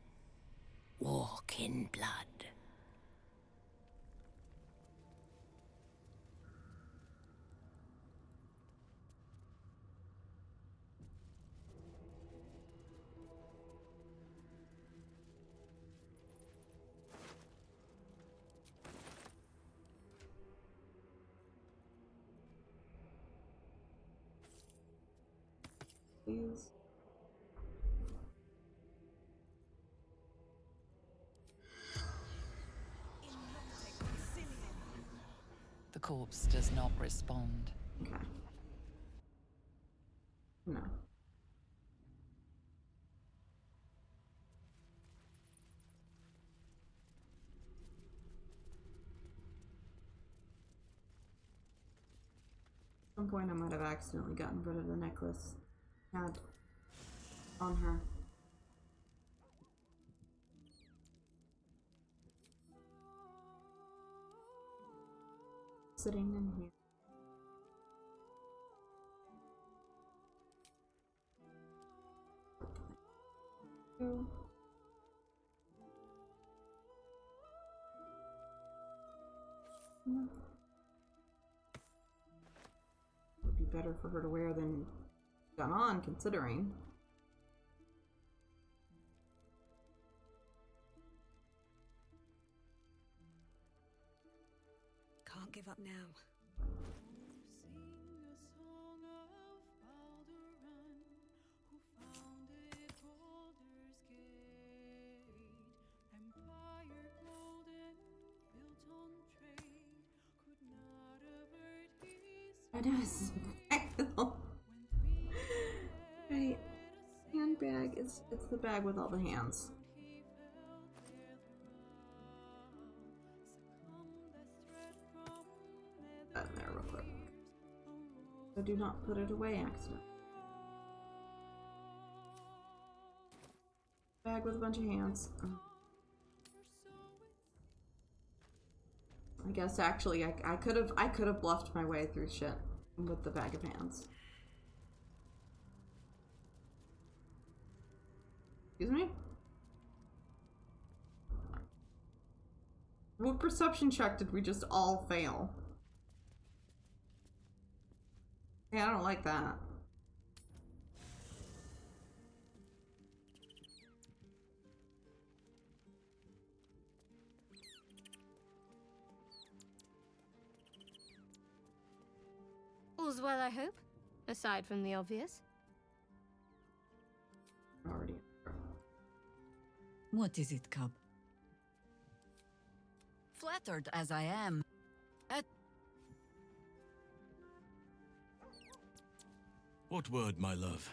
S11: Walk in blood.
S1: Please.
S17: The corpse does not respond.
S1: Okay. No. At some point I might have accidentally gotten rid of the necklace I had on her. Sitting in here. Go. Would be better for her to wear than got on, considering.
S13: Can't give up now.
S1: I know it's right. Handbag. It's the bag with all the hands. That in there real quick. So do not put it away, accident. Bag with a bunch of hands. Oh. I guess actually I could have bluffed my way through shit with the bag of hands. Excuse me? What perception check did we just all fail? Yeah, I don't like that.
S19: All's well, I hope, aside from the obvious.
S1: Already.
S23: What is it, cub? Flattered as I am.
S7: What word, my love?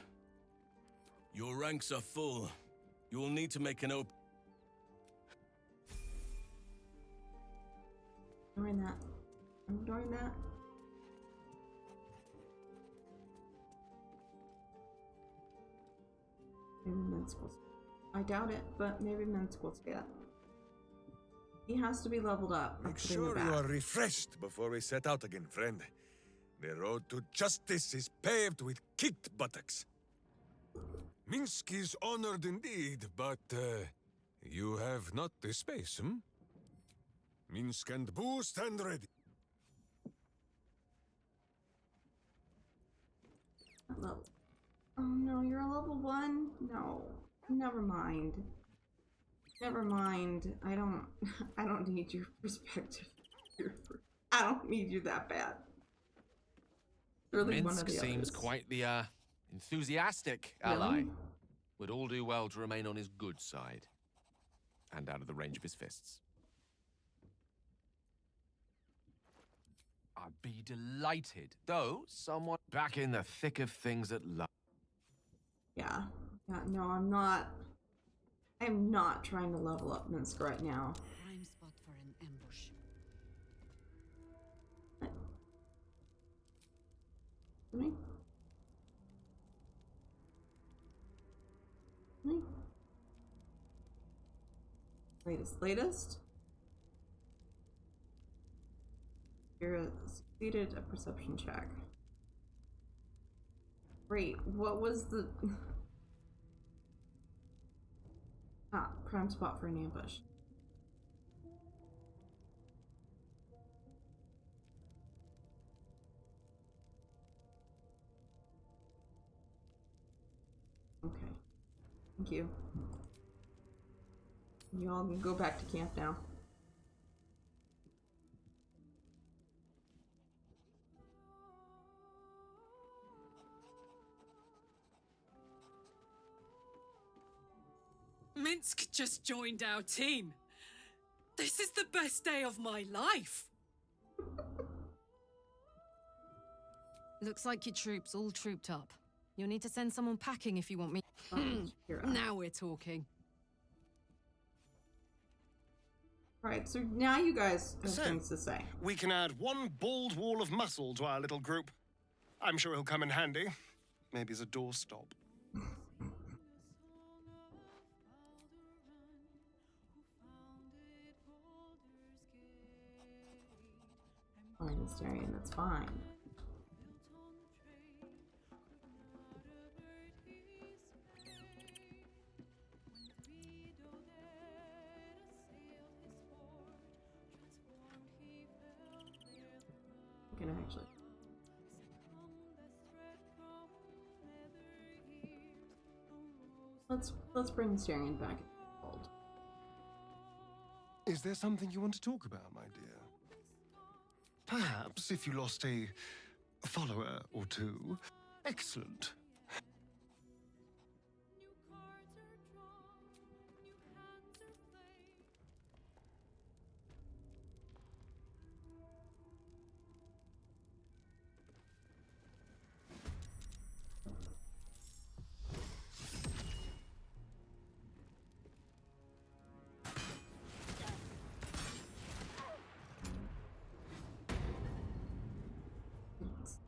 S7: Your ranks are full. You will need to make an open.
S1: Ignoring that. I'm ignoring that. Maybe Minsk will. I doubt it, but maybe Minsk will say that. He has to be leveled up.
S15: Make sure you are refreshed before we set out again, friend. The road to justice is paved with kicked buttocks. Minsk is honored indeed, but you have not the space, hmm? Minsk and Boo stand ready.
S1: Oh no, you're a level 1? No. Never mind. Never mind. I don't need your perspective. I don't need you that bad. Really, one of
S20: Minsk
S1: the
S20: seems
S1: others.
S20: quite the enthusiastic ally. Would all do well to remain on his good side. And out of the range of his fists. I'd be delighted, though, someone back in the thick of things at last.
S1: Yeah. No, I'm not. I'm not trying to level up Minsk right now.
S23: Prime spot for an ambush.
S1: Me? Me? Latest? You're succeeded a perception check. Great. What was the... prime spot for an ambush. Okay. Thank you. You all can go back to camp now.
S12: Minsk just joined our team. This is the best day of my life.
S21: Looks like your troops all trooped up. You'll need to send someone packing if you want me.
S12: Now we're talking.
S1: Right, so now you guys have things to say.
S22: We can add one bald wall of muscle to our little group. I'm sure he'll come in handy. Maybe as a doorstop.
S1: Fine, Astarion, that's fine. I can actually. Let's bring Astarion back into the fold.
S14: Is there something you want to talk about, my dear?
S22: Perhaps if you lost a follower or two. Excellent.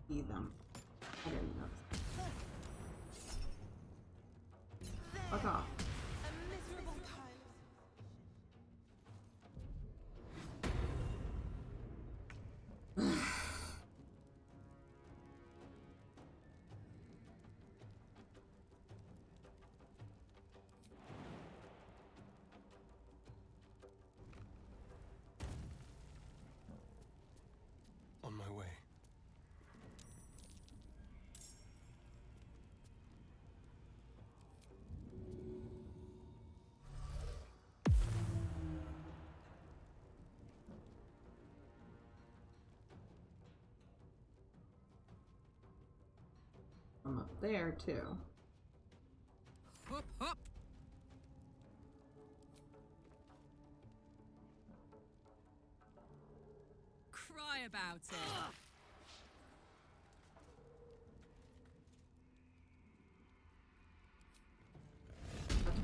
S1: See them. I didn't know. Fuck off.
S22: On my way.
S1: I'm up there too.
S12: Hop, hop. Cry about it.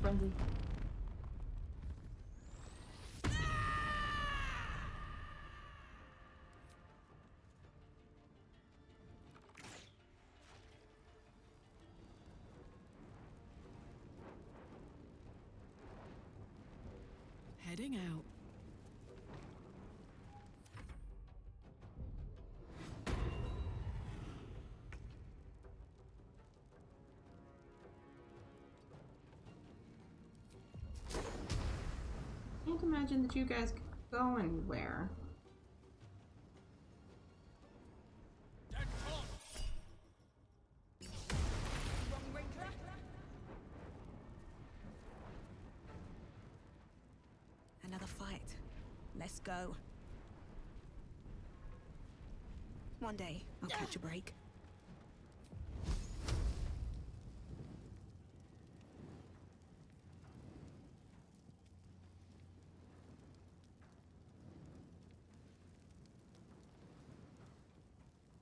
S1: frenzy.
S21: Heading out.
S1: Can't imagine that you guys could go anywhere.
S13: Another fight. Let's go. One day, I'll catch a break.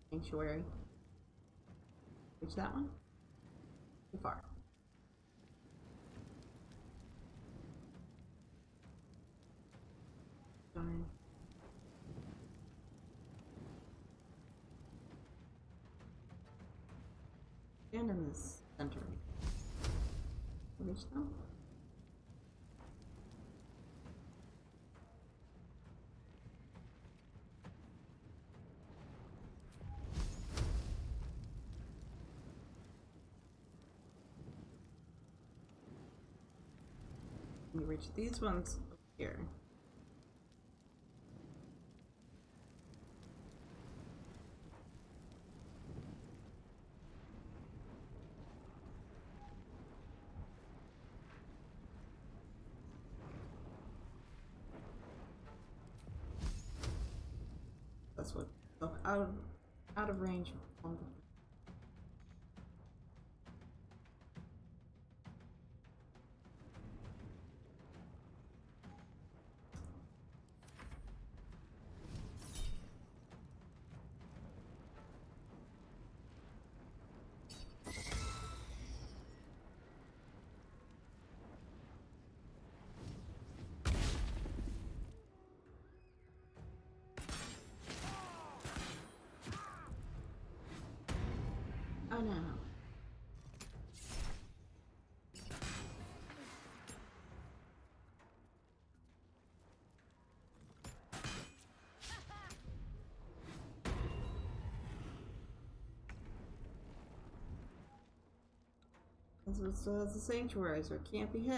S1: Sanctuary. Reach that one? Too far. Darn. Stand in this center. Reach them? You reach these ones over here. That's what. Oh, out of range. Oh no. This is a sanctuary, so it can't be hit.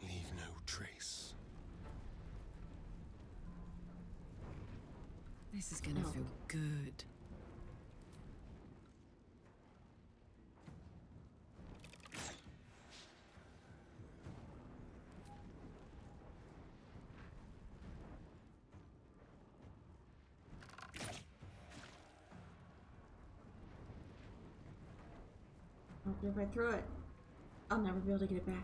S10: Leave no trace.
S21: This is gonna feel good.
S1: If I throw it, I'll never be able to get it back.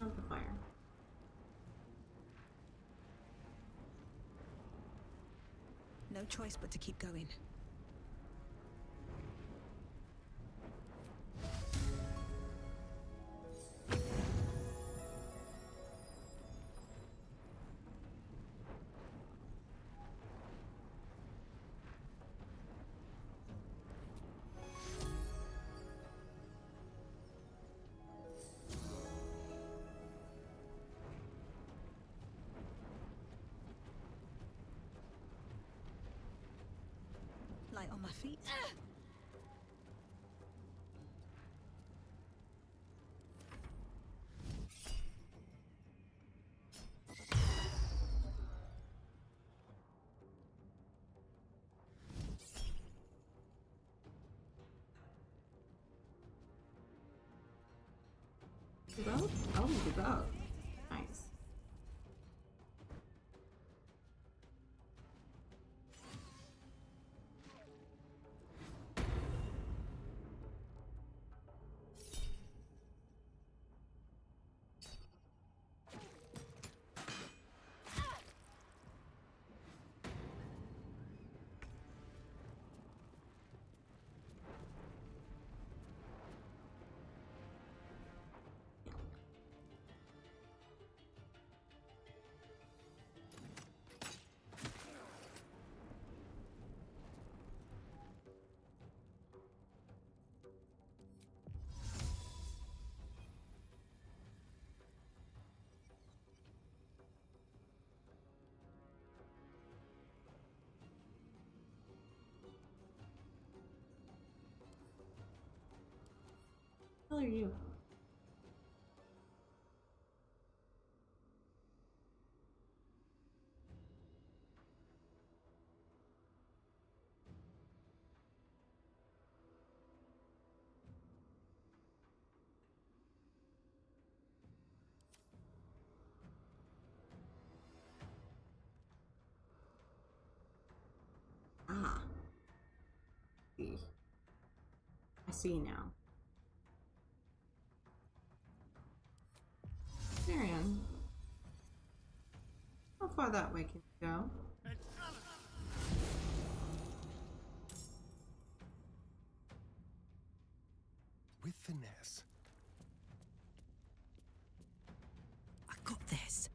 S1: Of the fire.
S13: No choice but to keep going. feet?
S1: Do both? Oh, we do both. Nice. How are you? Ah. See. I see now. Marion. How far that way can you go?
S22: With finesse.
S5: I got this.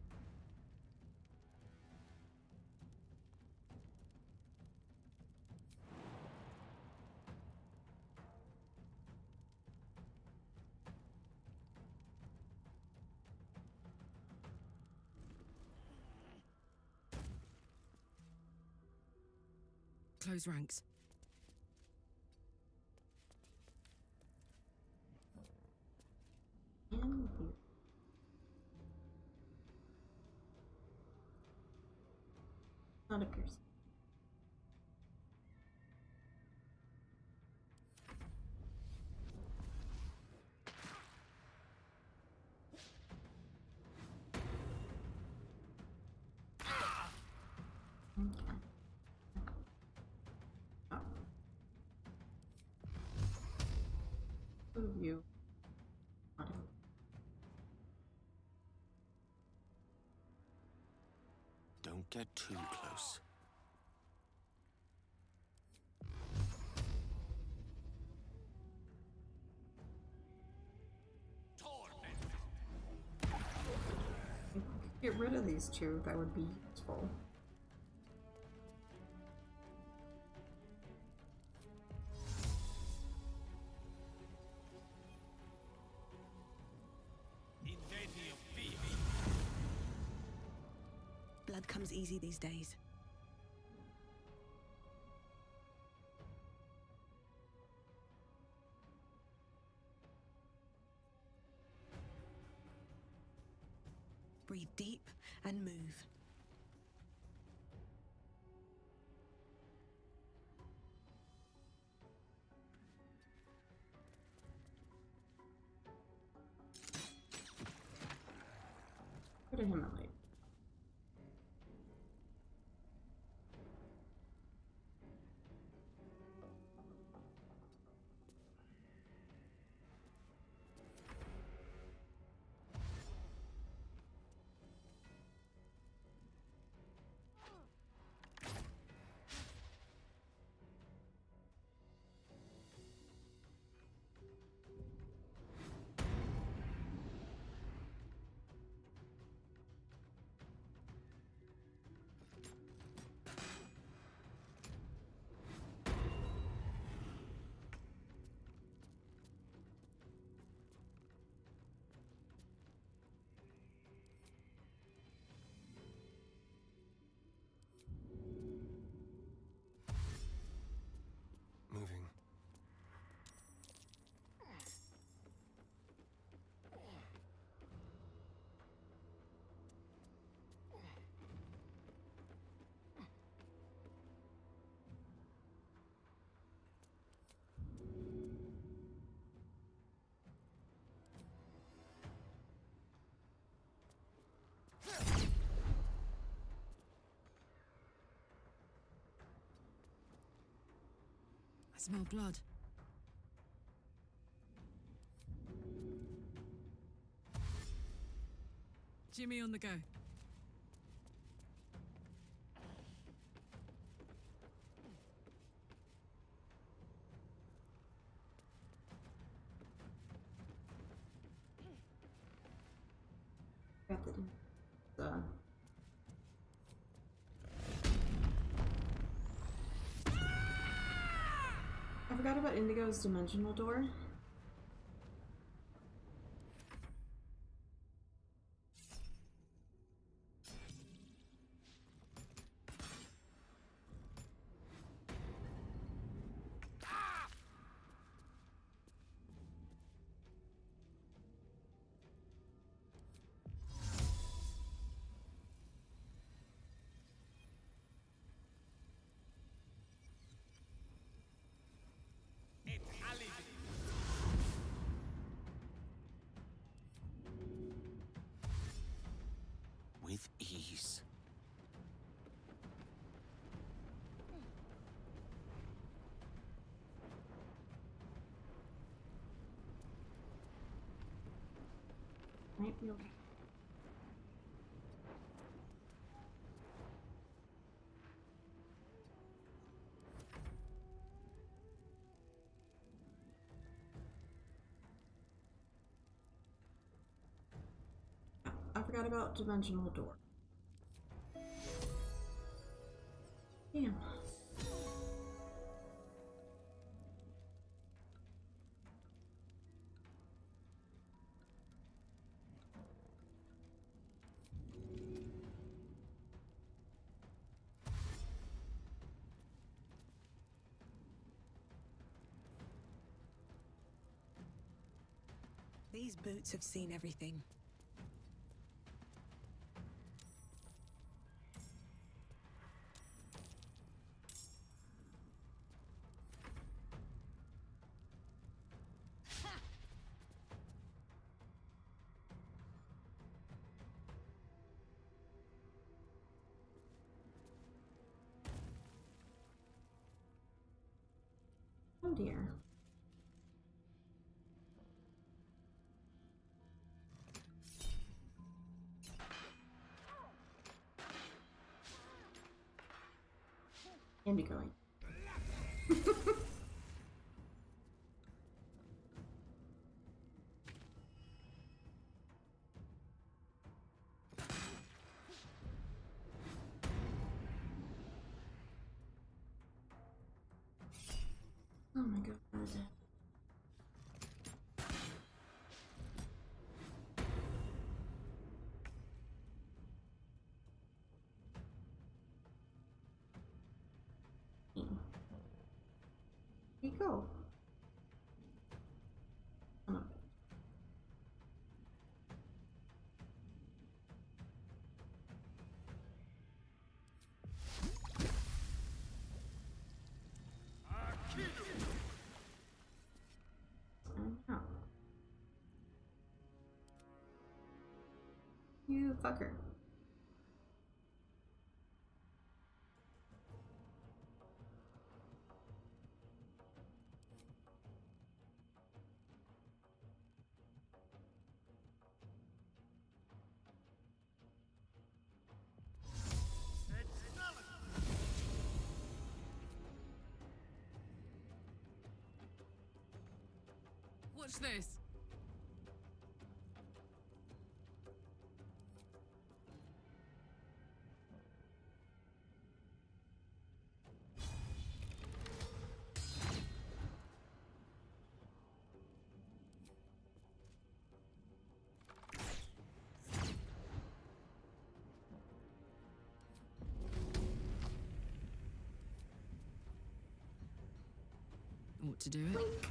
S21: Close ranks.
S1: And here. Not a piercing. Okay. Oh. Two of you. Got him.
S22: Don't get too close.
S1: Get rid of these two, that would be useful.
S13: Blood comes easy these days. Breathe deep and move.
S1: Go to him at later.
S21: smell blood. Jimmy on the go.
S1: Got the I forgot about Indigo's dimensional door.
S16: With ease.
S1: Might be okay. I forgot about dimensional door. Damn.
S13: These boots have seen everything.
S1: Oh dear. Indigo. Oh my god. Here you go. Oh. Oh. You fucker.
S21: Watch this. Ought to do it.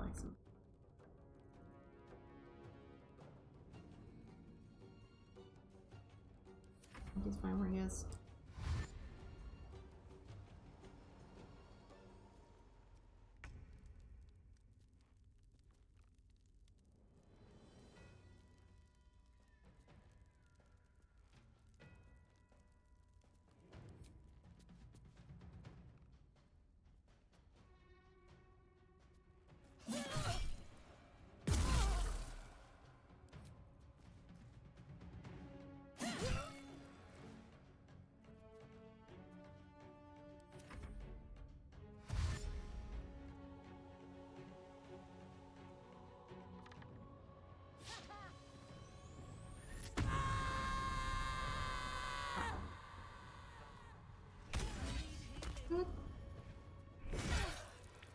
S1: like some. I think he's fine where he is.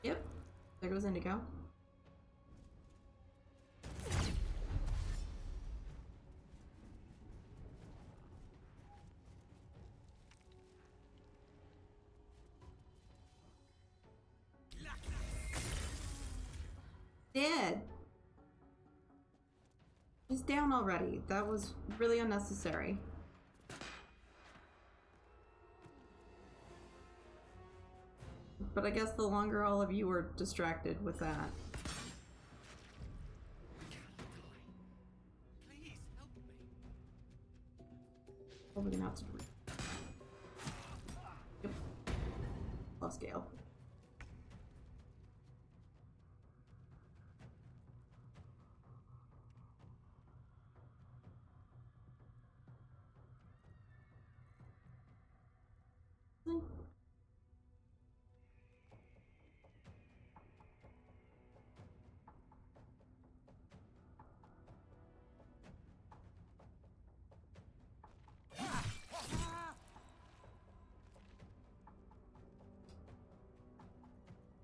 S1: Yep, there goes Indigo. Dead. He's down already. That was really unnecessary. But I guess the longer all of you were distracted with that.
S16: Please help me.
S1: What are we gonna have to do? Yep. Lost Gale.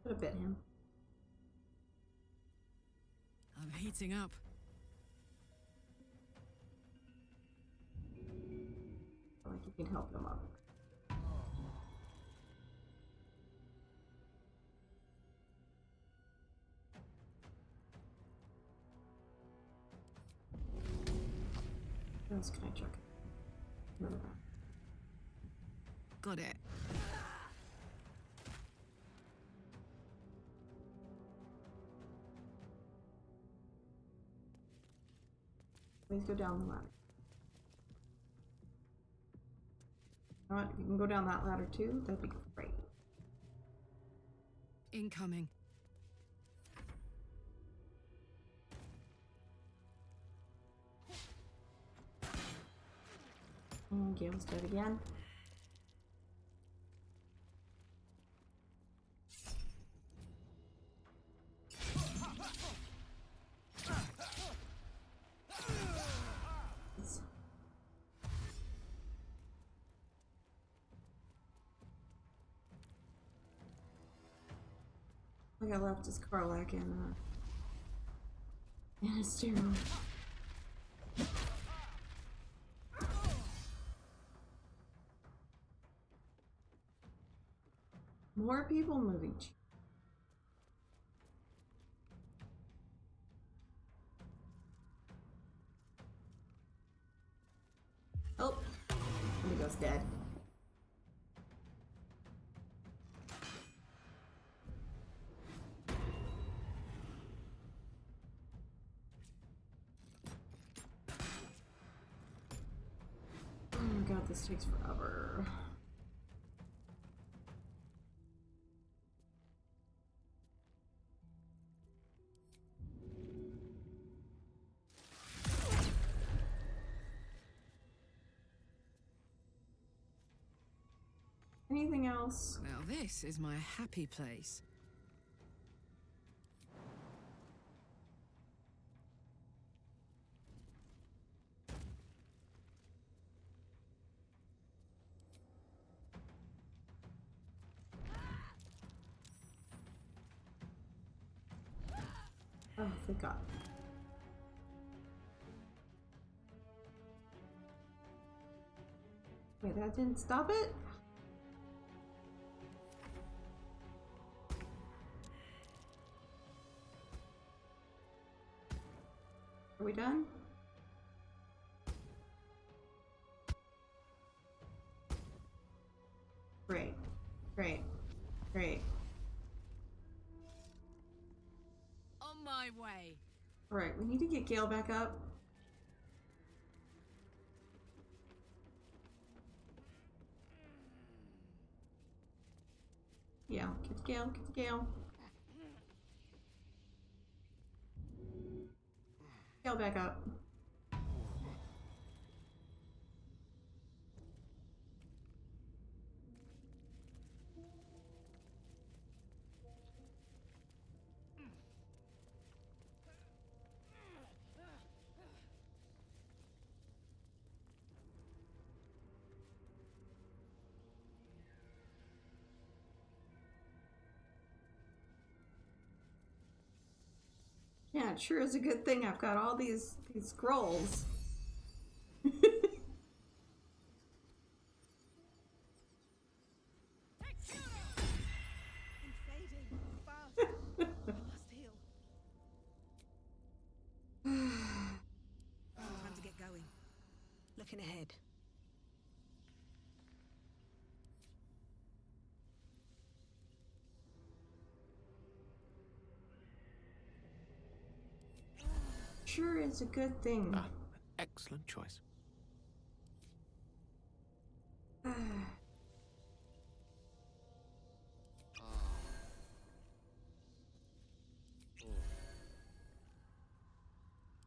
S1: Could have bit him.
S21: I'm heating up.
S1: Like you can help him up. What else can I check? None of that.
S21: Got it.
S1: Please go down the ladder. You know what? If you can go down that ladder too, that'd be great.
S21: Incoming.
S1: And Gale's dead again. Like I left is Karlak and a steroid. More people moving. Oh, Indigo's dead. Oh my god, this takes forever. Anything else?
S21: Now this is my happy place.
S1: Oh, thank God. Wait, that didn't stop it? Are we done? Great. Great. Great.
S21: On my way.
S1: Alright, we need to get Gale back up. Yeah, get the Gale, get the Gale. Gale back up. Yeah, it sure is a good thing I've got all these scrolls.
S13: Time to get going. Looking ahead.
S1: Sure is a good thing.
S20: Ah, excellent choice.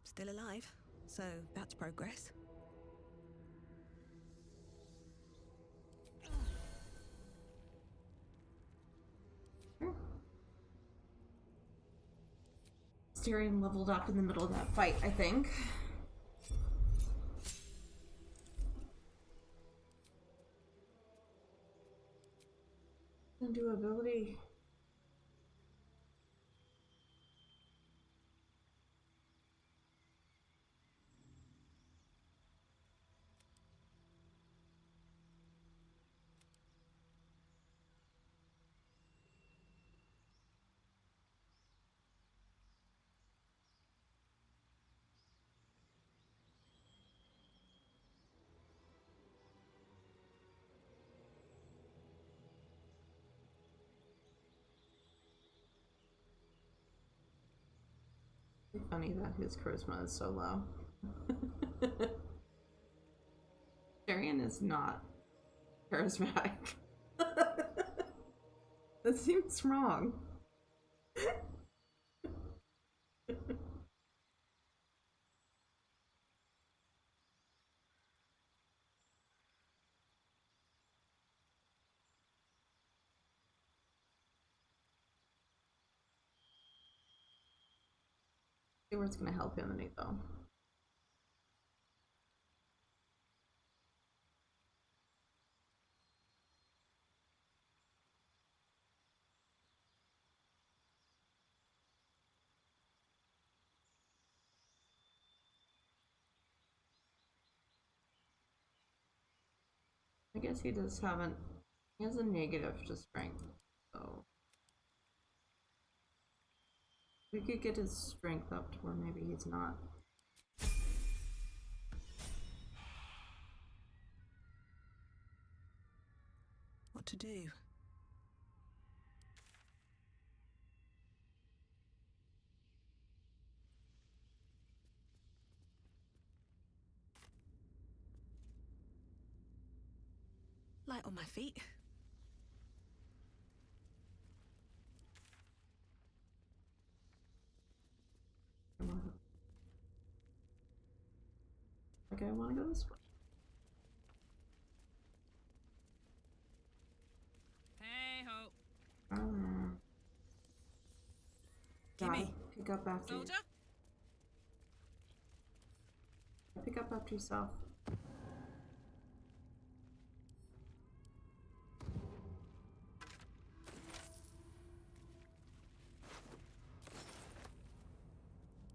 S13: Still alive, so that's progress.
S1: Tyrion leveled up in the middle of that fight, I think. Undo ability. It's funny that his charisma is so low. Tyrion is not charismatic. That seems wrong. See where it's gonna help him in it though. I guess he does have he has a negative to strength, so we could get his strength up to where maybe he's not.
S13: What to do? Light on my feet.
S1: Okay, I want to go this way.
S21: Hey ho.
S1: Gimme. Pick up after
S21: Soldier?
S1: you. Pick up after yourself.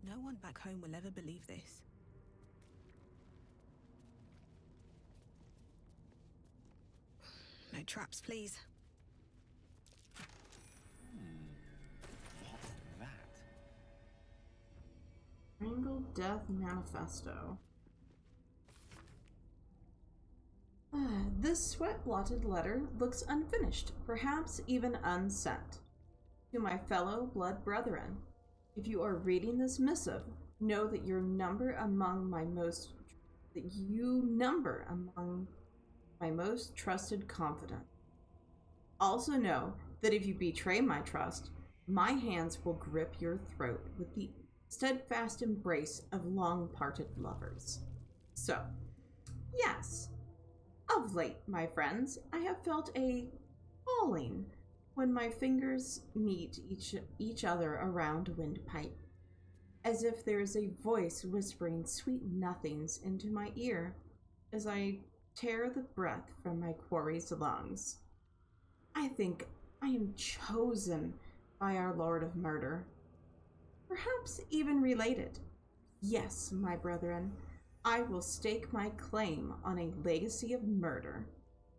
S13: No one back home will ever believe this. No traps, please.
S20: What's that?
S1: Triangle Jungle Death Manifesto. This sweat-blotted letter looks unfinished, perhaps even unsent. To my fellow blood brethren, if you are reading this missive, know that you number among my most trusted confidant. Also know that if you betray my trust, my hands will grip your throat with the steadfast embrace of long-parted lovers. So, yes, of late, my friends, I have felt a calling when my fingers meet each other around a windpipe, as if there is a voice whispering sweet nothings into my ear as I tear the breath from my quarry's lungs. I think I am chosen by our Lord of Murder, perhaps even related. Yes, my brethren, I will stake my claim on a legacy of murder,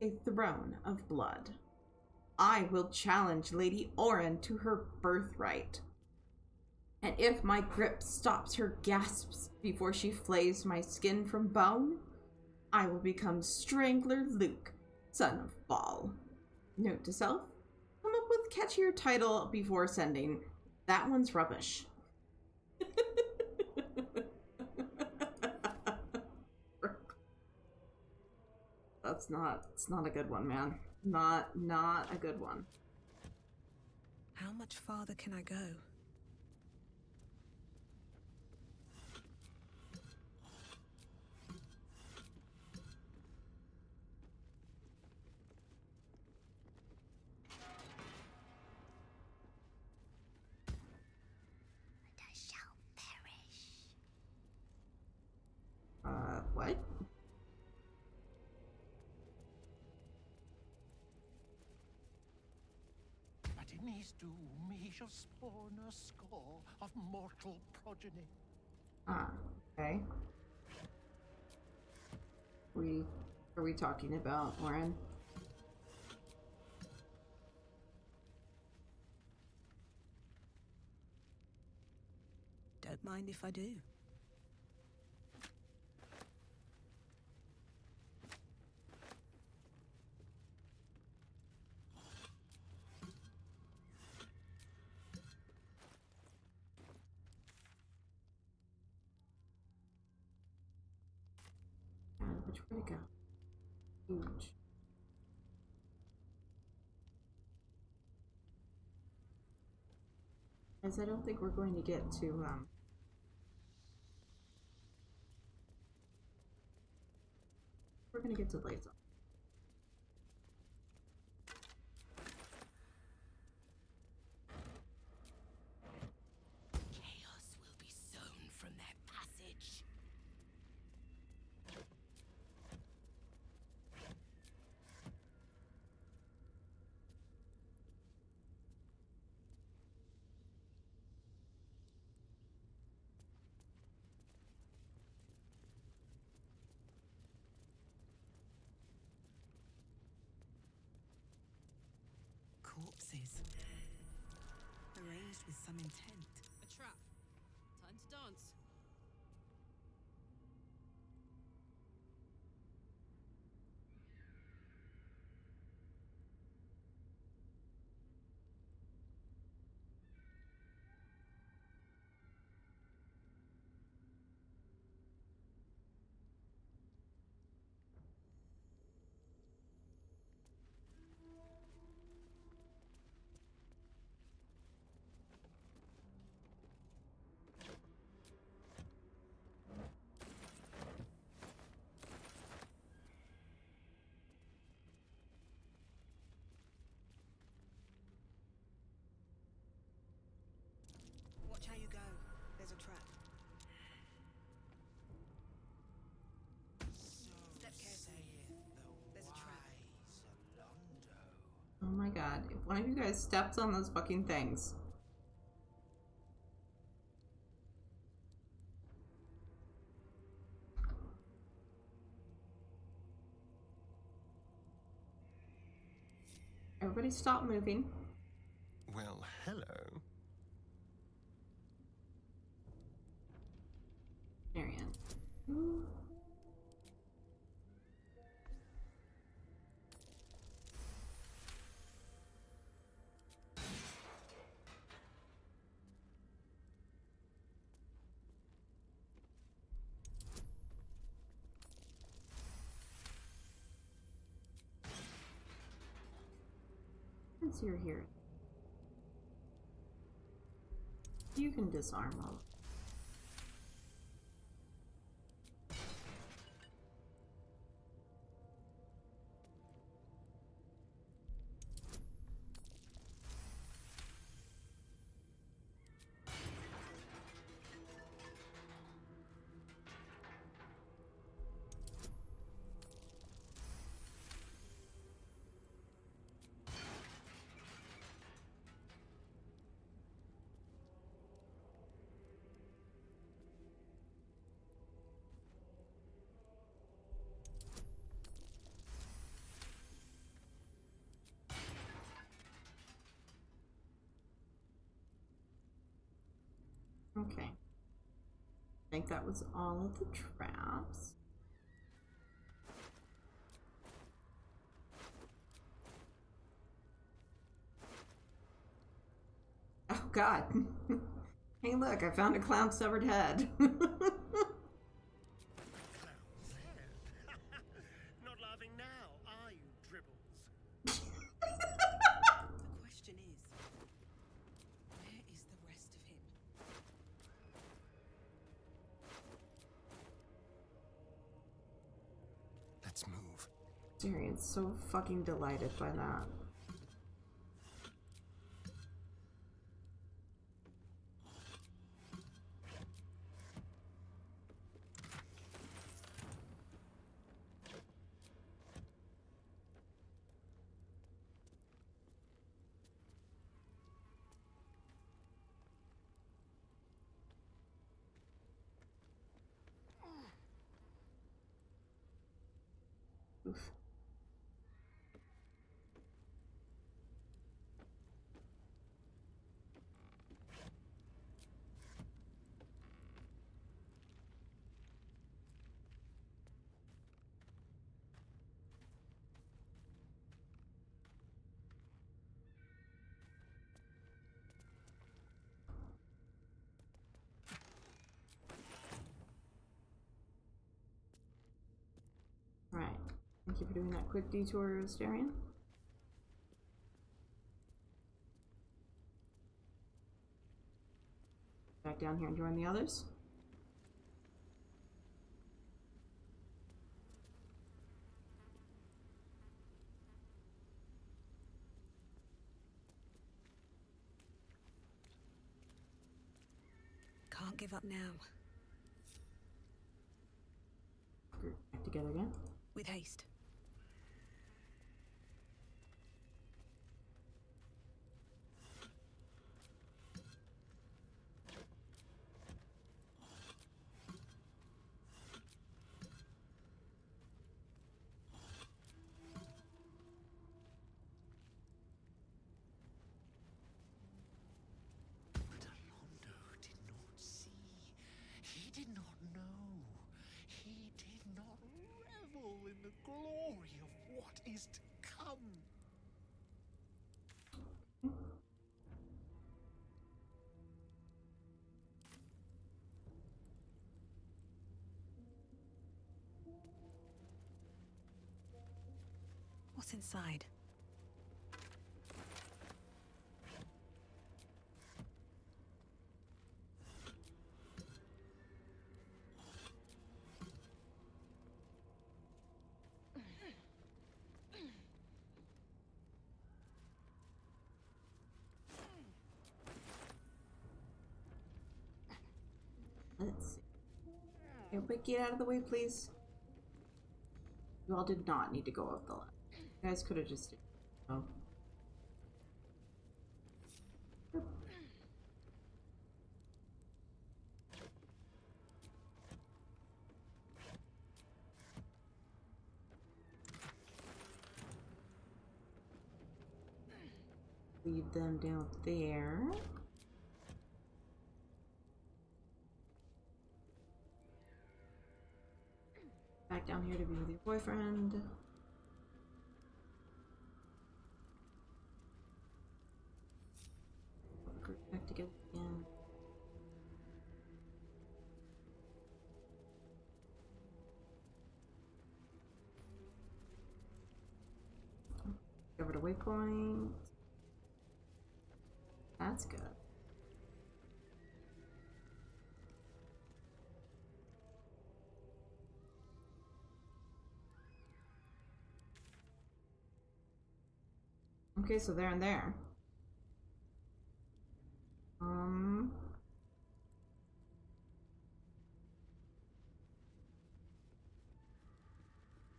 S1: a throne of blood. I will challenge Lady Orin to her birthright. And if my grip stops her gasps before she flays my skin from bone, I will become Strangler Luke, son of Baal. Note to self, come up with catchier title before sending. That one's rubbish. It's not a good one, man. Not a good one.
S13: How much farther can I go?
S11: I shall perish.
S1: What?
S6: But in his doom he shall spawn a score of mortal progeny.
S1: Okay. Are we talking about Orin?
S13: Don't mind if I do.
S1: Which way to go? Huge. As I don't think we're going to get to, we're going to get to Lazo.
S11: Chaos will be sown from their passage.
S13: Corpses. Arranged with some intent.
S12: A trap. Time to dance.
S13: Watch how you go. There's a trap. Step carefully. There's a trap.
S1: Oh my god, if one of you guys steps on those fucking things. Everybody stop moving.
S14: Well, hello.
S1: Since you're here, you can disarm all. Okay. I think that was all of the traps. Oh god. Hey look, I found a clown's severed head.
S6: Not laughing now, are you, dribbles?
S13: The question is, where is the rest of him?
S14: Let's move.
S1: Tyrion's so fucking delighted by that. Oof. Right. Thank you for doing that quick detour, Starion. Back down here and join the others.
S13: Can't give up now.
S1: Group back together again.
S13: With haste.
S6: He did not know. He did not revel in the glory of what is to come.
S13: What's inside?
S1: Let's see. Everybody get out of the way, please. You all did not need to go up the ladder. You guys could have just... Oh. Leave them down there. down here to be with your boyfriend. Group back together again. Over to waypoint. That's good. Okay, so there and there.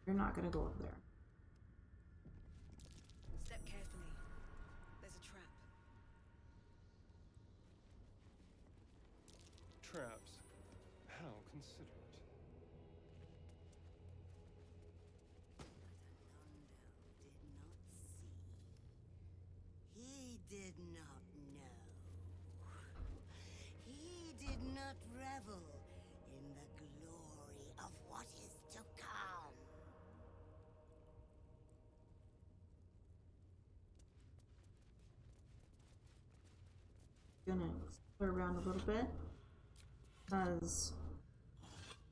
S1: You're not gonna go up there.
S13: Step carefully. There's a trap.
S14: Traps? How considerate.
S4: He did not know. He did not revel in the glory of what is to come.
S1: Gonna explore around a little bit because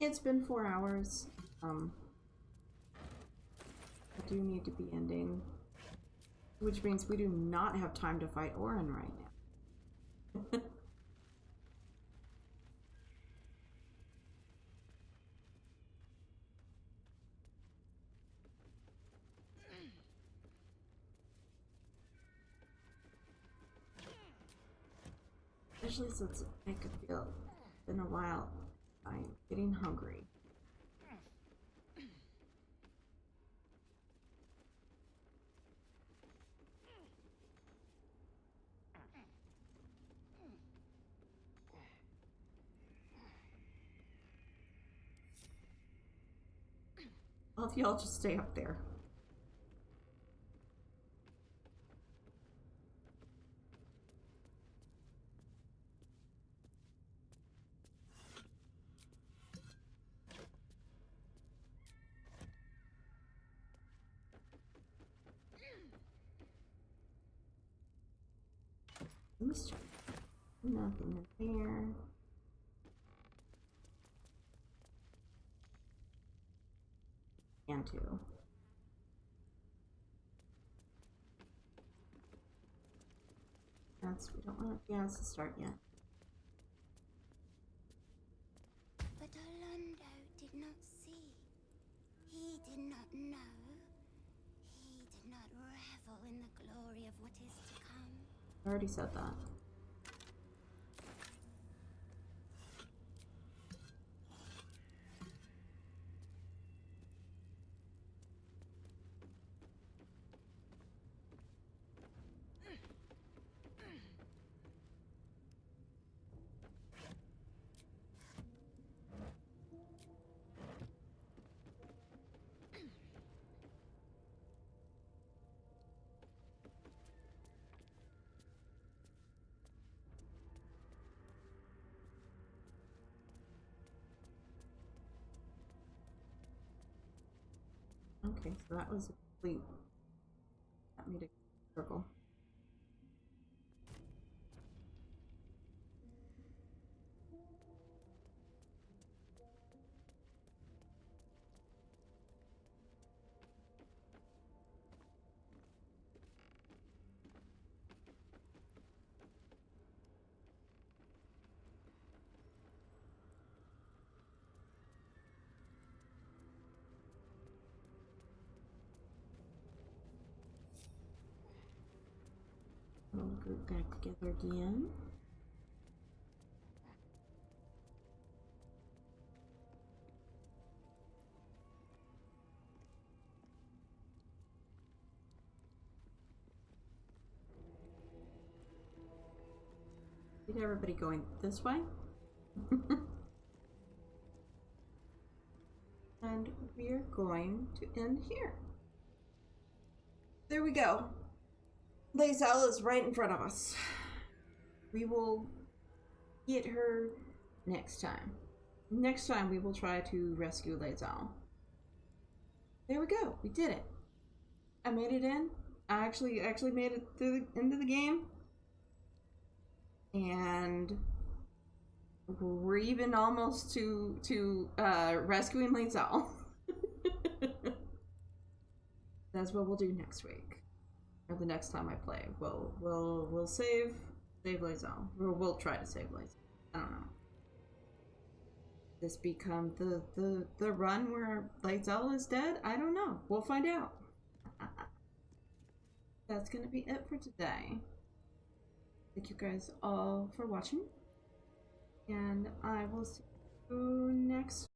S1: it's been 4 hours. I do need to be ending, which means we do not have time to fight Orin right now. Especially since I could feel it's been a while. I'm getting hungry. All of y'all just stay up there. Nothing in there. And two. We don't want gas to start yet.
S4: But Orlando did not see. He did not know. He did not revel in the glory of what is to come.
S1: I already said that. Okay, so that was a complete. Got me to circle. We'll group back together again. Get everybody going this way. And we're going to end here. There we go. Lae'zel is right in front of us. We will get her next time. Next time we will try to rescue Lae'zel. There we go. We did it. I made it in. I actually made it through into the game. And we're even almost to rescuing Lae'zel. That's what we'll do next week, or the next time I play. We'll save Lae'zel. We'll try to save Lae'zel. I don't know. This become the run where Lae'zel is dead? I don't know. We'll find out. That's gonna be it for today. Thank you guys all for watching, and I will see you next